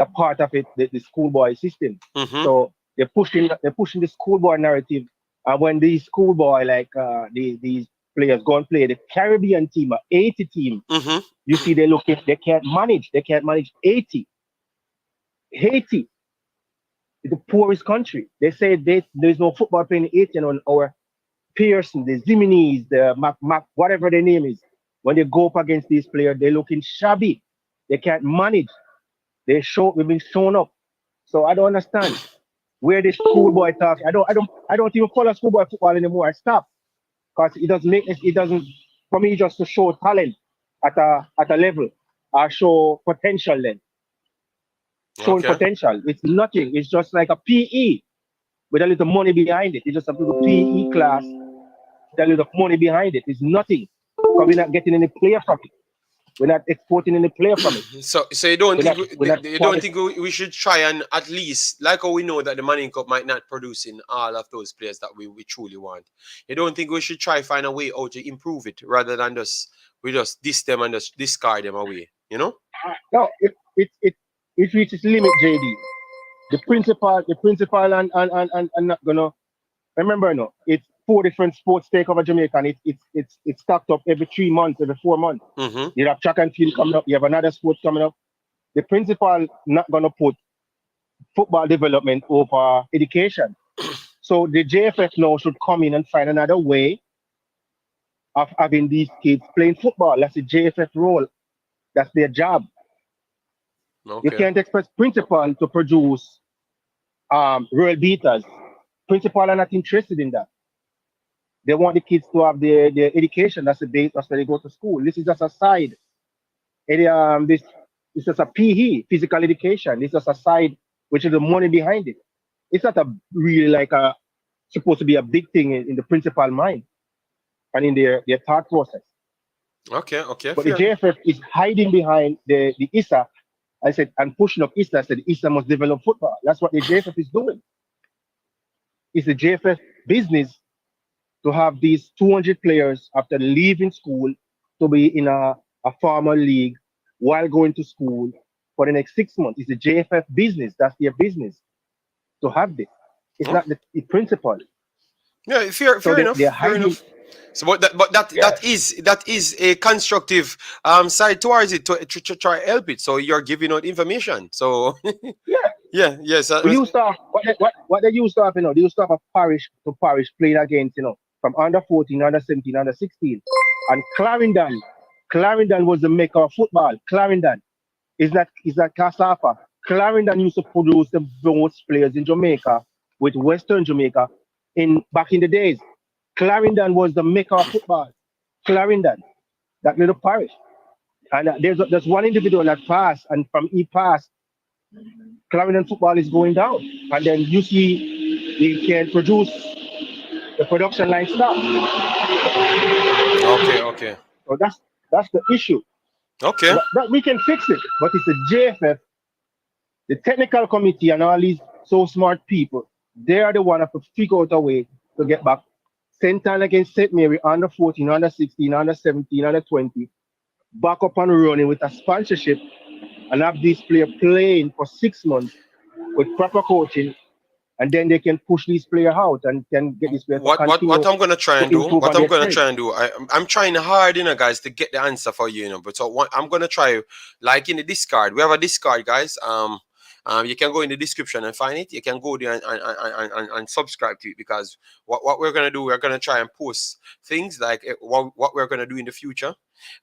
a part of it, the schoolboy system. Mm-hmm. So they're pushing the schoolboy narrative, and when these schoolboy these players go and play the Caribbean team, 80 team, Mm-hmm. you see they can't manage 80. Haiti is the poorest country. They say there's no football playing in Haiti on our Pearson, the Ziminis, the Mac, whatever their name is. When they go up against these players, they're looking shabby. They can't manage. We've been shown up. So I don't understand where this schoolboy talk. I don't even follow schoolboy football anymore. I stop because it doesn't for me just to show talent at a level or show potential then. Showing Okay. potential. It's nothing. It's just like a PE with a little money behind it. It's just a little PE class with a little money behind it. It's nothing. Because we're not getting any player from it. We're not exporting any player from it. So you don't We're think not- we're not you don't think we should try and at least, like how we know that the Manning Cup might not produce in all of those players that we truly want. You don't think we should try find a way out to improve it rather than just diss them and just discard them away, you know? No, it reaches limit, JD. The principal and not gonna remember no. It's 4 different sports take over Jamaica, and it's stacked up every 3 months, every 4 months. Mm-hmm. You have track and field coming up, you have another sport coming up. The principal not gonna put football development over education. So the JFF now should come in and find another way of having these kids playing football. That's the JFF role. That's their job. Okay. You can't expect principal to produce real beaters. Principal are not interested in that. They want the kids to have their education. That's the base. That's where they go to school. This is just a side. This is just a PE, physical education. This is just a side, which is the money behind it. It's not a really like a supposed to be a big thing in the principal mind and in their thought process. Okay. But fair. the JFF is hiding behind the Issa. I said, and pushing up Issa. I said, Issa must develop football. That's what the JFF is doing. It's the JFF business to have these 200 players after leaving school to be in a formal league while going to school for the next 6 months. It's the JFF business. That's their business to have this. It's not the principal. Yeah, fair So enough. they're Fair hiding. enough. So, that is a constructive side towards it to try help it. So you're giving out information. So Yeah. yes. We used to have, what they used to have, they used to have a parish to parish playing against, from under 14, under 17, under 16. And Clarendon was the maker of football. Clarendon is that Casafa. Clarendon used to produce the most players in Jamaica with Western Jamaica back in the days. Clarendon was the mecca of football. Clarendon, that little parish. And there's one individual that passed, and from he passed, Clarendon football is going down. And then you see they can produce the production line stop. Okay. So that's the issue. Okay. That we can fix it, but it's the JFF, the technical committee, and all these so smart people. They are the one that have to figure out a way to get back. St. Anne against St. Mary, under 14, under 16, under 17, under 20, back up and running with a sponsorship and have these players playing for 6 months with proper coaching, and then they can push these players out and can get this player to continue. What I'm gonna try and do, improve on their trade. I'm trying hard, guys, to get the answer for you, But so I'm gonna try, like in the Discord. We have a Discord, guys. You can go in the description and find it. You can go there and subscribe to it, because what we're gonna do, we're gonna try and post things like what we're gonna do in the future.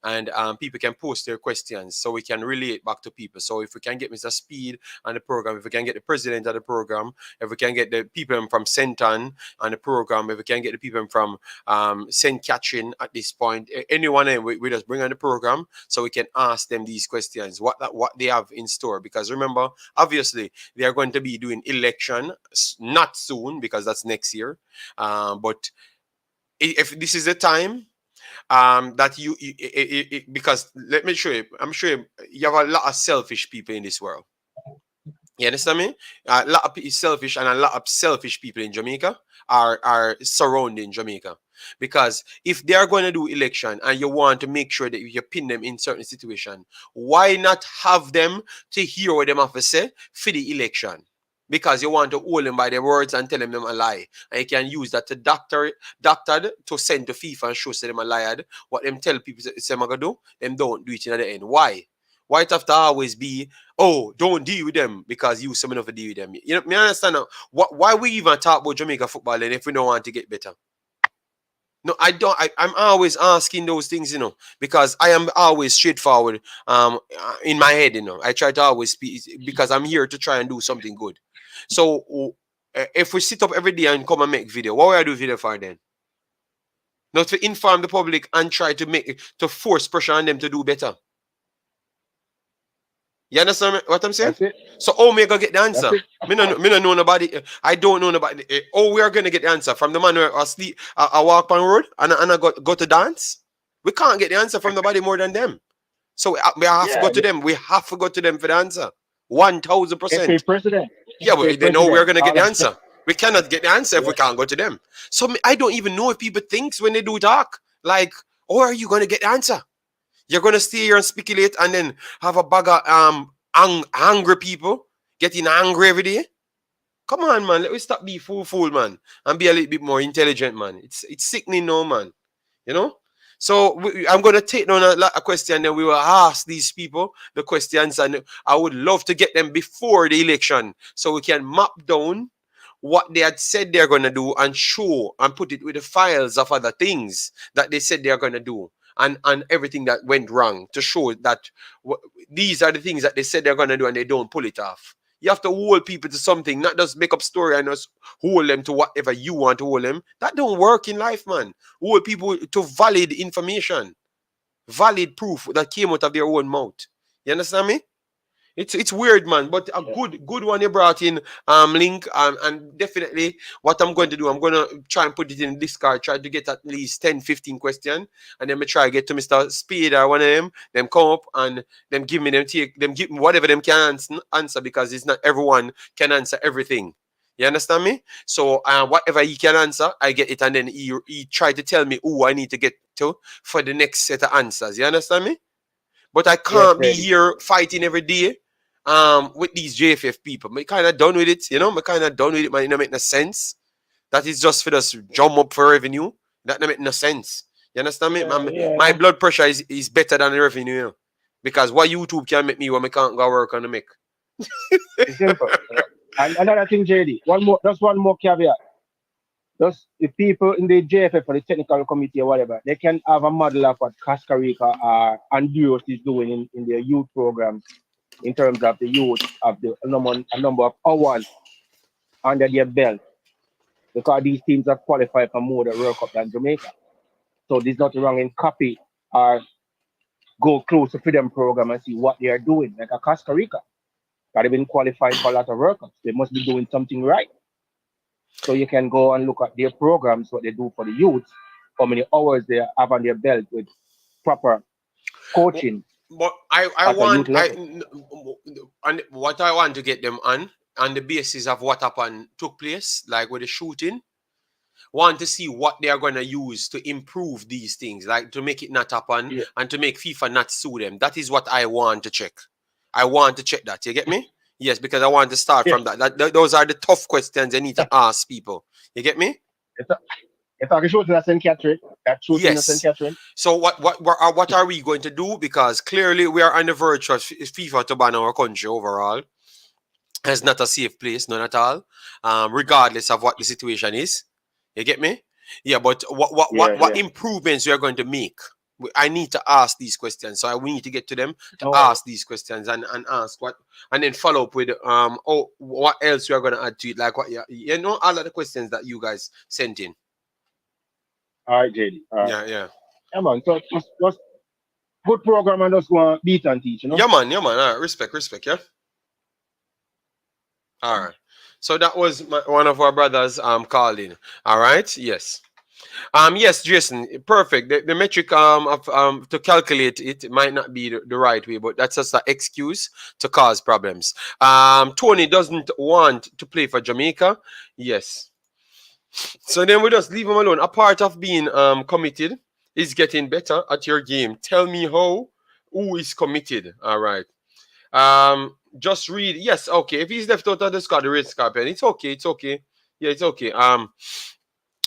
And people can post their questions so we can relate back to people. So if we can get Mr. Speed on the program, if we can get the president of the program, if we can get the people from Senton on the program, if we can get the people from St. Catherine at this point, anyone we just bring on the program so we can ask them these questions, what they have in store. Because remember, obviously, they are going to be doing election, not soon, because that's next year. But if this is the time, that you because let me show you, I'm sure you have a lot of selfish people in this world. You understand me? A lot of selfish, and a lot of selfish people in Jamaica are surrounding Jamaica. Because if they are going to do election and you want to make sure that you pin them in certain situation, why not have them to hear what them have to say for the election? Because you want to hold them by their words and tell them a lie. And you can use that to doctored to send to FIFA and show them a lie. What them tell people say they're going to do, them don't do it in the end. Why? Why it have to always be, oh, don't deal with them because you someone to deal with them? You know, me understand now. Why we even talk about Jamaica football then if we don't want to get better? No, I don't. I'm always asking those things, because I am always straightforward in my head, I try to always speak because I'm here to try and do something good. So if we sit up every day and come and make video, what will I do video for then? Not to inform the public and try to force pressure on them to do better. You understand what I'm saying? So how me gonna get the answer? Me no know nobody. I don't know nobody. Oh, we are gonna get the answer from the man who asleep. I walk on the road and I go to dance. We can't get the answer from nobody more than them. So we have to go to them. We have to go to them for the answer. 1000%. President. Yeah, but they know we're gonna get the answer. We cannot get the answer if we can't go to them. So I don't even know if people think when they do talk, like, how are you gonna get the answer? You're gonna stay here and speculate and then have a bag of angry people getting angry every day. Come on, man. Let me stop being fool, man, and be a little bit more intelligent, man. It's sickening now, man. So I'm gonna take down a question, then we will ask these people the questions, and I would love to get them before the election so we can map down what they had said they're gonna do and show and put it with the files of other things that they said they're gonna do. And everything that went wrong, to show that these are the things that they said they're going to do and they don't pull it off. You have to hold people to something, not just make up story and just hold them to whatever you want to hold them. That don't work in life, man. Hold people to valid information, valid proof that came out of their own mouth. You understand me? It's weird, man, but a good one you brought in, Link, and definitely what I'm going to do, I'm going to try and put it in Discord, try to get at least 10, 15 questions, and then I try to get to Mr. Speed or one of them come up and them give me whatever them can answer, because it's not everyone can answer everything. You understand me? So whatever he can answer, I get it, and then he try to tell me who I need to get to for the next set of answers. You understand me? But I can't be here fighting every day with these JFF people. I'm kind of done with it, I'm kind of done with it, man. It don't make no sense. That is just for us jump up for revenue. That don't make no sense. You understand me? My blood pressure is better than the revenue, because what YouTube can make me when I can't go work on the make. It's simple. And another thing, JD, one more caveat. Just the people in the JFF or the technical committee or whatever, they can have a model of what Costa Rica or Honduras is doing in their youth programs, in terms of the youth of a number of hours under their belt. because these teams have qualified for more the World Cup than Jamaica. So there's nothing wrong in copy or go closer to them program and see what they are doing. Like a Costa Rica, that they've been qualifying for a lot of World Cups. They must be doing something right. So you can go and look at their programs, what they do for the youth, how many hours they have on their belt with proper coaching. But I At a want youth and what I want to get them on the basis of what happened took place, like with the shooting. Want to see what they are going to use to improve these things, like to make it not happen Yeah. and to make FIFA not sue them. That is what I want to check. I want to check that. You get me? Yes, because I want to start Yeah. from that. Those are the tough questions I need to ask people. You get me? If I can shoot in St. Catherine, that shooting in Yes. St. Catherine. So what are we going to do? Because clearly we are on the verge of FIFA to ban our country overall. It's not a safe place, none at all. Regardless of what the situation is. You get me? Yeah, but what improvements we are going to make? I need to ask these questions. So we need to get to them to ask these questions and ask what, and then follow up with what else we are going to add to it, like what you know, all of the questions that you guys sent in. All right, JD. All right. Yeah. Yeah, man. So just good program and just go and beat and teach, you know? Yeah, man. All right. Respect, yeah. All right. So that was one of our brothers called in. All right. Yes. Yes, Jason. Perfect. The metric of to calculate it might not be the right way, but that's just an excuse to cause problems. Tony doesn't want to play for Jamaica. Yes. So then we just leave him alone. A part of being committed is getting better at your game. Tell me how. Who is committed? All right. Just read. Yes, okay. If he's left out of the squad, the red scorpion, it's okay. Yeah, it's okay.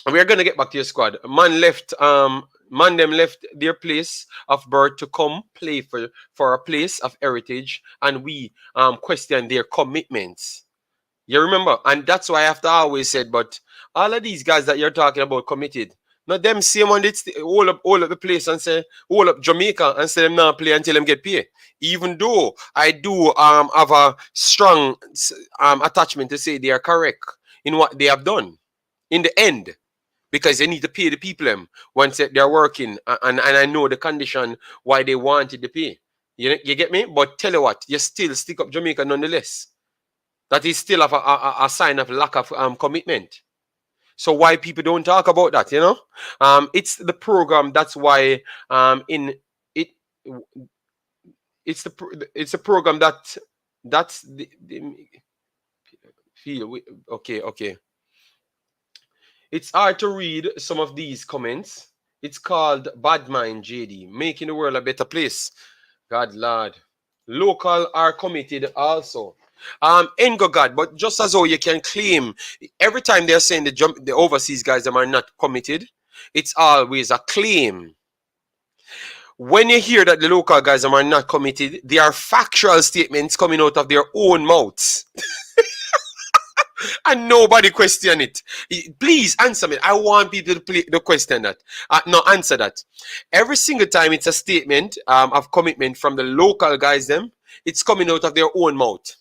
We are gonna get back to your squad. Man them left their place of birth to come play for a place of heritage, and we question their commitments. You remember? And that's why I have to always said, but all of these guys that you're talking about committed. Not them same one that all up the place and say all up Jamaica and say them not play until them get paid. Even though I do have a strong attachment to say they are correct in what they have done in the end, because they need to pay the people them once they're working, and I know the condition why they wanted to pay. You get me? But tell you what, you still stick up Jamaica nonetheless. That is still a sign of lack of commitment. So why people don't talk about that, you know? It's the program. That's why it's a program that's the feel okay. It's hard to read some of these comments. It's called Bad Mind JD, making the world a better place. God Lord. Local are committed also. Engo God, but just as though you can claim every time they're saying the overseas guys them are not committed, it's always a claim. When you hear that the local guys them are not committed, they are factual statements coming out of their own mouths. And nobody question it. Please answer me. I want people to question that. No, answer that. Every single time it's a statement of commitment from the local guys them, it's coming out of their own mouth.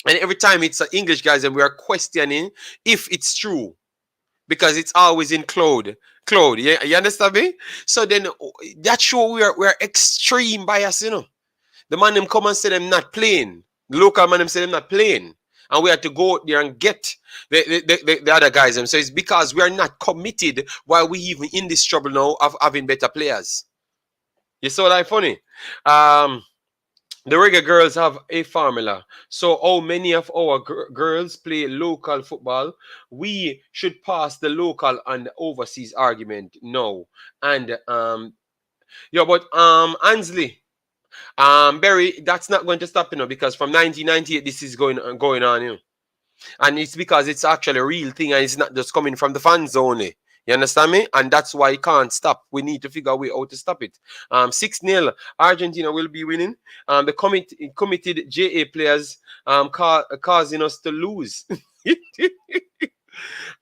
And every time it's English guys, and we are questioning if it's true, because it's always in cloud. Yeah, you understand me? So then that show we're extreme bias, you know. The man them come and say them not playing. The local man them say them not playing, and we have to go out there and get the other guys. So it's because we are not committed while we even in this trouble now of having better players. You saw that funny? The Reggae Girls have a formula. So how many of our girls play local football? We should pass the local and the overseas argument now. And Ansley, Barry, that's not going to stop, you know, because from 1998 this is going on, you know. And it's because it's actually a real thing, and it's not just coming from the fans only. You understand me? And that's why it can't stop. We need to figure a way out to stop it. 6-0, Argentina will be winning. The committed JA players causing us to lose.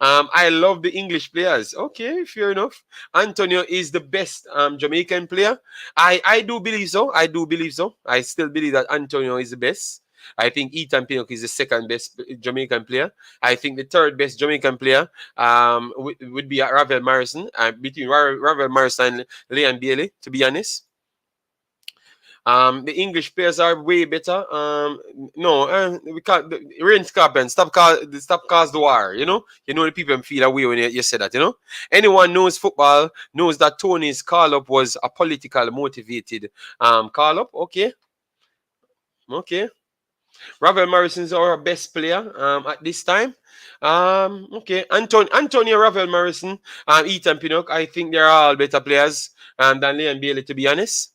I love the English players. Okay, fair enough. Antonio is the best Jamaican player. I do believe so. I still believe that Antonio is the best. I think Ethan Pinnock is the second best Jamaican player. I think the third best Jamaican player would be Ravel Morrison, between Ravel Morrison and Leon Bailey, to be honest. The English players are way better. No, we can't. Rain Scarpen, stop cause the war. You know the people feel away when you say that. Anyone knows football knows that Tony's call up was a political motivated call up. Okay. Ravel Morrison is our best player at this time. Okay, Antonio Ravel Morrison, Ethan Pinnock. I think they're all better players than Leon Bailey. To be honest.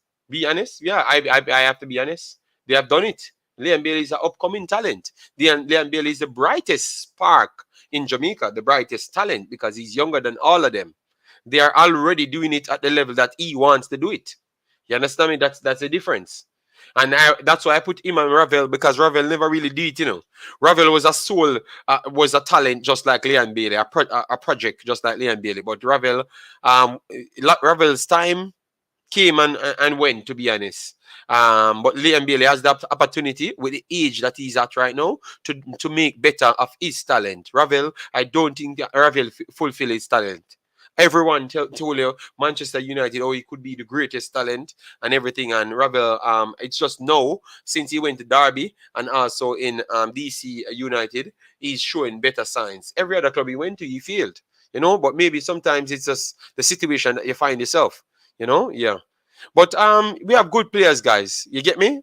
Yeah, I have to be honest. They have done it. Leon Bailey is an upcoming talent. Leon Bailey is the brightest spark in Jamaica, the brightest talent, because he's younger than all of them. They are already doing it at the level that he wants to do it. You understand me? That's the difference. And that's why I put him and Ravel, because Ravel never really did it, Ravel was a soul, was a talent just like Leon Bailey, a project just like Leon Bailey. But Ravel's time came and went, to be honest. But Leon Bailey has the opportunity with the age that he's at right now to make better of his talent. Ravel, I don't think that Ravel fulfill his talent. Everyone told you Manchester United, he could be the greatest talent and everything. And Ravel, it's just now, since he went to Derby and also in DC United, he's showing better signs. Every other club he went to, he failed. But maybe sometimes it's just the situation that you find yourself. Yeah. But we have good players, guys. You get me?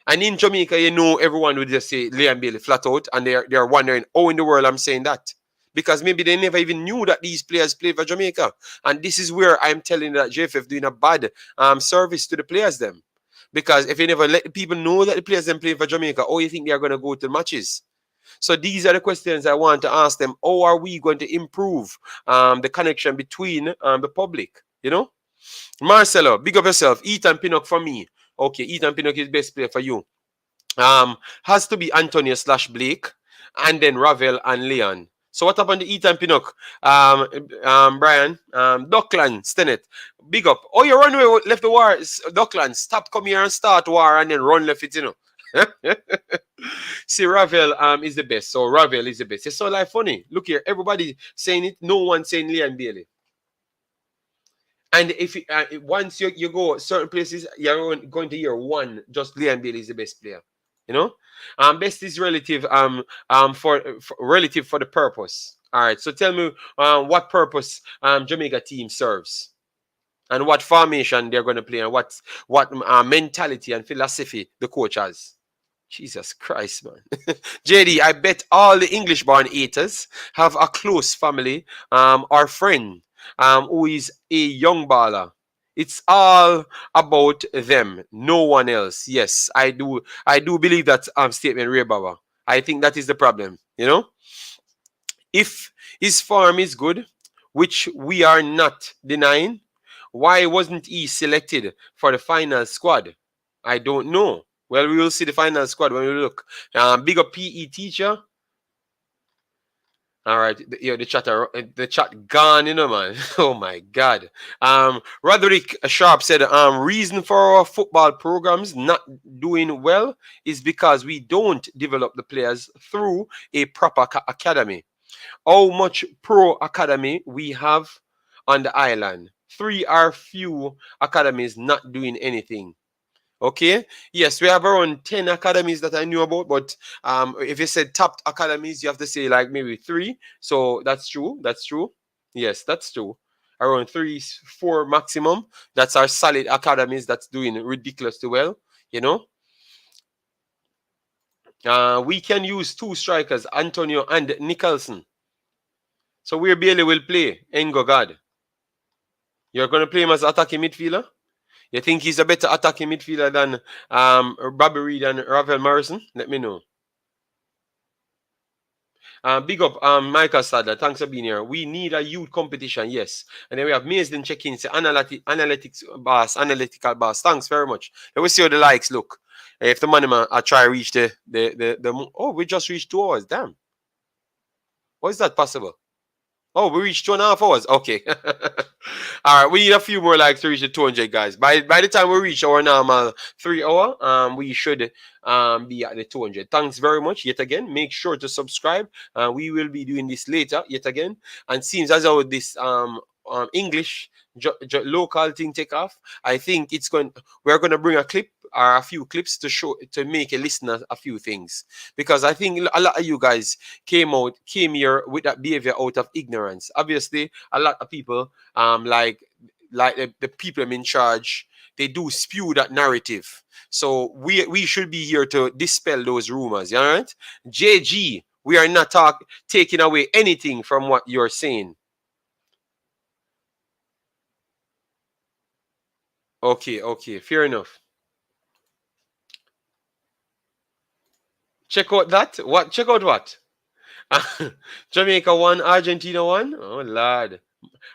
And in Jamaica, everyone would just say Leon Bailey flat out, and they're wondering, how in the world I'm saying that? Because maybe they never even knew that these players played for Jamaica. And this is where I'm telling that JFF doing a bad service to the players them. Because if you never let people know that the players them play for Jamaica, you think they are going to go to matches? So these are the questions I want to ask them. How are we going to improve the connection between the public? Marcelo, big up yourself. Ethan Pinnock for me. Okay, Ethan Pinnock is best player for you. Has to be Antonio / Blake, and then Ravel and Leon. So what happened to Ethan Pinnock? Brian, Dockland, Stennett, big up. You run away, left the war. Dockland, stop, come here and start war and then run left it, See, Ravel is the best. So Ravel is the best. It's so like funny. Look here, everybody saying it. No one saying Leon Bailey. And if once you go certain places, you're going to hear one. Just Leon Bailey is the best player. Best is relative. For relative for the purpose. All right. So tell me, what purpose Jamaica team serves, and what formation they're going to play, and what mentality and philosophy the coach has. Jesus Christ, man. JD, I bet all the English-born haters have a close family or friend who is a young baller. It's all about them, no one else. Yes, I do believe that statement, Ray Baba. I think that is the problem, If his form is good, which we are not denying, why wasn't he selected for the final squad? I don't know. Well, we will see the final squad when we look. Big up PE teacher. All right, the chat gone, man. Oh my God. Roderick Sharp said, reason for our football programs not doing well is because we don't develop the players through a proper academy. How much pro academy we have on the island? 3 or few academies not doing anything. Okay. Yes, we have around 10 academies that I knew about, but if you said top academies, you have to say like maybe 3. So that's true. Yes, that's true. Around 3, 4 maximum. That's our solid academies that's doing ridiculously well. We can use 2 strikers, Antonio and Nicholson. So where Bailey will play, Engo God. You're going to play him as attacking midfielder? You think he's a better attacking midfielder than Bobby Reed and Ravel Morrison? Let me know. Big up Michael Sadler. Thanks for being here. We need a youth competition, yes. And then we have Mason check-in, say analytical boss. Thanks very much. Let me see how the likes look. If the money man I try to reach we just reached 2 hours. Damn. How is that possible? Oh, we reached 2.5 hours. Okay. All right, we need a few more likes to reach the 200, guys. By the time we reach our normal 3 hour, we should be at the 200. Thanks very much yet again. Make sure to subscribe. We will be doing this later yet again. And seems as though this English local thing take off, I think we're going to bring a clip or a few clips to make a listener a few things, because I think a lot of you guys came here with that behavior out of ignorance. Obviously, a lot of people like the people in charge, they do spew that narrative. So we should be here to dispel those rumors. All right, JG, we are not taking away anything from what you're saying. Okay, fair enough. Check out that. What? Check out what? Jamaica won, Argentina won. Oh Lord.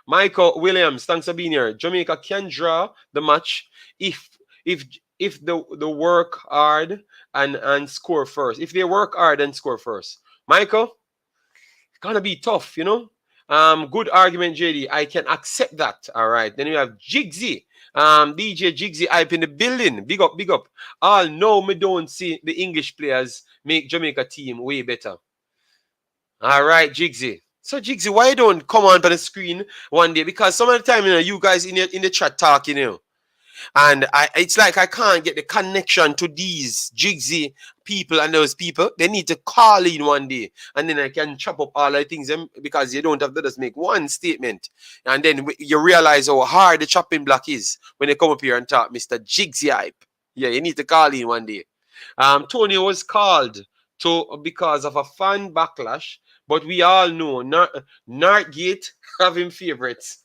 Michael Williams, thanks for being here. Jamaica can draw the match if if if the work hard and score first. If they work hard and score first. Michael, it's gonna be tough, you know. Good argument, JD. I can accept that. All right. Then we have Jigsy. DJ Jigsy hype in the building. Big up, big up. All no, me don't see the English players make Jamaica team way better. All right, Jigsy. So Jigsy, why don't come on the screen one day? Because some of the time, you guys in the chat talking, and it's like I can't get the connection to these Jigsy people and those people. They need to call in one day, and then I can chop up all the things because you don't have to just make one statement, and then you realize how hard the chopping block is when they come up here and talk, Mr. Jigsy hype. Yeah, you need to call in one day. Tony was called because of a fan backlash, but we all know Northgate having favorites.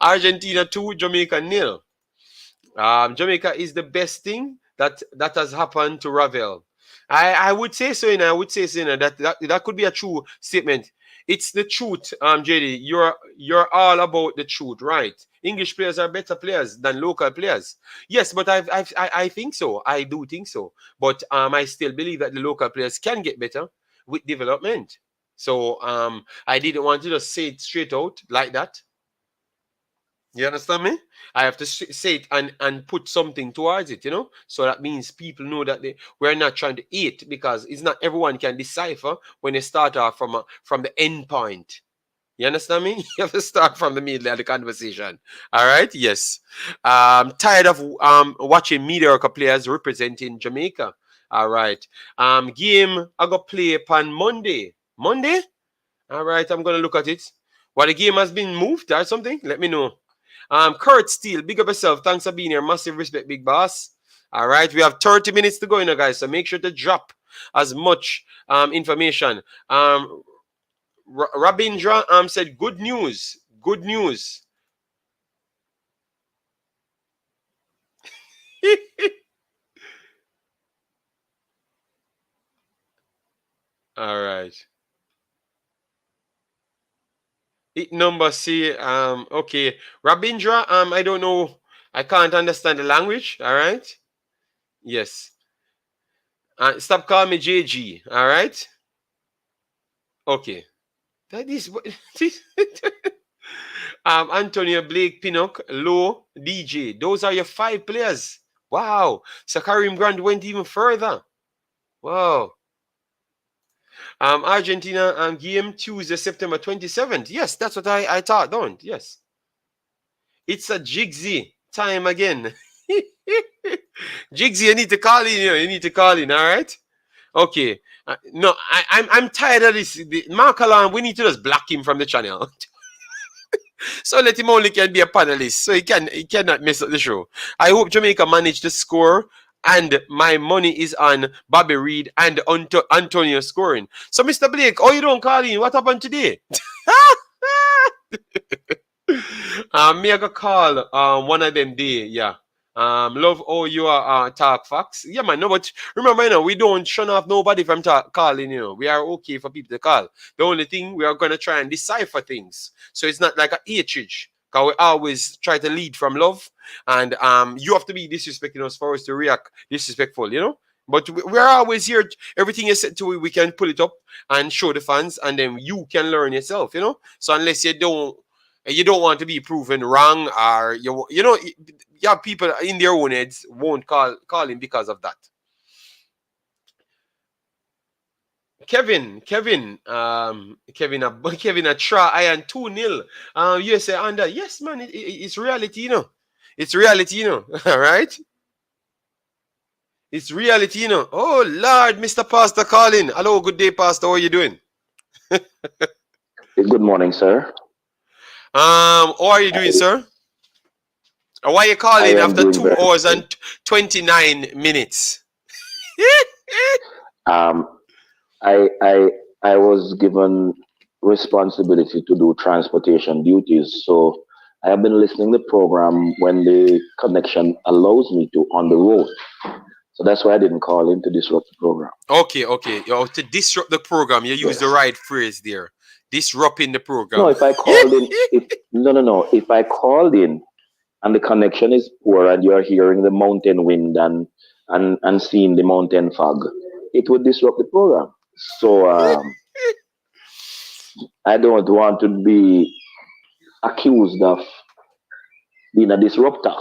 Argentina 2, Jamaica 0. Jamaica is the best thing that has happened to Ravel. I would say so, I would say so, that could be a true statement. It's the truth, JD. You're all about the truth, right? English players are better players than local players. Yes, but I think so. I do think so. But I still believe that the local players can get better with development. So I didn't want to just say it straight out like that. You understand me? I have to say it and put something towards it, So that means people know that we're not trying to eat, because it's not everyone can decipher when they start off from the end point. You understand me? You have to start from the middle of the conversation. All right? Yes. Tired of watching mediocre players representing Jamaica. All right. Game I got play upon Monday. Monday? All right. I'm gonna look at it. What, the game has been moved or something? Let me know. Kurt Steele, big up yourself. Thanks for being here. Massive respect, big boss. All right, we have 30 minutes to go, guys. So make sure to drop as much information. Rabindra said, good news. Good news. All right. It number C. Okay. Rabindra, I don't know. I can't understand the language. All right. Yes. Stop calling me JG. All right. Okay. That is what Antonio, Blake, Pinnock, Low, DJ. Those are your 5 players. Wow. So Karim Grant went even further. Wow. Argentina game Tuesday, September 27th. Yes, that's what I thought, don't? Yes. It's a Jigsy time again. Jigsy, you need to call in. You need to call in, all right? Okay. No, I'm tired of this. Mark Alarm, we need to just block him from the channel. So let him only can be a panelist. So he cannot mess up the show. I hope Jamaica managed to score. And my money is on Bobby Reed and Antonio scoring. So, Mr. Blake, you don't call in. What happened today? Me I go call one of them day, yeah. Love how you are talk facts. Yeah, man. No, but remember, we don't shun off nobody from calling, We are okay for people to call. The only thing, we are going to try and decipher things. So it's not like a hatred. Because we always try to lead from love. And you have to be disrespecting us for us to react disrespectful, But we're always here. Everything is set to we can pull it up and show the fans, and then you can learn yourself. So unless you don't want to be proven wrong, or people in their own heads won't call him because of that. Kevin, a try iron 2-0. USA under. Yes, man, it's reality, It's reality, All right. It's reality, Oh Lord, Mr. Pastor calling. Hello, good day, Pastor. How are you doing? Good morning, sir. How are you doing, sir? Why are you calling after 2 hours and 29 minutes? I was given responsibility to do transportation duties, so I have been listening to the program when the connection allows me to on the road. So that's why I didn't call in to disrupt the program. Okay. To disrupt the program, you use the right phrase there. Disrupting the program. No, if I called in, if I called in and the connection is poor and you're hearing the mountain wind and seeing the mountain fog, it would disrupt the program. So I don't want to be accused of being a disruptor.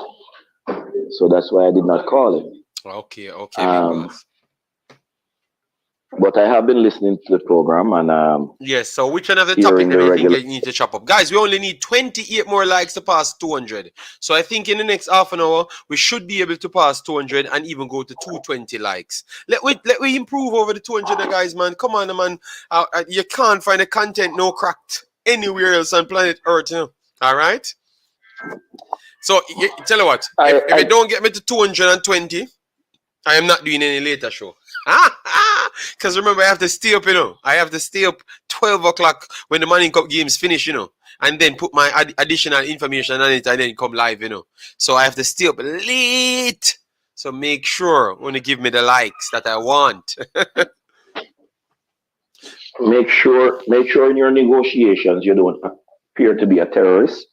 So that's why I did not call him. Okay, boss. But I have been listening to the program and yes. So which another topic that you think you need to chop up, guys? We only need 28 more likes to pass 200. So I think in the next half an hour we should be able to pass 200 and even go to 220 likes. Let we improve over the 200, guys, man. Come on, man. You can't find the content no cracked anywhere else on planet Earth, All right. So tell you what, if you don't get me to 220, I am not doing any later show. Because remember, I have to stay up, I have to stay up 12 o'clock when the Manning Cup games finish, and then put my additional information on it and then come live, So I have to stay up late. So make sure when you give me the likes that I want. make sure in your negotiations you don't appear to be a terrorist,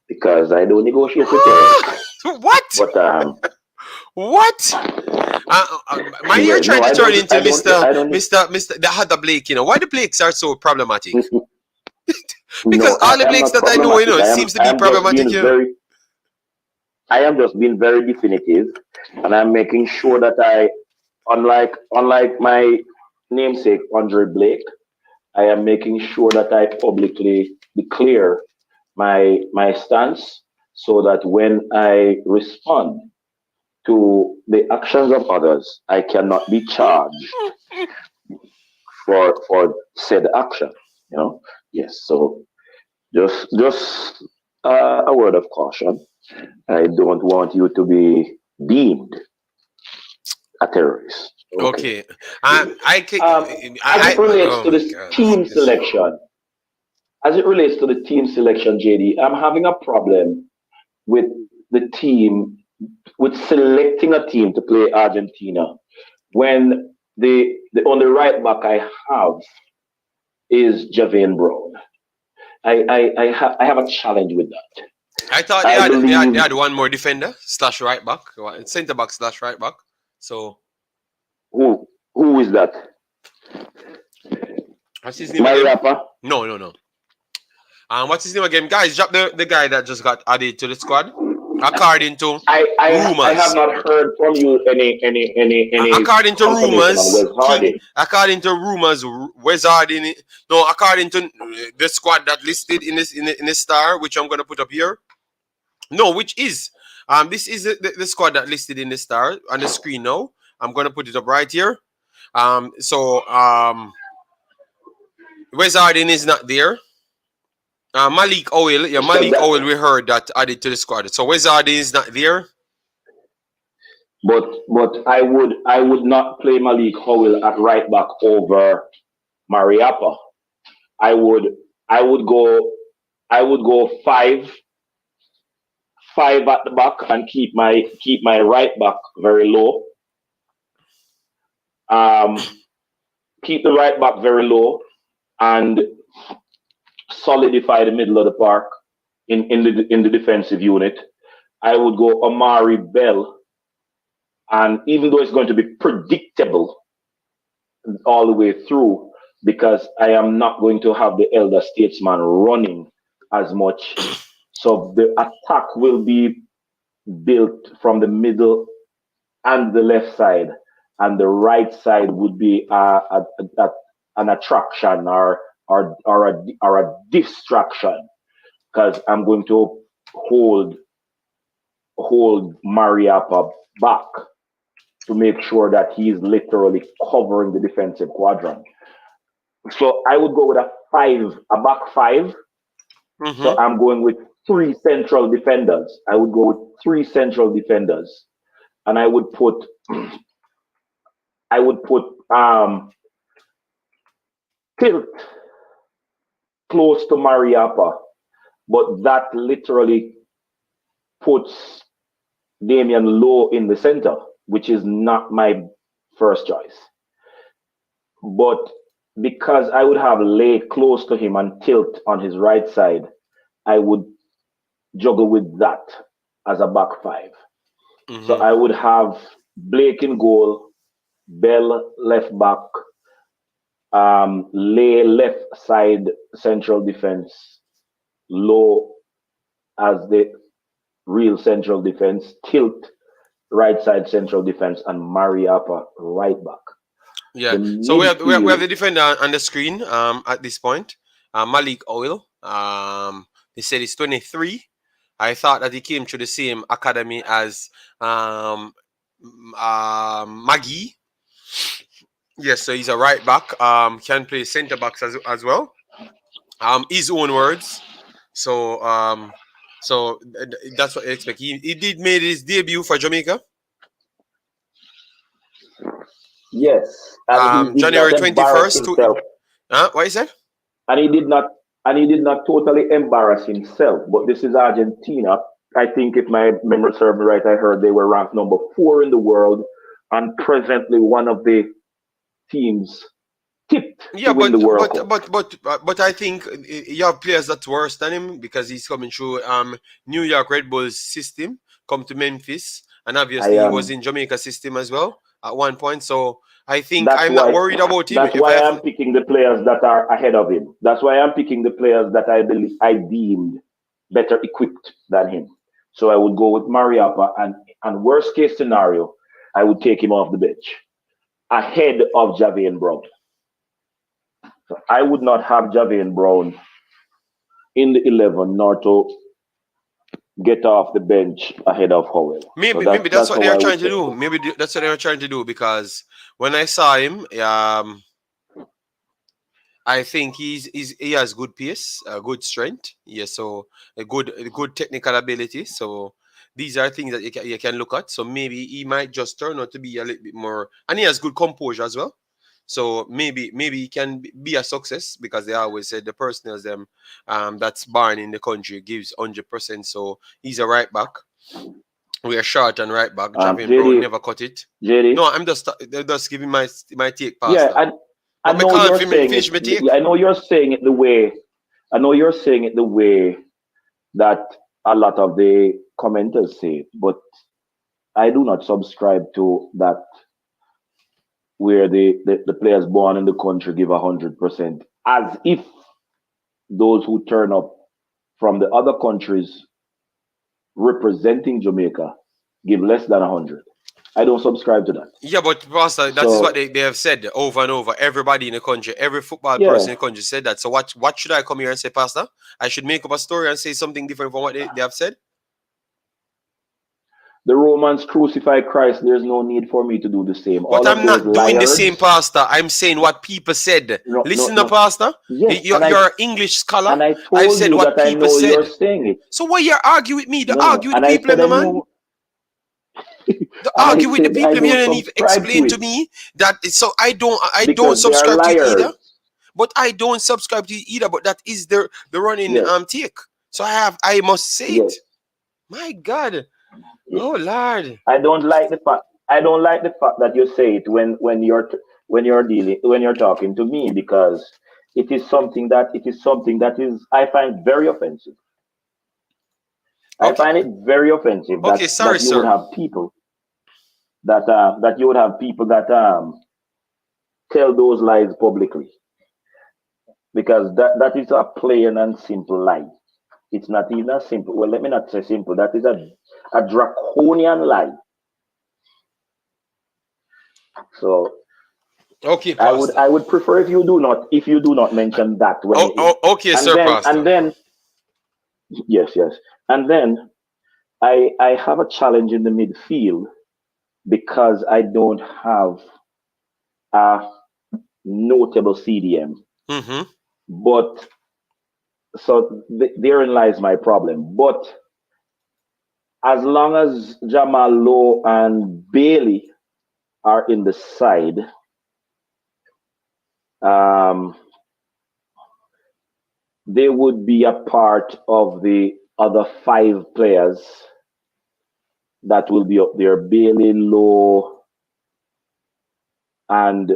because I don't negotiate with terrorists. What? But what? My ear trying to turn into Mr. the other Blake, Why the Blakes are so problematic? Because all the Blakes that I know, it seems to be problematic, I am just being very definitive, and I'm making sure that I, unlike my namesake Andre Blake, I am making sure that I publicly declare my stance, so that when I respond to the actions of others, I cannot be charged for said action. Yes. So just a word of caution. I don't want you to be deemed a terrorist. Okay. As it relates to the team selection, JD, I'm having a problem with the team, with selecting a team to play Argentina, when the only right back I have is Javane Brown. I have a challenge with that. I thought they had one more defender / right back, centre back / right back. So who is that? What's his name? Mariappa? No. What's his name again? Guys, drop the guy that just got added to the squad. According to rumors. I have not heard from you any according to rumors, Wes Harding. No, according to the squad that listed in the star, which I'm gonna put up here. No, which is this is the squad that listed in the star on the screen now. I'm gonna put it up right here. Wes Harding is not there. Malik Owil, we heard that added to the squad. So Wes Harding is not there. But I would not play Malik Owil at right back over Mariappa. I would go five at the back and keep my right back very low. Keep the right back very low and solidify the middle of the park in the defensive unit. I would go Amari Bell And even though it's going to be predictable all the way through, because I am not going to have the elder statesman running as much. So the attack will be built from the middle and the left side, and the right side would be an attraction or a distraction, because I'm going to hold Mariappa back to make sure that he's literally covering the defensive quadrant. So I would go with a back five. So I'm going with 3 central defenders. I would go with 3 central defenders, and I would put Tilt close to Mariappa, but that literally puts Damian Lowe in the center, which is not my first choice. But because I would have Lay close to him and Tilt on his right side, I would juggle with that as a back five. So I would have Blake in goal, Bell left back, Lay left side central defense, Low as the real central defense, Tilt right side central defense, and Mariappa right back. Yeah. So we have the defender on the screen at this point. Malik Oil. They said he's 23. I thought that he came to the same academy as Maggie. Yes, so he's a right back. Can play centre backs as well. His own words. So that's what I expect. He did made his debut for Jamaica. Yes, and he did January not embarrass 21st. himself. What is that? And he did not totally embarrass himself. But this is Argentina. I think if my memory serves me right, I heard they were ranked number 4 in the world, and presently one of the teams tipped to win the World Cup. But I think you have players that's worse than him, because he's coming through New York Red Bulls system, come to Memphis, and obviously he was in Jamaica system as well at one point. So I think I'm not worried about him. That's why I'm picking the players that are ahead of him. That's why I'm picking the players that I deemed better equipped than him. So I would go with Mariappa, and worst case scenario, I would take him off the bench ahead of Javian Brown. So I would not have Javian Brown in the 11 nor to get off the bench ahead of Howell. Maybe that's what they are trying to do. Maybe that's what they are trying to do, because when I saw him, I think he has good pace, good strength. Yes, so a good technical ability. So these are things that you can look at. So maybe he might just turn out to be a little bit more, and he has good composure as well. So maybe he can be a success, because they always said the person as them that's born in the country gives 100%. So he's a right back. We are short and right back. Javian Brown never cut it. JD. No, I'm just giving my take past. Yeah, I know you're saying it. I know you're saying it the way. I know you're saying it the way that a lot of the commenters say it, but I do not subscribe to that, where the players born in the country give 100%, as if those who turn up from the other countries representing Jamaica give less than 100. I don't subscribe to that. Yeah, but Pastor, that is what they have said over and over. Everybody in the country, every football person in the country said that. So what should I come here and say, Pastor? I should make up a story and say something different from what they have said? The Romans crucified Christ. There's no need for me to do the same. But I'm not doing the same, Pastor. I'm saying what people said. Listen, Pastor. Yes, you're an English scholar. And I told said you what that people I know said. you're saying it. So why you argue with me? Argue with people, man. Argue with the people. You don't even explain to me that. So I don't subscribe to you either. But I don't subscribe to you either. But that is the running take. So I must say it. My God. Yes. Oh Lord! I don't like the fact that you say it when you're talking to me, because it is something that is I find very offensive. I find it very offensive that you would have people. that you would have people that tell those lies publicly, because that is a plain and simple lie. It's not even a simple. Well, let me not say simple. That is a draconian lie. So Okay, I would Pastor. prefer if you do not mention that when Oh, you, oh, okay, sir, and Pastor. then yes, and then I have a challenge in the midfield because I don't have a notable CDM. Mm-hmm. But so therein lies my problem. But as long as Jamal Lowe and Bailey are in the side, um, they would be a part of the other five players that will be up there: Bailey, Lowe, and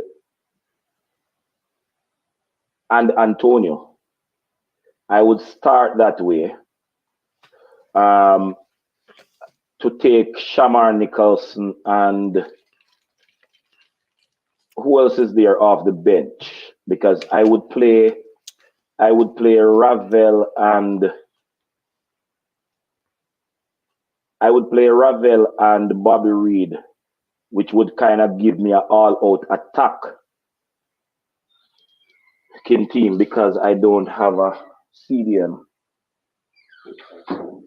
Antonio. I would start that way, um, to take Shamar Nicholson and who else is there off the bench, because I would play Ravel and Bobby Reed, which would kind of give me an all-out attack team, because I don't have a CDM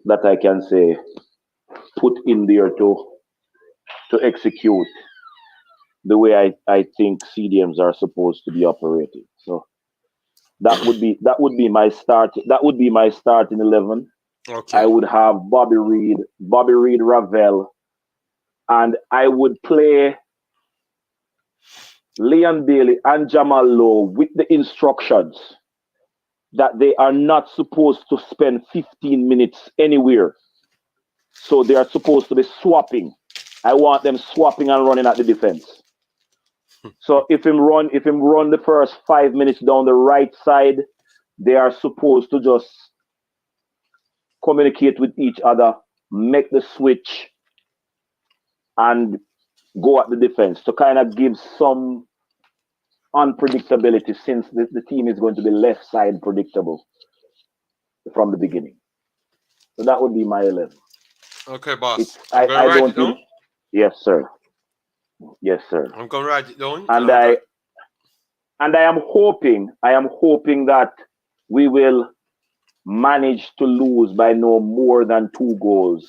that I can say put in there to execute the way I think CDMs are supposed to be operating. So that would be my start. That would be my starting 11. I Okay. would have Bobby Reed, Ravel, and I would play Leon Bailey and Jamal Lowe with the instructions that they are not supposed to spend 15 minutes anywhere. So they are supposed to be swapping. I want them swapping and running at the defense. So if him run the first 5 minutes down the right side, they are supposed to just communicate with each other, make the switch, and go at the defense to kind of give some unpredictability, since the team is going to be left side predictable from the beginning. So that would be my 11. Okay, boss. It's I'm gonna I write don't it down. think. Yes, sir. Yes, sir. I'm gonna write it down, and And I'm gonna. I am hoping that we will manage to lose by no more than 2 goals,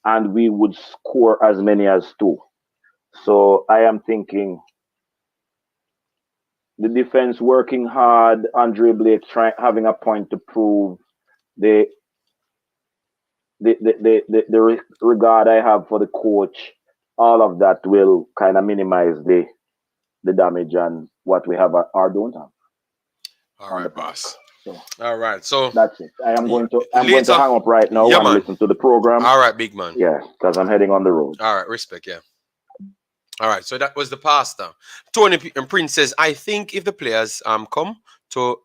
and we would score as many as two. So I am thinking the defense working hard, Andre Blake having a point to prove, the regard I have for the coach, all of that will kind of minimize the damage and what we have or don't have All on the right, park. boss. So All right. So that's it. I'm going to later. hang up right now Yeah, and man. listen to the program. All right, big man. Yeah, because I'm heading on the road. All right, respect. Yeah. All right, so that was the pastor. Tony and Prince says, I think if the players come to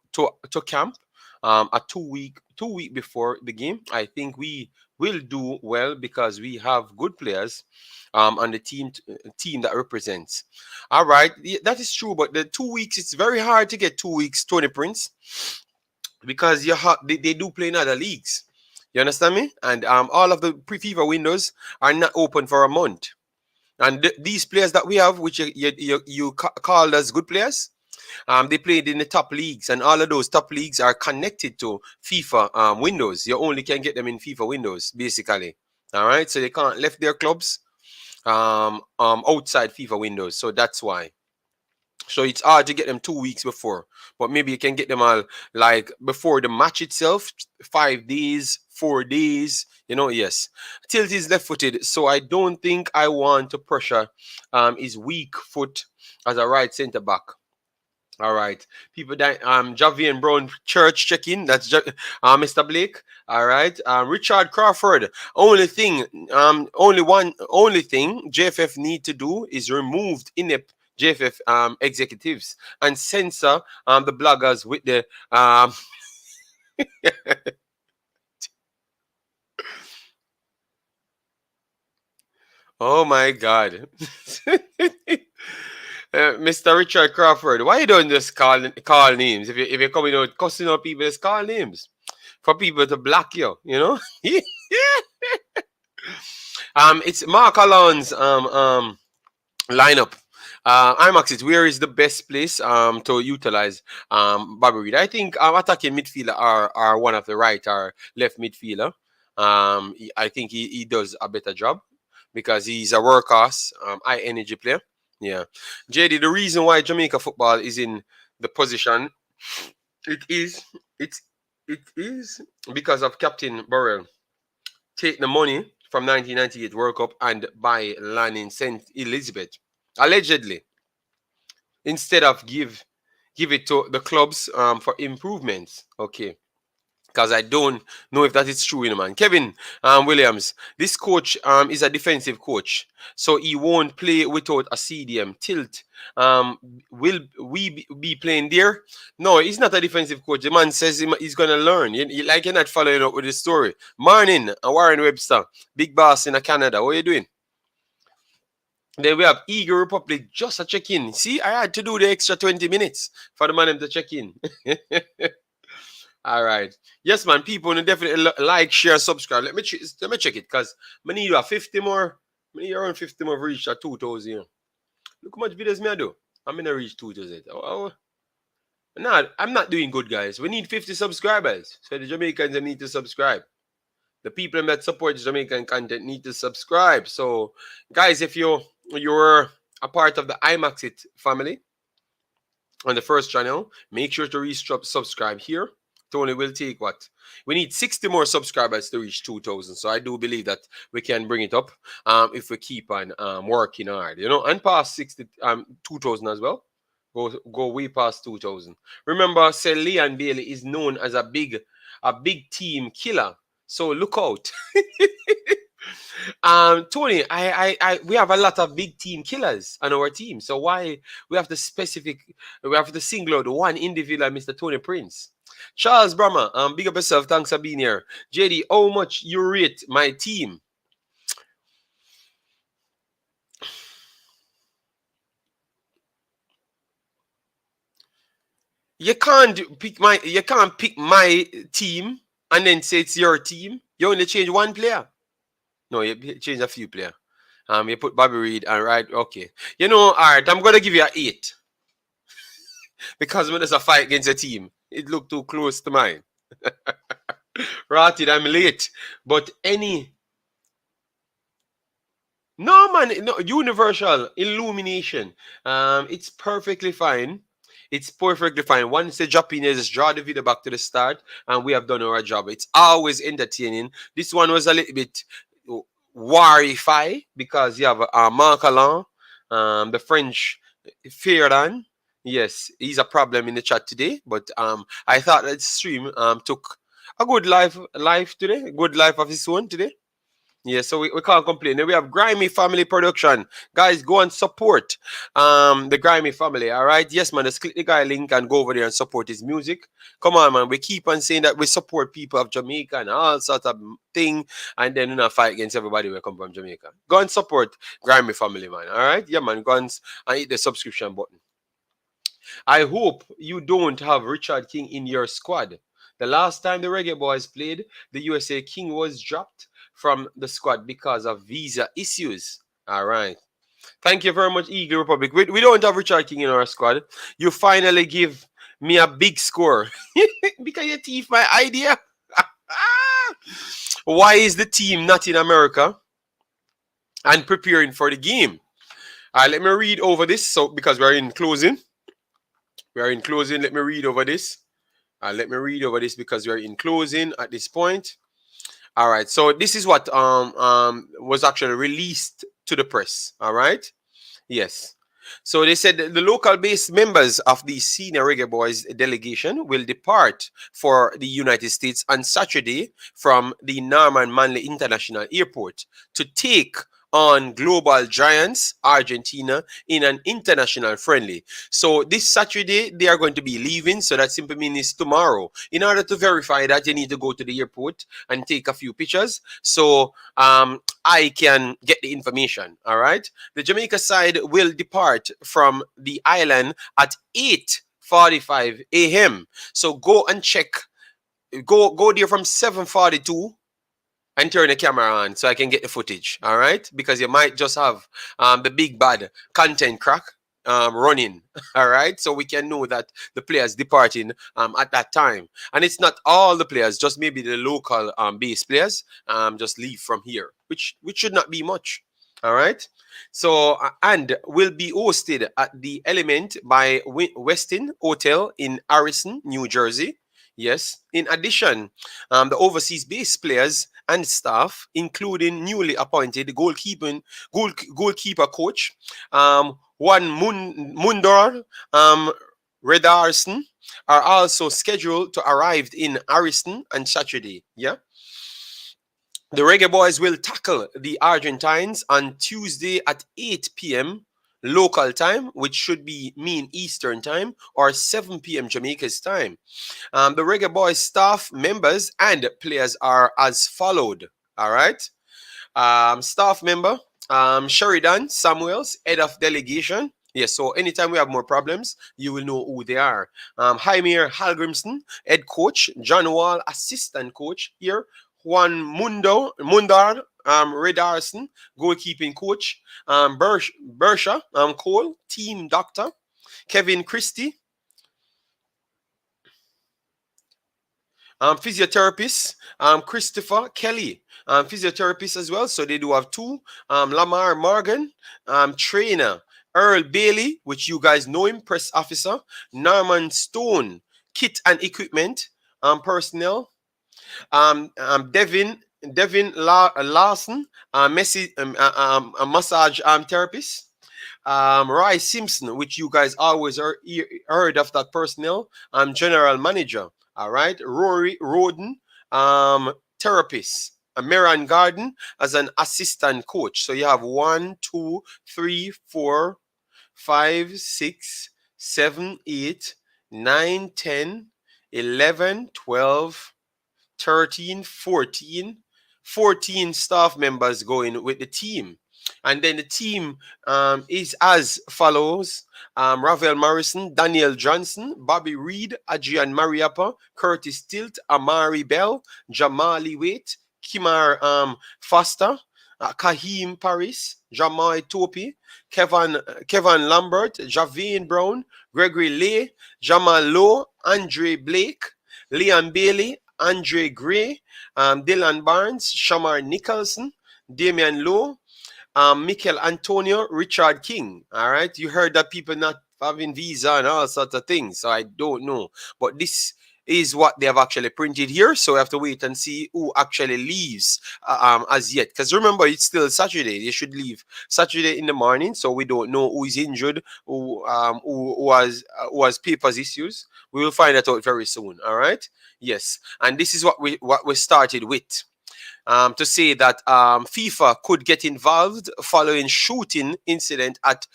camp a 2 week before the game, I think we will do well because we have good players on the team that represents. All right, that is true, but the 2 weeks, it's very hard to get 2 weeks, Tony Prince, because they do play in other leagues. You understand me? And all of the pre-FIFA windows are not open for a month. And these players that we have, which you called as good players, they played in the top leagues, and all of those top leagues are connected to FIFA windows. You only can get them in FIFA windows, basically. All right, so they can't left their clubs outside FIFA windows. So that's why. So it's hard to get them 2 weeks before, but maybe you can get them all like before the match itself, 5 days, 4 days. Yes. Tilt is left-footed, so I don't think I want to pressure his weak foot as a right centre back. All right, people that Javian Brown Church check-in. That's Mr. Blake. All right, Richard Crawford. Only thing JFF need to do is remove inept JFF executives and censor the bloggers with the Oh my God. Mr. Richard Crawford, why you don't just call names? If you're coming out cussing out people, just call names for people to block you, you know? It's Mark Alon's lineup. Imaxit, where is the best place to utilize Bobby Reed? I think attacking midfielder are one of the right or left midfielder. I think he does a better job because he's a workhorse, high energy player. Yeah. JD, the reason why Jamaica football is in the position it is it is because of Captain Burrell. Take the money from 1998 World Cup and buy land in St. Elizabeth, allegedly, instead of give it to the clubs for improvements. Okay, because I don't know if that is true, you know, man. Kevin Williams, this coach is a defensive coach, so he won't play without a CDM. Tilt, will we be playing there? No, he's not a defensive coach. The man says he's going to learn. Like you're not following up with the story. Morning, Warren Webster, big boss in Canada. What are you doing? Then we have Eagle Republic, just a check-in. See, I had to do the extra 20 minutes for the man to check in. All right. Yes, man. People definitely like, share, subscribe. Let me check it because I need 50 more. I need around 50 more to reach 2,000. You know. Look how much videos me I do. I'm gonna reach 2,000. No, I'm not doing good, guys. We need 50 subscribers. So the Jamaicans need to subscribe. The people that support Jamaican content need to subscribe. So, guys, if you're a part of the Imaxit family on the first channel, make sure to subscribe here. Tony will take what? We need 60 more subscribers to reach 2,000. So I do believe that we can bring it up if we keep on working hard, you know, and past 2,000 as well. Go way past 2,000. Remember, Sir Leon Bailey is known as a big team killer. So look out. Tony, we have a lot of big team killers on our team. So why we have to single out one individual, Mr. Tony Prince. Charles Brahma, big up yourself. Thanks for being here. JD, how much you rate my team? You can't pick my team and then say it's your team. You only change one player. No, you change a few players. You put Bobby Reed and right. Okay. You know, all right, I'm gonna give you an 8. Because when there's a fight against a team, it looked too close to mine. Rotted, I'm late. But no, man, no, universal illumination. It's perfectly fine. It's perfectly fine. Once they drop in, just draw the video back to the start, and we have done our job. It's always entertaining. This one was a little bit warify because you have Marc Alain, the French Fierdan. Yes, he's a problem in the chat today, but I thought that stream took a good life today, good life of his own today. Yeah, so we can't complain. Then we have Grimy Family Production. Guys, go and support the Grimy Family, all right? Yes, man, just click the guy link and go over there and support his music. Come on, man. We keep on saying that we support people of Jamaica and all sorts of thing, and then we not fight against everybody who come from Jamaica. Go and support Grimy Family, man, all right? Yeah, man, go and hit the subscription button. I hope you don't have Richard King in your squad. The last time the Reggae Boyz played, the USA King was dropped from the squad because of visa issues. All right. Thank you very much, Eagle Republic. We don't have Richard King in our squad. You finally give me a big score. Because you thief my idea. Why is the team not in America and preparing for the game? Let me read over this. So because we're in closing. Let me read over this. Because we're in closing at this point. All right, so this is what was actually released to the press. All right, yes. So they said the local-based members of the Senior Reggae Boyz delegation will depart for the United States on Saturday from the Norman Manley International Airport to take on global giants Argentina in an international friendly. So this Saturday they are going to be leaving, so that simply means it's tomorrow. In order to verify that, you need to go to the airport and take a few pictures, so I can get the information. All right, the Jamaica side will depart from the island at 8:45 a.m. So go and check. Go there from 7:42 and turn the camera on so I can get the footage. All right, because you might just have the big bad content crack running. All right, so we can know that the players departing at that time, and it's not all the players, just maybe the local base players just leave from here, which should not be much. All right, so and will be hosted at the Element by Westin Hotel in Harrison, New Jersey. Yes. In addition, the overseas base players and staff, including newly appointed goalkeeper coach, Juan Mundor Redarson, are also scheduled to arrive in Harrison on Saturday. Yeah. The Reggae Boyz will tackle the Argentines on Tuesday at 8 p.m. local time, which should be mean Eastern time, or 7 p.m. Jamaica's time. The Reggae Boyz staff members and players are as followed. All right. Staff member Sheridan Samuels, head of delegation. Yes, so anytime we have more problems, you will know who they are. Jaime Halgrimson, head coach. John Wall, assistant coach here. Juan Mundar Redarson, goalkeeping coach. Bersha Cole, team doctor. Kevin Christie, physiotherapist. Christopher Kelly, physiotherapist as well. So they do have two. Lamar Morgan, trainer. Earl Bailey, which you guys know him, press officer. Norman Stone, kit and equipment personnel. Devin Larson, a massage therapist. Roy Simpson, which you guys always heard of that personnel, general manager. All right, Rory Roden, therapist. Meran Garden as an assistant coach. So you have 1, 2, 3, 4, 5, 6, 7, 8, 9, 10, 11, 12, 13, 14, 14 staff members going with the team. And then the team is as follows. Ravel Morrison, Daniel Johnson, Bobby Reed, Adrian Mariappa, Curtis Tilt, Amari Bell, Jamali Waite, Kimar Foster, Kahim Paris, Jamai Topi, Kevin Lambert, Javine Brown, Gregory Lay, Jamal Lowe, Andre Blake, Liam Bailey, Andre Gray, Dylan Barnes, Shamar Nicholson, Damian Lowe, Mikel Antonio, Richard King. All right, you heard that people not having visa and all sorts of things, so I don't know, but this is what they have actually printed here. So we have to wait and see who actually leaves as yet. Because remember, it's still Saturday. They should leave Saturday in the morning. So we don't know who is injured, who has papers issues. We will find that out very soon. All right. Yes. And this is what we started with. To say that FIFA could get involved following shooting incident at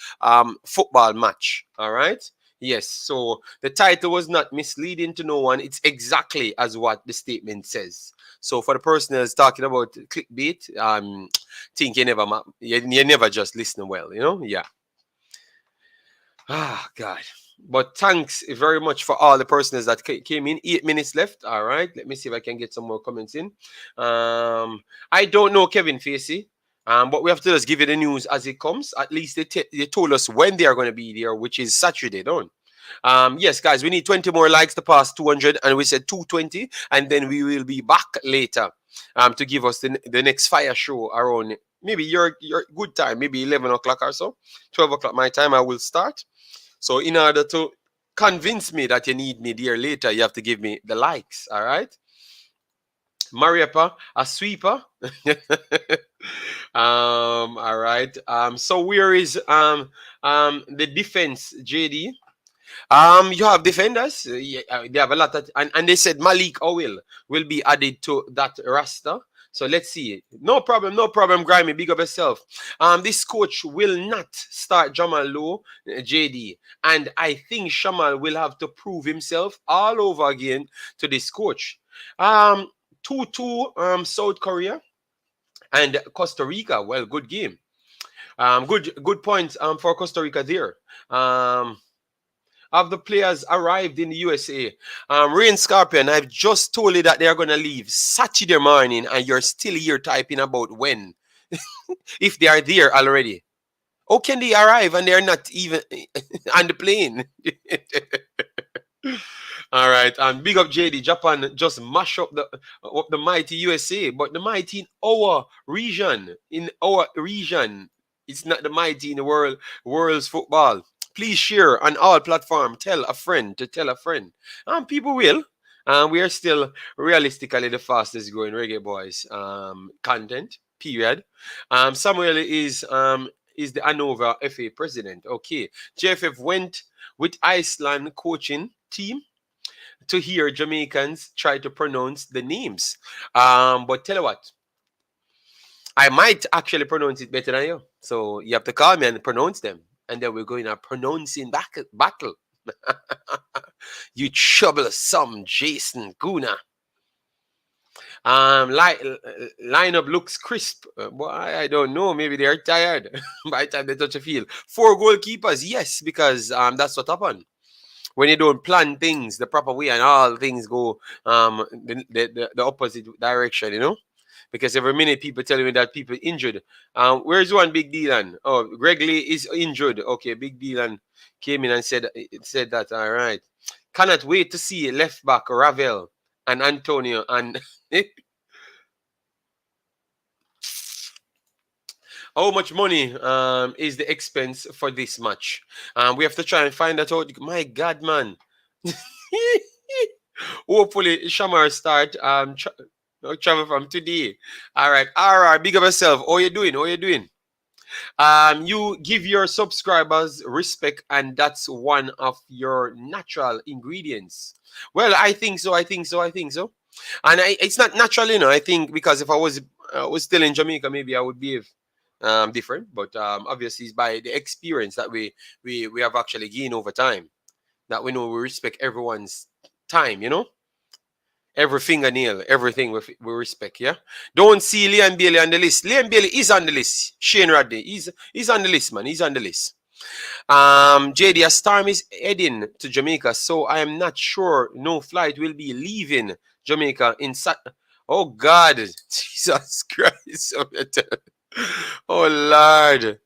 football match. All right. Yes, so the title was not misleading to no one. It's exactly as what the statement says. So for the person who's talking about clickbait, think you never just listen well, you know? Yeah. Ah, God. But thanks very much for all the persons that came in. 8 minutes left. All right. Let me see if I can get some more comments in. I don't know Kevin Facey. But we have to just give you the news as it comes. At least they told us when they are going to be there, which is Saturday, don't? Yes, guys, we need 20 more likes to pass 200, and we said 220, and then we will be back later to give us the next fire show around maybe your good time, maybe 11 o'clock or so, 12 o'clock my time. I will start. So in order to convince me that you need me there later, you have to give me the likes. All right. Mariapa, a sweeper. All right. So where is the defense, JD? You have defenders. They have a lot of, and they said Malik Owil will be added to that roster. So let's see. No problem, Grimy. Big up yourself. This coach will not start Jamal Lowe, JD. And I think Shamal will have to prove himself all over again to this coach. 2-2 South Korea and Costa Rica. Well, good game. Good points for Costa Rica there. Have the players arrived in the USA? Rain Scorpion, I've just told you that they're going to leave Saturday morning and you're still here typing about when. If they are there already. How can they arrive and they're not even on the plane? All right, and big up JD. Japan just mash up the mighty USA, but the mighty in our region. It's not the mighty in the world's football. Please share on all platforms. Tell a friend to tell a friend. People will. We are still realistically the fastest growing Reggae Boys content. Period. Samuel is the Anova FA president. Okay. JFF went with Iceland coaching team to hear Jamaicans try to pronounce the names. But tell you what, I might actually pronounce it better than you. So you have to call me and pronounce them. And then we're going to pronouncing battle. You troublesome Jason Guna. Lineup looks crisp. Boy, I don't know. Maybe they are tired by the time they touch a field. 4 goalkeepers, yes, because that's what happened. When you don't plan things the proper way and all things go the opposite direction, you know? Because every minute people tell me that people injured. Where's one Big Dylan? Oh, Greg Lee is injured. Okay, Big Dylan came in and said that. All right. Cannot wait to see left back Ravel and Antonio and how much money is the expense for this match? We have to try and find that out. My God, man. Hopefully, Shamar start travel from today. All right. Big up yourself. How you doing? You give your subscribers respect, and that's one of your natural ingredients. Well, I think so. And it's not natural, you know. I think because if I was still in Jamaica, maybe I would be different. But obviously, it's by the experience that we have actually gained over time. That we know we respect everyone's time, you know. Every fingernail, everything we respect, yeah? Don't see Liam Bailey on the list. Liam Bailey is on the list. Shane Radley, he's on the list, man. He's on the list. JD, a storm is heading to Jamaica, so I am not sure no flight will be leaving Jamaica in Oh, God. Jesus Christ. Oh, Lord.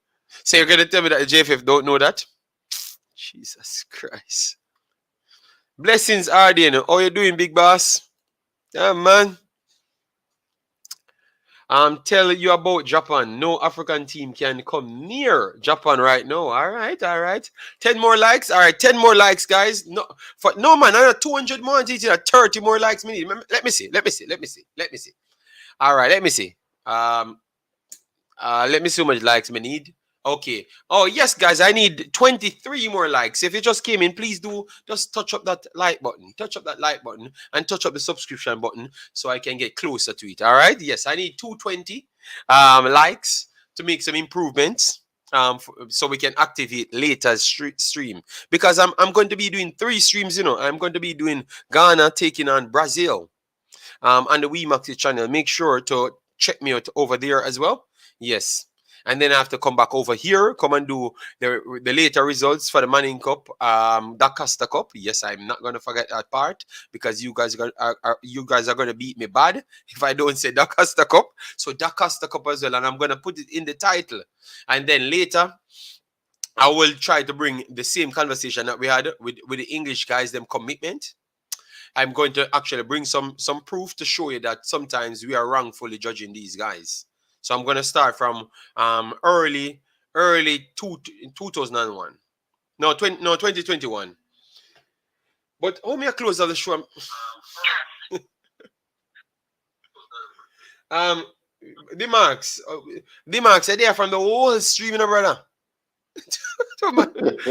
So you're going to tell me that the JFF don't know that? Jesus Christ. Blessings, Arden. How you doing, big boss? Yeah, man. Tell you about Japan. No African team can come near Japan right now. All right. 10 more likes. All right, 10 more likes, guys. No, man. I have 200 more. It's 30 more likes. Let me see. All right, let me see. Let me see how much likes we need. Okay. Oh, yes, guys, I need 23 more likes. If you just came in, please do just touch up that like button. Touch up that like button and touch up the subscription button so I can get closer to it. All right. Yes, I need 220 likes to make some improvements so we can activate later stream. Because I'm going to be doing 3 streams, you know. I'm going to be doing Ghana taking on Brazil on the Imaxit channel. Make sure to check me out over there as well. Yes. And then I have to come back over here, come and do the later results for the Manning Cup, Dacosta Cup. Yes, I'm not going to forget that part because you guys are going to beat me bad if I don't say Dacosta Cup. So Dacosta Cup as well, and I'm going to put it in the title. And then later, I will try to bring the same conversation that we had with the English guys, them commitment. I'm going to actually bring some proof to show you that sometimes we are wrongfully judging these guys. So I'm going to start from early 2001. No, 2021. But how may I close out the show? The Marks, are there from the whole stream, you know, brother.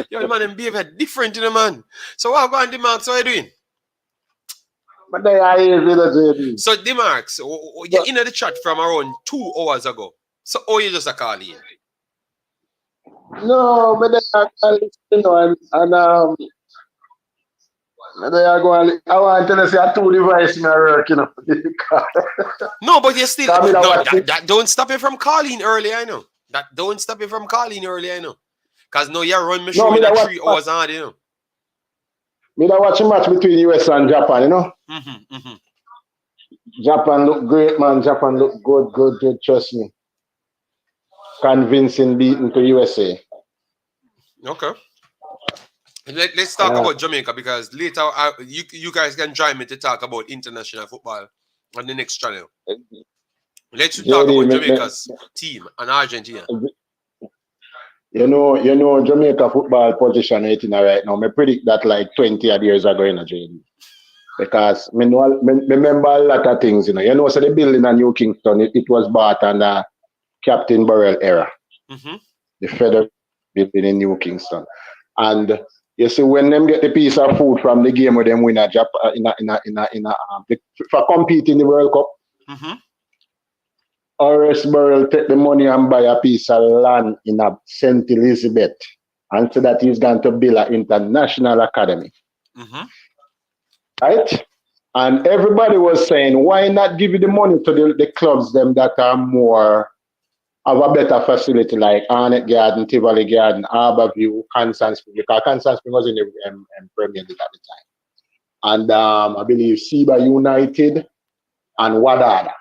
Yo, man, and behave different, you know, man. So what going, the Marks? How are you doing? But they are easy, JD. So Demarks, you're in the chat from around 2 hours ago. So you just a call in? No, but they are they are going. I want to say 2 devices in work, No, but you still Tell me no. what That don't stop you from calling early. I know. That don't stop you from calling early. I know. Cause no, you run me show me in that 3 hours on. You know. Me that watch a match between US and Japan. Japan look great, man. Japan look good. Trust me. Convincing beating to USA. Okay. Let's talk about Jamaica because later you guys can join me to talk about international football on the next channel. Let's talk about Jamaica's team and Argentina. You know, Jamaica football position right now. I predict that like 20 odd years ago in a JD. Because me remember a lot of things, so the building in New Kingston, it was bought under Captain Burrell era. The federal building in New Kingston. And you see, when them get the piece of food from the game where them win a job for competing in the World Cup, Horace Burrell take the money and buy a piece of land in a St. Elizabeth, and so that he's going to build an international academy. Right? And everybody was saying, why not give you the money to the clubs them that are more have a better facility like Arnett Garden, Tivoli Garden, Harbourview, Constance Spring, because Constance Spring was in the Premier League at the time. And I believe Seba United and Wadada.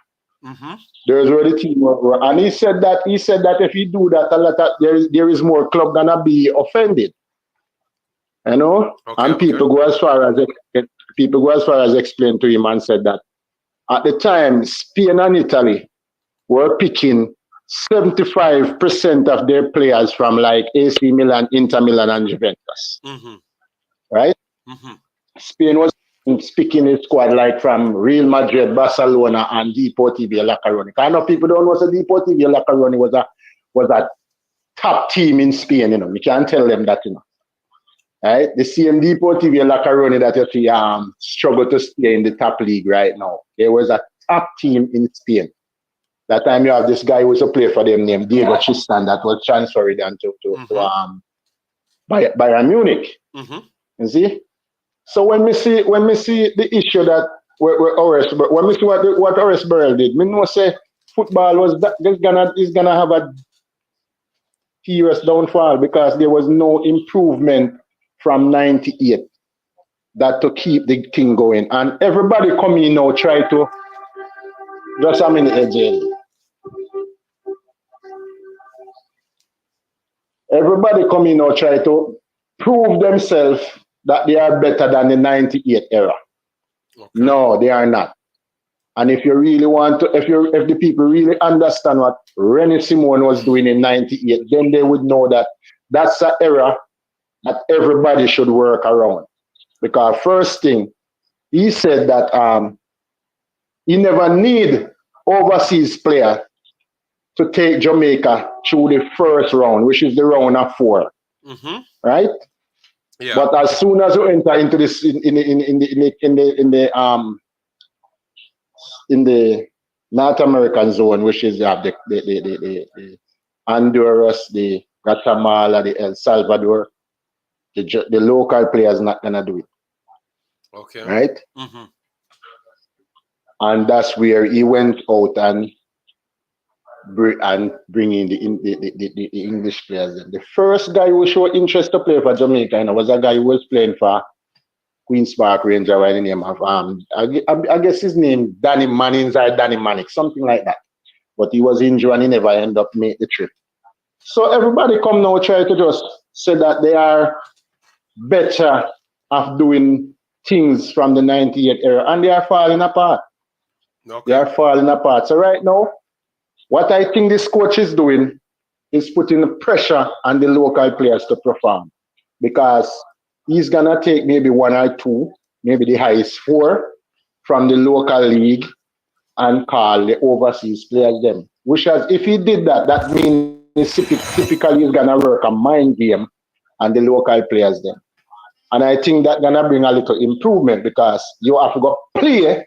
There's where the team were. And he said that if you do that, a lot of, there is more club gonna be offended. And people go as far as explain to him and said that at the time Spain and Italy were picking 75% of their players from like AC Milan, Inter Milan, and Juventus. Right? Spain was picking a squad like from Real Madrid, Barcelona, and Deportivo La Coruña. I know people don't know so Deportivo La Coruña was a top team in Spain. You can't tell them that. Right? The same Deportivo La Coruña that you see struggle to stay in the top league right now. There was a top team in Spain. That time you have this guy who was a player for them named Diego Tristan that was transferred to Bayern Munich. You see? So when we see the issue that when we see what Horace Burrell did, we know say football is gonna have a serious downfall because there was no improvement from 98 that to keep the thing going. And everybody come in now try to just a minute, AJ. Everybody come in now try to prove themselves that they are better than the 98 era. No, they are not. And if you really want to, if the people really understand what René Simone was doing in 98, then they would know that that's an era that everybody should work around. Because first thing, he said that he never need overseas player to take Jamaica through the first round, which is the round of 4. Right? Yeah. But as soon as you enter into this in the North American zone, which is the Honduras, the Guatemala, the El Salvador, the local players not gonna do it. Okay. Right? And that's where he went out and bringing the English players. The first guy who showed interest to play for Jamaica was a guy who was playing for Queen's Park Ranger by the name of I guess his name Danny Mannings or Danny Mannix, something like that. But he was injured and he never ended up make the trip. So everybody come now try to just say that they are better of doing things from the 98 era, and they are falling apart. Okay. They are falling apart. So right now, what I think this coach is doing is putting pressure on the local players to perform, because he's gonna take maybe 1 or 2, maybe the highest 4 from the local league and call the overseas players them. Which as if he did that, that means typically he's gonna work a mind game on the local players them. And I think that gonna bring a little improvement because you have to go play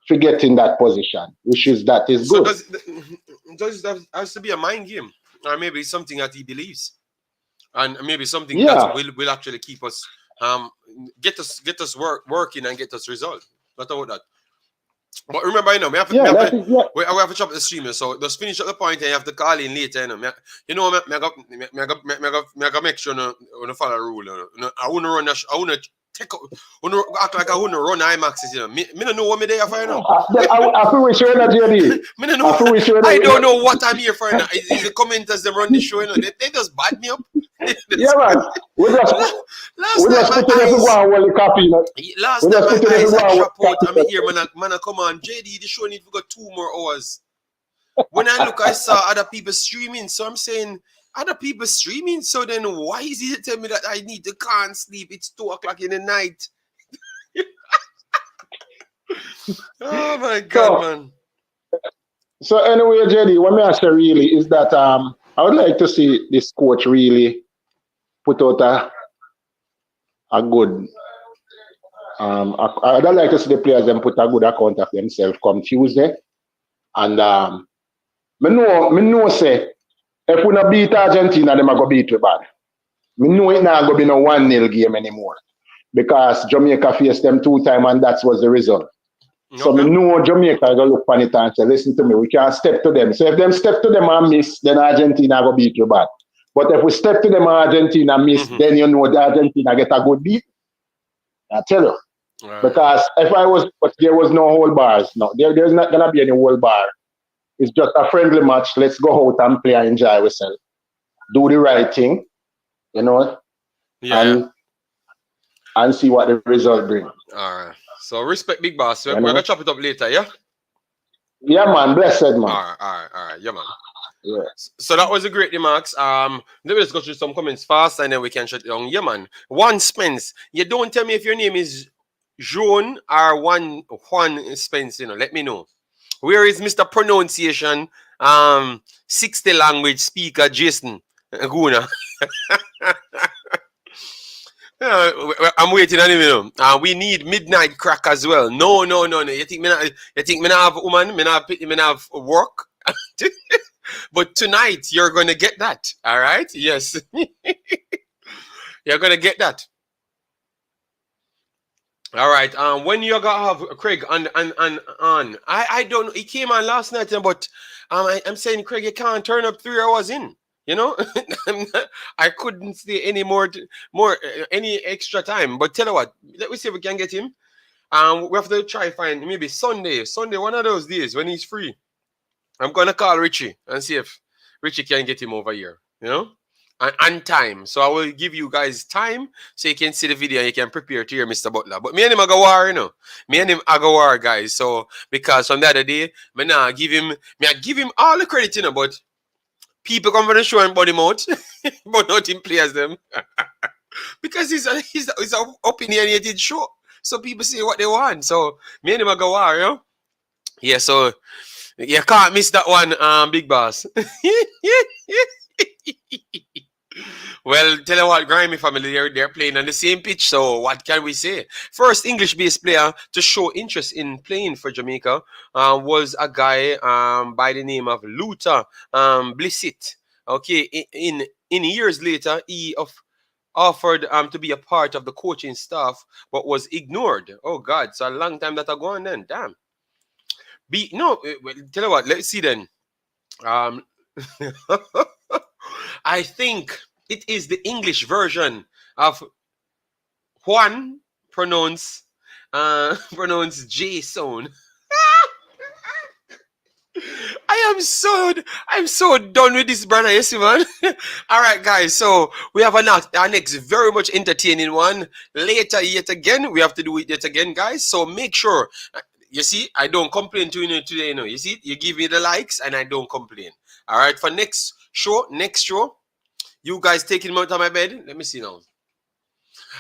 to get in that position, which is that is So good. does that has to be a mind game, or maybe something that he believes, and maybe something that Yeah. will actually keep us get us working and get us result. Not about that. But remember, you know, Yeah, that is yeah. we have to chop the streamer, so just finish up the point and you have to call in later, you know. I got make sure no follow the rule. You know. I wanna run I wanna take act like I wanna run Imaxit, you know. Me don't know what me there for, you know. I feel we showing that, JD. Me don't know. I feel we showing I that. don't know what I'm here for, you know. Is the commenters them run the show, you know. They just bad me up. Yeah, man. We just Last night put my it in eyes. the World Cup, you know. Last We time just my put it in eyes the had World shop out. Cup. I'm here, man. Come on, JD. The show need to go 2 more hours. When I look, I saw other people streaming. So I'm saying, other people streaming. So then why is he telling me that I need to can't sleep? It's 2 o'clock in the night. Oh my God, man. So anyway, JD, what me I say really is that I would like to see this coach really put out a good I'd like to see the players them put a good account of themselves come Tuesday. And me know say if we not beat Argentina, them are go beat we bad. Me know it not go be no 1-0 game anymore. Because Jamaica faced them 2 times and that was the result. So me know Jamaica go look on it and say, listen to me, we can't step to them. So if them step to them and miss, then Argentina go beat you bad. But if we step to them and Argentina miss, then you know the Argentina get a good beat. I tell you. Right. Because but there was no whole bars. No, there's not gonna be any whole bar. It's just a friendly match. Let's go out and play and enjoy ourselves. Do the right thing, you know, and see what the result brings. All right. So respect Big Boss. We're gonna chop it up later, yeah? Yeah, man. Blessed, man. All right. Yeah, man. Yeah. So that was a great remarks. Let me just go through some comments fast and then we can shut it down. Yeah, man. One Spence. You don't tell me if your name is Joan or Juan Spence, you know. Let me know. Where is Mr. Pronunciation? 60 language speaker Jason Guna. I'm waiting on him, you know. We need midnight crack as well. No. You think me not have woman? Me not have work? But tonight you're gonna get that. All right? Yes. You're gonna get that. All right. When you're gonna have Craig on? I don't know. He came on last night, but I'm saying Craig, you can't turn up 3 hours in. You know, I couldn't stay any more any extra time. But tell you what, let me see if we can get him. We have to try find maybe Sunday, one of those days when he's free. I'm gonna call Richie and see if Richie can get him over here. You know, and time. So I will give you guys time so you can see the video and you can prepare to hear Mr. Butler. But me and him are go war, you know. Me and him are go war, guys. So because from the other day, I give him all the credit, you know, but people come for the show and body him out, but not him players them. Because he's an opinionated show. So people say what they want. So me and him are go war, you know. Yeah, so you can't miss that one, Big Boss. Well, tell you what, Grimy family, they're playing on the same pitch, so what can we say? First English-based player to show interest in playing for Jamaica was a guy by the name of Luther Blissett. Okay, in years later, he offered to be a part of the coaching staff, but was ignored. Oh, God, so a long time that ago on then, damn. Tell you what, let's see then. I think it is the English version of Juan pronounced Jason. I'm so done with this, brother. Yes, man. All right, guys. So we have our next very much entertaining one later. Yet again, we have to do it yet again, guys. So make sure. You see, I don't complain to you today. You know, you see, you give me the likes and I don't complain. All right, for next show, you guys taking him out of my bed. Let me see now.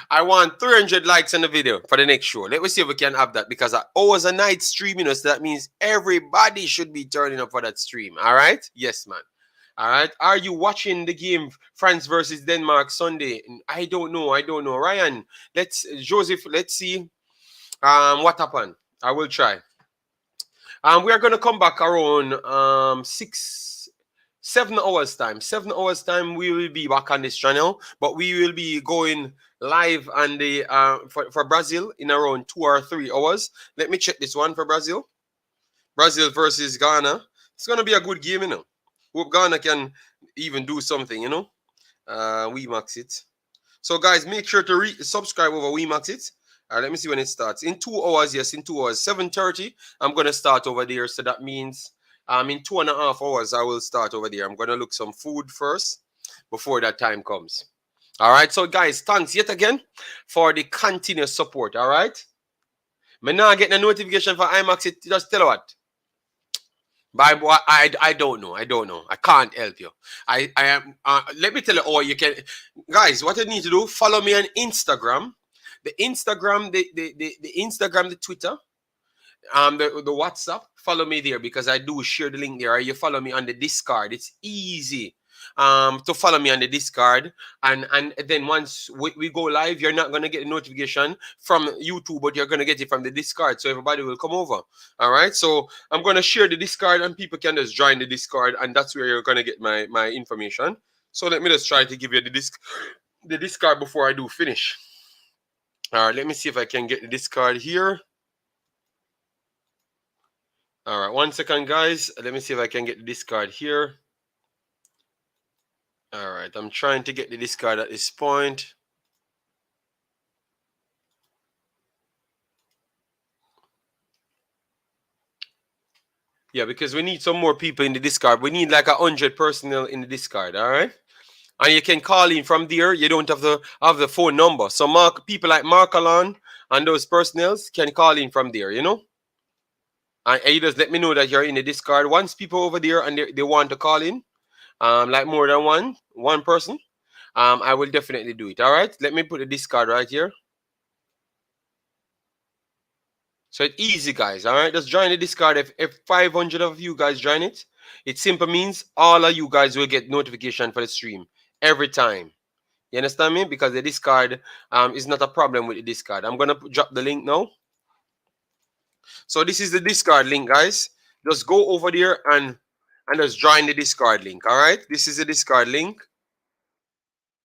I want 300 likes on the video for the next show. Let me see if we can have that because hours a night streaming us. So that means everybody should be turning up for that stream. All right? Yes, man. All right. Are you watching the game France versus Denmark Sunday? I don't know. Ryan, Joseph, let's see what happened. I will try. We are gonna come back around 7 hours time. 7 hours time we will be back on this channel, but we will be going live on the for Brazil in around 2 or 3 hours. Let me check this one for Brazil. Brazil versus Ghana. It's gonna be a good game, you know. Hope Ghana can even do something, you know. We max it. So guys, make sure to subscribe over We Max It. Let me see when it starts. In 2 hours, yes, in 2 hours. 7:30, I'm gonna start over there. So that means in 2.5 hours, I will start over there. I'm gonna look some food first before that time comes. All right. So guys, thanks yet again for the continuous support. All right. Me now getting a notification for Imaxit. Just tell you what. But I don't know. I can't help you. I am. Let me tell you. You can, guys. What you need to do? Follow me on Instagram. The Instagram, the Instagram, the Twitter, the WhatsApp. Follow me there because I do share the link there. Or you follow me on the Discord. It's easy. To follow me on the Discord, and then once we go live, you're not gonna get a notification from YouTube, but you're gonna get it from the Discord. So everybody will come over. All right. So I'm gonna share the Discord, and people can just join the Discord, and that's where you're gonna get my information. So let me just try to give you the Discord before I do finish. All right. Let me see if I can get the Discord here. All right. 1 second, guys. Let me see if I can get the Discord here. All right, I'm trying to get the Discord at this point. Yeah, because we need some more people in the Discord. We need like 100 personnel in the Discord, all right? And you can call in from there. You don't have the phone number. So people like Mark Alon and those personnels can call in from there, you know? And you just let me know that you're in the Discord. Once people over there and they want to call in, like more than one person, I will definitely do it. All right, let me put the Discord right here. So it's easy, guys. All right, just join the Discord. If 500 of you guys join it, it simply means all of you guys will get notification for the stream every time. You understand me? Because the Discord is not a problem with the Discord. I'm gonna drop the link now. So this is the Discord link, guys. Just go over there and just join the Discord link. All right, this is the Discord link,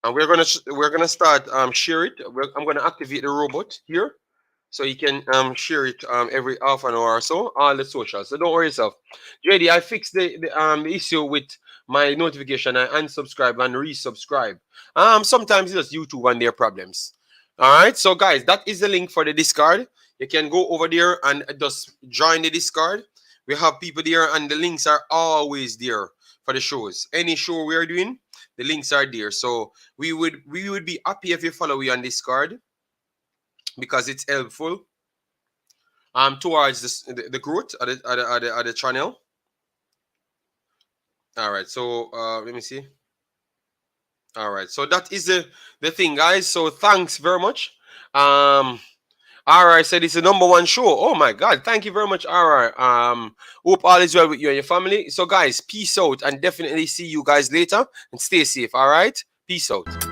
and we're gonna start share it. I'm gonna activate the robot here, so you can share it every half an hour or so, all the socials. So don't worry yourself. JD, I fixed the issue with my notification. I unsubscribe and resubscribe. Sometimes it's just YouTube and their problems. All right, so guys, that is the link for the Discord. You can go over there and just join the Discord. We have people there, and the links are always there for the shows. Any show we are doing, the links are there. So we would be happy if you follow me on Discord, because it's helpful towards the growth of the channel. All right, so let me see. All right, so that is the thing, guys. So thanks very much. RR said it's the #1 show. Oh my God, thank you very much, RR. Hope all is well with you and your family. So guys, peace out, and definitely see you guys later, and stay safe. All right, peace out.